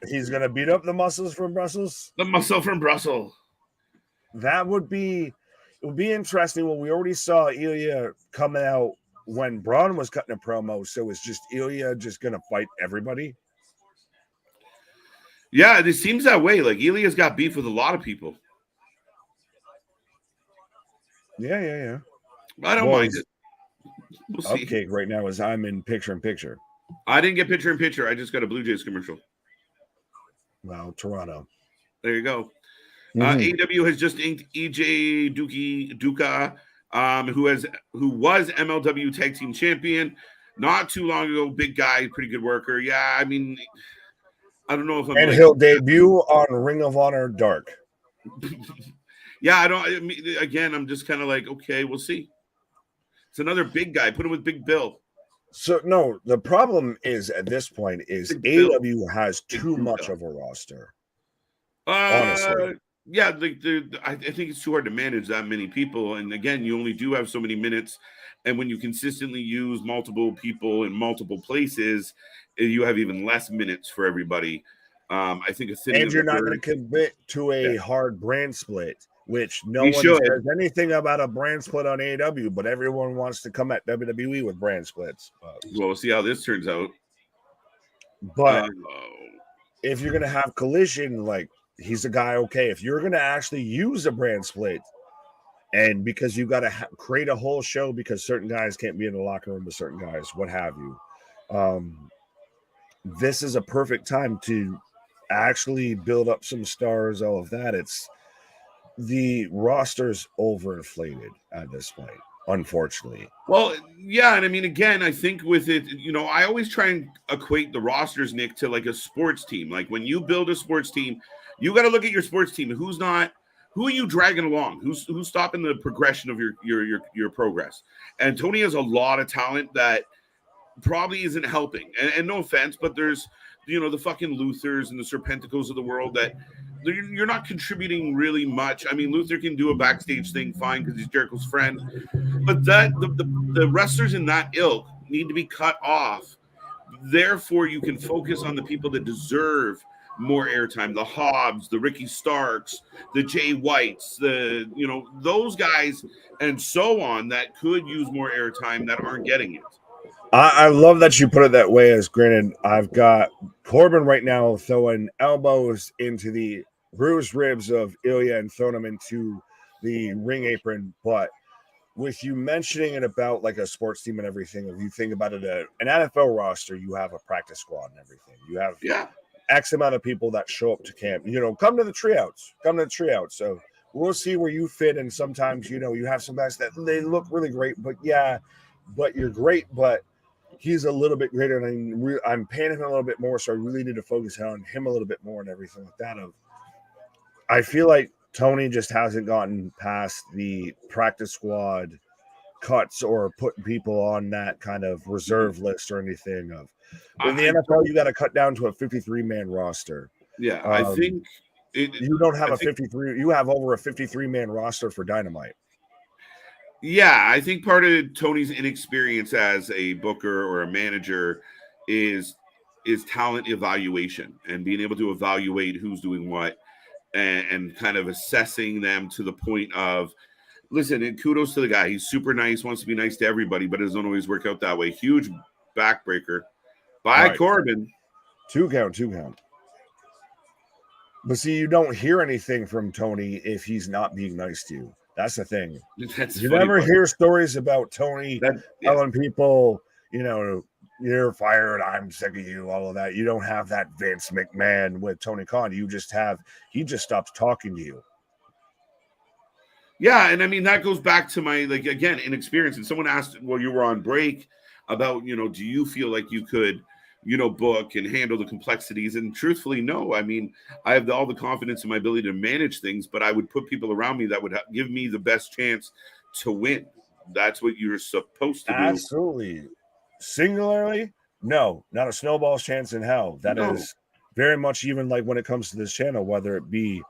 He's gonna beat up the muscles from Brussels. The muscle from Brussels. That would be interesting. Well, we already saw Ilya coming out when Braun was cutting a promo. So is just Ilya just gonna fight everybody? Yeah, it seems that way. Like Ilya's got beef with a lot of people. Yeah. I don't mind it. We'll see. Upcake right now is I'm in picture-in-picture. I didn't get picture-in-picture. I just got a Blue Jays commercial. Well, Toronto. There you go. AEW has just inked EJ Duca, who was MLW Tag Team Champion not too long ago. Big guy, pretty good worker. Yeah, I mean, I don't know if I'm. And he'll debut on Ring of Honor Dark. Yeah, I'm just kind of like, okay, we'll see. It's another big guy. Put him with Big Bill. So no, the problem is at this point is AEW has too much of a roster. Honestly, Yeah, I think it's too hard to manage that many people. And again, you only do have so many minutes. And when you consistently use multiple people in multiple places, you have even less minutes for everybody. I think a thinning And of the you're not going herd. to commit to Yeah, a hard brand split, which no we one should. says anything about a brand split on AEW, but everyone wants to come at WWE with brand splits. Well, we'll see how this turns out. But Uh, if you're going to have Collision, like, he's a guy, okay. If you're going to actually use a brand split, and because you got to create a whole show because certain guys can't be in the locker room with certain guys, what have you, this is a perfect time to actually build up some stars, all of that. It's the roster's overinflated at this point, unfortunately. well, yeah, and I mean, again, I think with it, I always try and equate the rosters, Nick, to like a sports team. Like when you build a sports team, you got to look at your sports team. Who are you dragging along? Who's stopping the progression of your progress? And Tony has a lot of talent that probably isn't helping. And no offense, but there's the fucking Luthers and the Serpenticos of the world that you're not contributing really much. I mean, Luther can do a backstage thing fine because he's Jericho's friend, but the wrestlers in that ilk need to be cut off. Therefore, you can focus on the people that deserve more airtime: the Hobbs, the Ricky Starks, the Jay Whites, those guys, and so on that could use more airtime that aren't getting it. I love that you put it that way. As granted, I've got Corbin right now throwing elbows into the bruised ribs of Ilya and throwing them into the ring apron. But with you mentioning it about like a sports team and everything, if you think about it, an NFL roster, you have a practice squad and everything. You have X amount of people that show up to camp. Come to the tryouts. So we'll see where you fit. And sometimes, you have some guys that they look really great, but you're great, but he's a little bit greater, and I'm paying him a little bit more, so I really need to focus on him a little bit more and everything like that. I feel like Tony just hasn't gotten past the practice squad cuts or putting people on that kind of reserve list or anything. In the NFL, you got to cut down to a 53-man roster. Yeah, I think you don't have 53. You have over a 53-man roster for Dynamite. Yeah, I think part of Tony's inexperience as a booker or a manager is talent evaluation and being able to evaluate who's doing what and kind of assessing them to the point of, listen, and kudos to the guy. He's super nice, wants to be nice to everybody, but it doesn't always work out that way. Huge backbreaker by Corbin. Two count. But see, you don't hear anything from Tony if he's not being nice to you. That's the thing. You never hear stories about Tony telling people, you're fired, I'm sick of you, all of that. You don't have that Vince McMahon with Tony Khan. He just stops talking to you. Yeah, and I mean, that goes back to my, again, inexperience. And someone asked, well, you were on break about, do you feel like you could, book and handle the complexities? And truthfully, no. I mean, I have all the confidence in my ability to manage things, but I would put people around me that would give me the best chance to win. That's what you're supposed to do. Absolutely. Singularly, no, not a snowball's chance in hell. That is very much even like when it comes to this channel, whether it be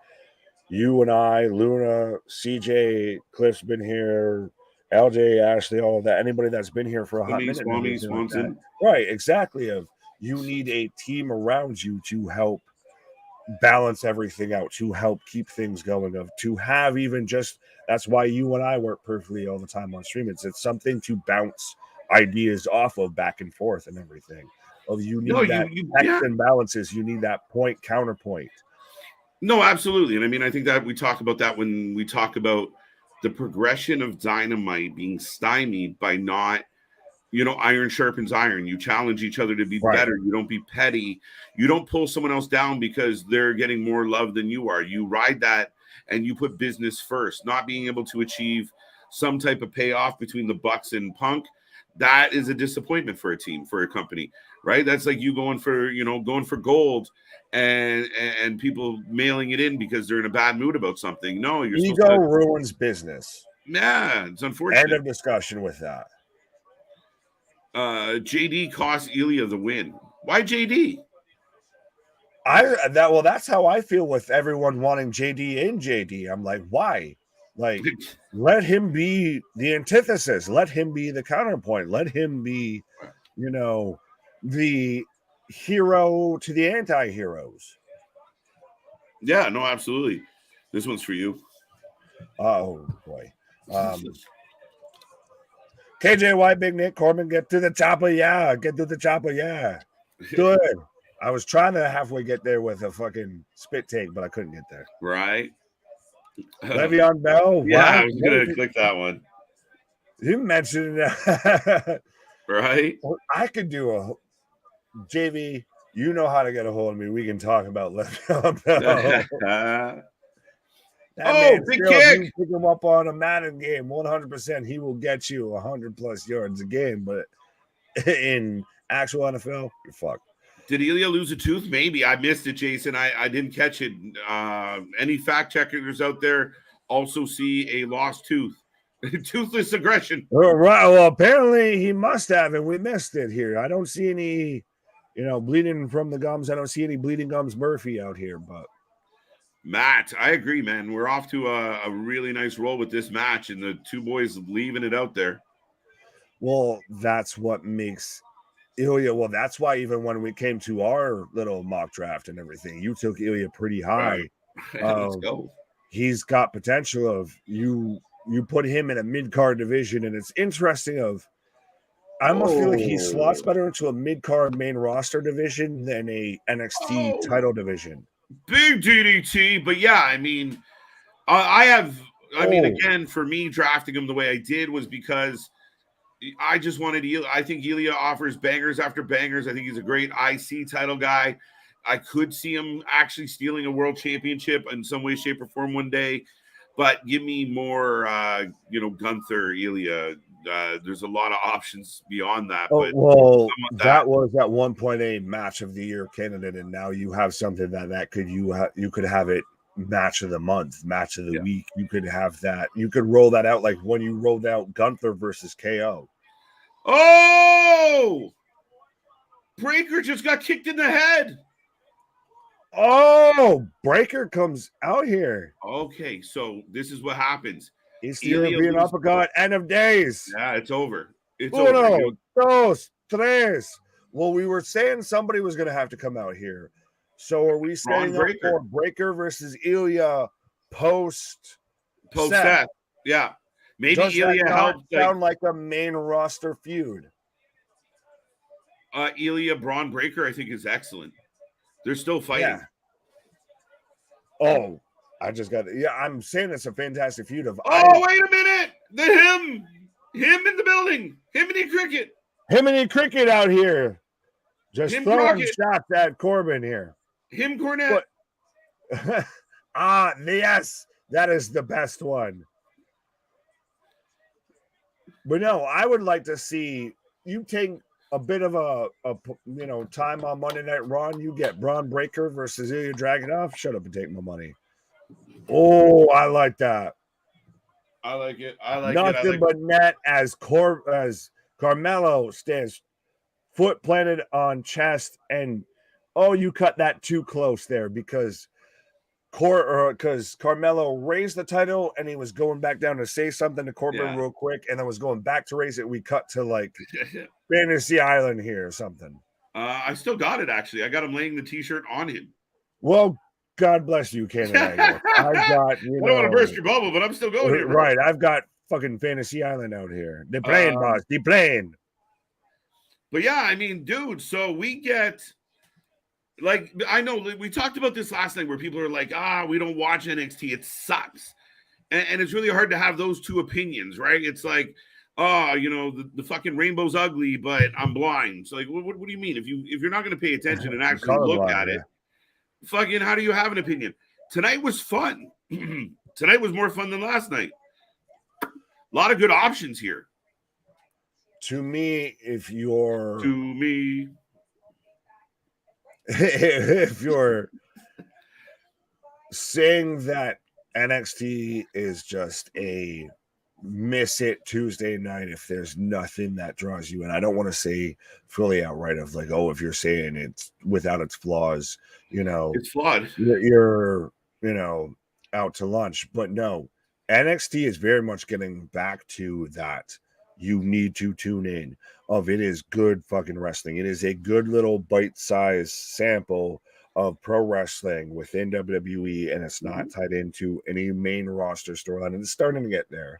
you and I, Luna, CJ, Cliff's been here, LJ, Ashley, all of that. Anybody that's been here for a hot minute. Swami, Swanson. Right, exactly. You need a team around you to help balance everything out, to help keep things going, to have even just, that's why you and I work perfectly all the time on stream. It's something to bounce ideas off of back and forth and everything. You need checks and balances. You need that point counterpoint. No, absolutely. And I mean, I think that we talk about that when we talk about the progression of Dynamite being stymied by not, iron sharpens iron. You challenge each other to be better. You don't be petty. You don't pull someone else down because they're getting more love than you are. You ride that and you put business first. Not being able to achieve some type of payoff between the Bucks and Punk, that is a disappointment for a team, for a company, right? That's like you going for gold and people mailing it in because they're in a bad mood about something. No, your ego ruins business. Yeah, it's unfortunate. End of discussion with that. JD cost Ilya the win. Why JD? That's how I feel with everyone wanting JD in JD. I'm like, why? Like, let him be the antithesis. Let him be the counterpoint. Let him be, the hero to the anti-heroes. Yeah, no, absolutely. This one's for you. Oh boy. KJY, Big Nick, Corbin, get to the chopper, yeah. Get to the chopper, yeah. Good. I was trying to halfway get there with a fucking spit take, but I couldn't get there. Right. Le'Veon Bell. Yeah, I was gonna click that one. You mentioned that. Right. I could do a JV. You know how to get a hold of me. We can talk about Le'Veon Bell. Big kick! You pick him up on a Madden game, 100%. He will get you 100+ yards a game. But in actual NFL, you're fucked. Did Ilya lose a tooth? Maybe. I missed it, Jason. I didn't catch it. Any fact checkers out there also see a lost tooth? Toothless aggression. Right. Well, apparently he must have, and we missed it here. I don't see any, bleeding from the gums. I don't see any bleeding gums Murphy out here, but. Matt, I agree, man. We're off to a really nice roll with this match, and the two boys leaving it out there. Well, that's what makes Ilya. Well, that's why even when we came to our little mock draft and everything, you took Ilya pretty high. Right. Let's go. He's got potential of you put him in a mid-card division, and it's interesting I almost feel like he slots better into a mid-card main roster division than a NXT title division. Big DDT, but yeah, I mean, again, for me, drafting him the way I did was because I just wanted I think Ilya offers bangers after bangers. I think he's a great IC title guy. I could see him actually stealing a world championship in some way, shape, or form one day. But give me more, Gunther, Ilya. There's a lot of options beyond that. That was at one point a match of the year candidate, and now you have something that could you could have it match of the month, match of the week. You could have that. You could roll that out like when you rolled out Gunther versus KO. Oh, Breaker just got kicked in the head. Oh, Breaker comes out here. Okay, so this is what happens. East European uppercut, end of days. Yeah, it's over. It's over. Dos, tres. Well, we were saying somebody was going to have to come out here. So are we setting up for Breaker versus Ilya post Seth? Yeah. Maybe Ilya helps. Sound like a main roster feud. Ilya Braun Breaker, I think, is excellent. They're still fighting. Yeah. Oh, I just got it. Yeah, I'm saying it's a fantastic feud of. Oh, wait a minute! Him in the building. Himiny Cricket out here, just throwing shots at Corbin here. Him Cornette. Yes, that is the best one. But no, I would like to see you take a bit of a time on Monday Night Raw. You get Braun Breaker versus Ilya Dragunov. Shut up and take my money. Oh, I like that. I like it. Nothing but net as Carmelo stands foot planted on chest, and you cut that too close there because Carmelo raised the title and he was going back down to say something to Corbin real quick, and then was going back to raise it. We cut to like Fantasy Island here or something. I still got it, actually. I got him laying the t-shirt on him. Well, God bless you, Canada. I got, I don't want to burst your bubble, but I'm still going here. Bro. Right. I've got fucking Fantasy Island out here. They're playing, boss. They're playing. But yeah, I mean, dude, so we get, like, I know we talked about this last night where people are like, we don't watch NXT. It sucks. And it's really hard to have those two opinions, right? It's like, the fucking rainbow's ugly, but I'm blind. So like, what do you mean? If you're not going to pay attention and actually look at it, fucking, how do you have an opinion? Tonight was fun. Tonight was more fun than last night. A lot of good options here. To me, if you're saying that NXT is just a miss it Tuesday night if there's nothing that draws you in. I don't want to say fully outright of like, oh, if you're saying it's without its flaws, it's flawed. You're out to lunch. But no, NXT is very much getting back to that. You need to tune in. It is good fucking wrestling. It is a good little bite-sized sample of pro wrestling within WWE, and it's not tied into any main roster storyline. And it's starting to get there.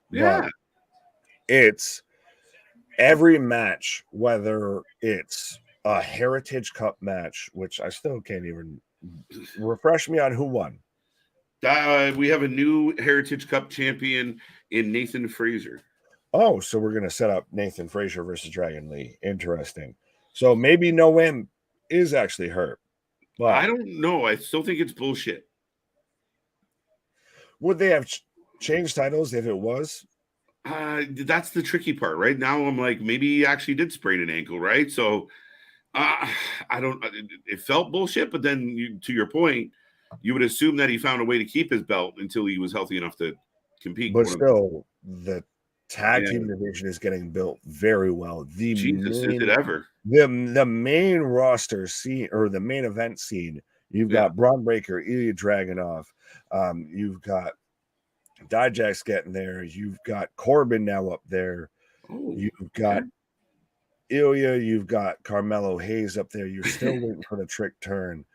Yeah. But it's every match, whether it's a Heritage Cup match, which I still can't even refresh me on who won. We have a new Heritage Cup champion in Nathan Fraser. Oh, so we're going to set up Nathan Fraser versus Dragon Lee. Interesting. So maybe Noam is actually hurt. But I don't know. I still think it's bullshit. Would they have changed titles if it was? That's the tricky part. Right now, I'm like, maybe he actually did sprain an ankle, right? So I don't. It felt bullshit, but then to your point, you would assume that he found a way to keep his belt until he was healthy enough to compete. But still, the tag team division is getting built very well. Is it ever? The main roster scene or the main event scene, you've got Braun Breaker, Ilya Dragunov, you've got Dijak getting there, you've got Corbin now up there, you've got Ilya, you've got Carmelo Hayes up there. You're still waiting for the trick turn.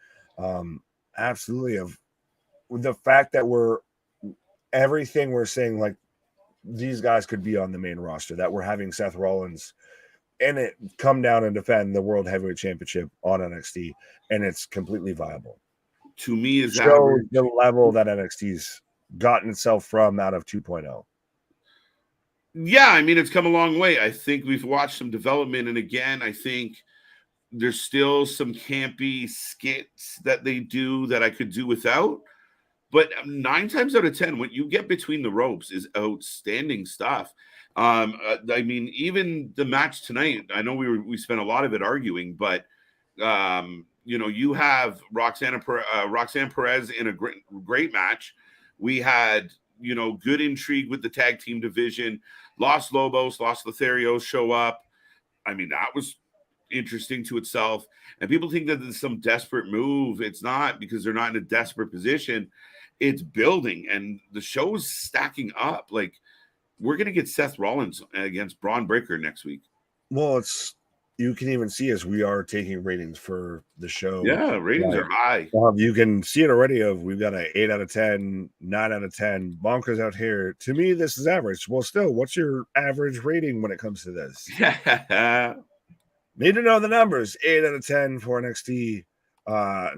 Absolutely. Of the fact that everything we're saying, like these guys could be on the main roster, that we're having Seth Rollins and it come down and defend the World Heavyweight Championship on NXT, and it's completely viable. To me, is shows the level that NXT's gotten itself from out of 2.0. Yeah, I mean, it's come a long way. I think we've watched some development, and again, I think there's still some campy skits that they do that I could do without. But 9 times out of 10, what you get between the ropes is outstanding stuff. I mean, even the match tonight, I know we spent a lot of it arguing, but you have Roxanne Perez in a great match. We had good intrigue with the tag team division. Los Lotharios show up. I mean, that was interesting to itself. And people think that there's some desperate move. It's not, because they're not in a desperate position. It's building, and the show's stacking up. Like, we're going to get Seth Rollins against Braun Breaker next week. Well, you can even see as we are taking ratings for the show. Yeah, ratings are high. You can see it already. We've got an 8 out of 10, 9 out of 10. Bonkers out here. To me, this is average. Well, still, what's your average rating when it comes to this? Need to know the numbers. 8 out of 10 for NXT.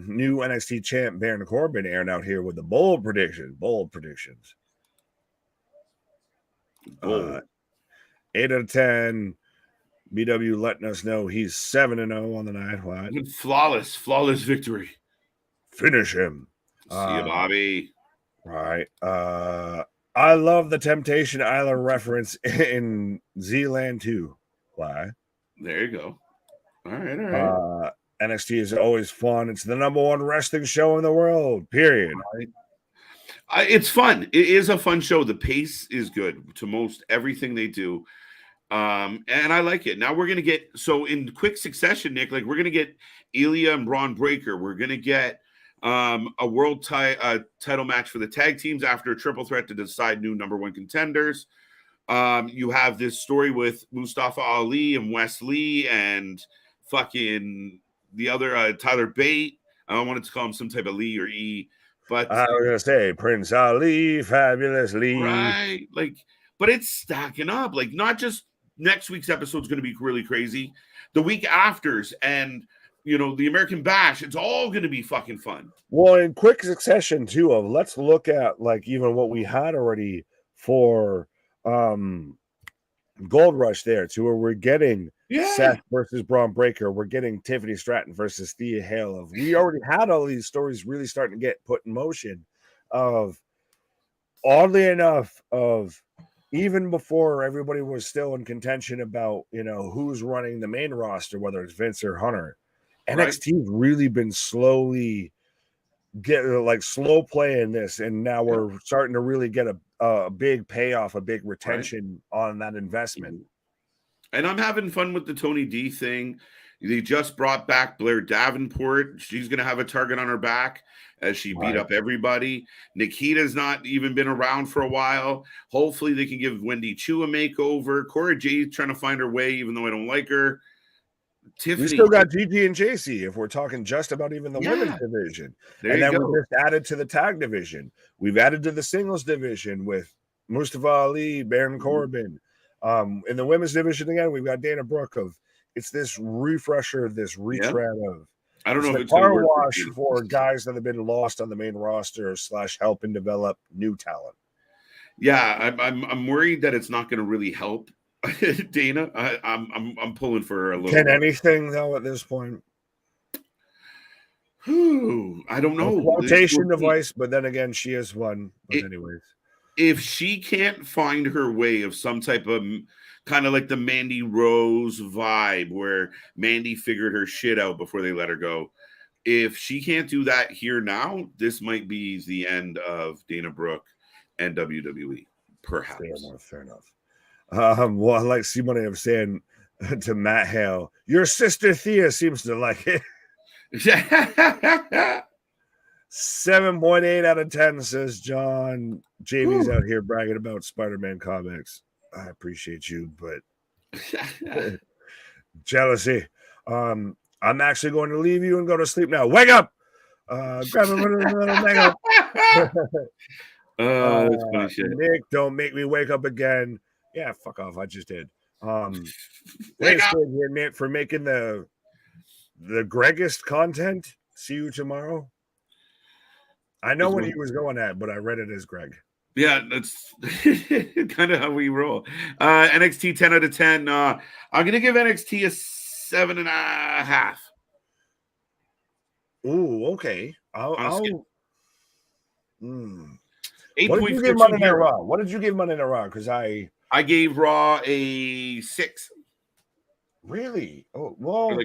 New NXT champ Baron Corbin airing out here with the bold predictions. 8 out of 10. BW letting us know he's 7-0 on the night. What? Flawless victory. Finish him. See you, Bobby. Right. I love the Temptation Island reference in Zealand too. Why? There you go. All right. NXT is always fun. It's the number 1 wrestling show in the world, period. It's fun. It is a fun show. The pace is good to most everything they do. And I like it. Now we're going to get, so in quick succession, Nick, like we're going to get Ilya and Braun Breaker. We're going to get a world title match for the tag teams after a triple threat to decide new number 1 contenders. You have this story with Mustafa Ali and Wes Lee and fucking the other Tyler Bate. I wanted to call him some type of Lee or E, but I was gonna say Prince Ali, Fabulous Lee, right? Like, but it's stacking up. Like, not just next week's episode is going to be really crazy. The week after's and the American Bash, it's all going to be fucking fun. Well, in quick succession too. Let's look at like even what we had already for Gold Rush there too, where we're getting Seth versus Braun Breaker. We're getting Tiffany Stratton versus Thea Hale. We already had all these stories really starting to get put in motion. Oddly enough, even before everybody was still in contention about who's running the main roster, whether it's Vince or Hunter, NXT's really been slowly slow playing this, and now we're starting to really get a big payoff, a big retention on that investment. And I'm having fun with the Tony D thing. They just brought back Blair Davenport. She's going to have a target on her back as she beat up everybody. Nikita's not even been around for a while. Hopefully they can give Wendy Chu a makeover. Cora Jade's trying to find her way, even though I don't like her. Tiffany. We still got Gigi and JC if we're talking just about even the women's division. And then we just added to the tag division. We've added to the singles division with Mustafa Ali, Baron Corbin. In the women's division again, we've got Dana Brooke. It's this refresher, this retread of. I don't know if it's a car wash for guys that have been lost on the main roster / helping develop new talent. Yeah, I'm worried that it's not going to really help Dana. I'm pulling for her a little. Can anything though at this point? I don't know. Quotation device, but then again, she is one. But anyways, if she can't find her way of some type of kind of like the Mandy Rose vibe where Mandy figured her shit out before they let her go. If she can't do that here now, this might be the end of Dana Brooke and WWE, perhaps. Fair enough. Well, I like Simone of saying to Matt Hale, your sister Thea seems to like it. 7.8 out of 10, says John. Jamie's out here bragging about Spider-Man comics. I appreciate you, but jealousy. I'm actually going to leave you and go to sleep now. Wake up! Grab a little wake up. That's funny shit. Nick, don't make me wake up again. Yeah, fuck off. I just did. Thanks here, Nick, for making the Gregist content. See you tomorrow. I know when he was going at, but I read it as Greg. Yeah, that's kind of how we roll. NXT 10 out of 10. I'm going to give NXT a 7.5. Ooh, okay. What did you give Monday Night Raw? What did you give Monday Night Raw? Because I gave Raw a 6. Really? Oh, well.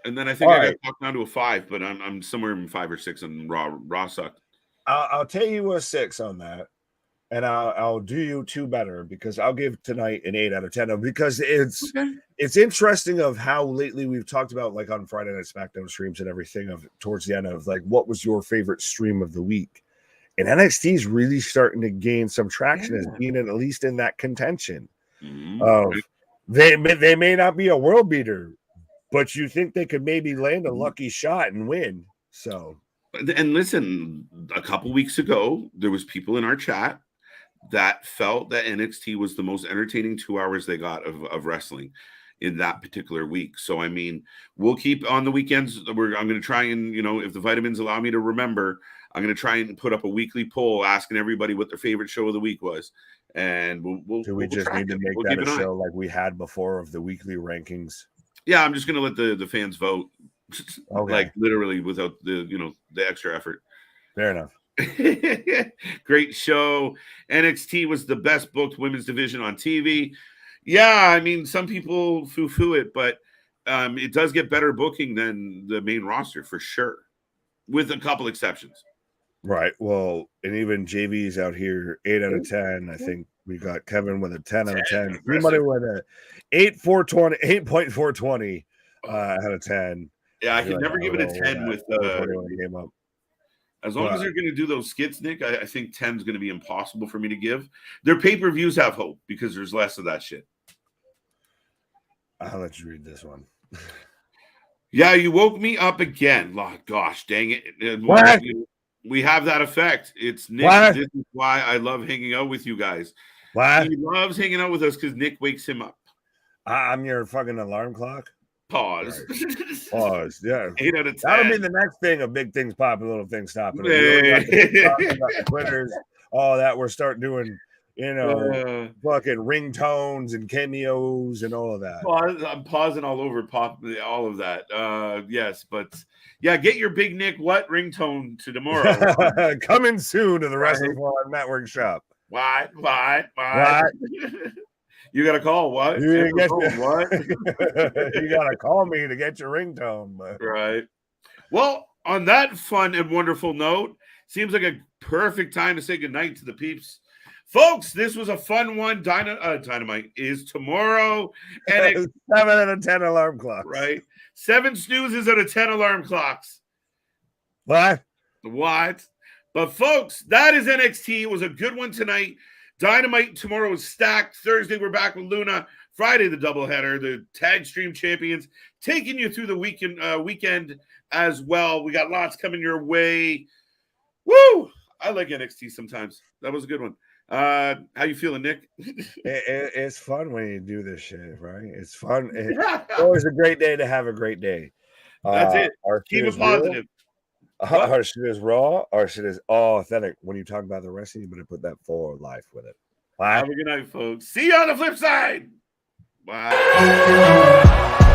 And then I think I got talked down to a 5, but I'm somewhere in 5 or 6 on Raw. Raw sucked. I'll tell you a 6 on that, and I'll do you 2 better because I'll give tonight an 8 out of 10 because it's interesting of how lately we've talked about like on Friday Night SmackDown streams and everything of towards the end of like what was your favorite stream of the week, and NXT is really starting to gain some traction as being at least in that contention. They may not be a world beater, but you think they could maybe land a lucky shot and win. So. And listen, a couple weeks ago, there was people in our chat that felt that NXT was the most entertaining 2 hours they got of wrestling in that particular week. So, I mean, we'll keep on the weekends. I'm going to try and, if the vitamins allow me to remember, I'm going to try and put up a weekly poll asking everybody what their favorite show of the week was. And we'll just need to make that a show like we had before of the weekly rankings. Yeah, I'm just going to let the fans vote. Okay. Like literally without the extra effort. Fair enough. Great show. NXT was the best booked women's division on TV. Yeah, I mean, some people foo-foo it, but it does get better booking than the main roster for sure, with a couple exceptions. Right. Well, and even JV's out here, 8 out of 10. I think we got Kevin with a 10 out of 10. Everybody with a 8.420 out of 10. Yeah, I can never give it a 10 with as long as they're going to do those skits, Nick. I think 10 is going to be impossible for me to give. Their pay-per-views have hope because there's less of that shit. I'll let you read this one. Yeah, you woke me up again. Oh, gosh, dang it. What? We have that effect. It's Nick. What? This is why I love hanging out with you guys. What? He loves hanging out with us because Nick wakes him up. I'm your fucking alarm clock. Pause. Right. Pause. Yeah. 8 out of 10. That'll be the next thing of big things popping, little things stopping. Hey. The Twitters, all that. We're starting doing, fucking ringtones and cameos and all of that. I'm pausing all over all of that. Yes, but yeah, get your Big Nick what ringtone to tomorrow. Coming soon to the Wrestling Network shop. What? You got to call what? You got to call me to get your ringtone. But. Right. Well, on that fun and wonderful note, seems like a perfect time to say goodnight to the peeps. Folks, this was a fun one. Dynamite is tomorrow. And 7 out of 10 alarm clocks. Right. 7 snoozes out of 10 alarm clocks. What? But folks, that is NXT. It was a good one tonight. Dynamite tomorrow is stacked. Thursday, we're back with Luna. Friday, the doubleheader, the Tag Stream Champions, taking you through the weekend as well. We got lots coming your way. Woo! I like NXT sometimes. That was a good one. How you feeling, Nick? It's fun when you do this shit, right? It's fun. It's always a great day to have a great day. That's it. Keep it positive. Our shit is raw. Our shit is all authentic. When you talk about the wrestling, you better put that full life with it. Bye. Have a good night, folks. See you on the flip side. Bye.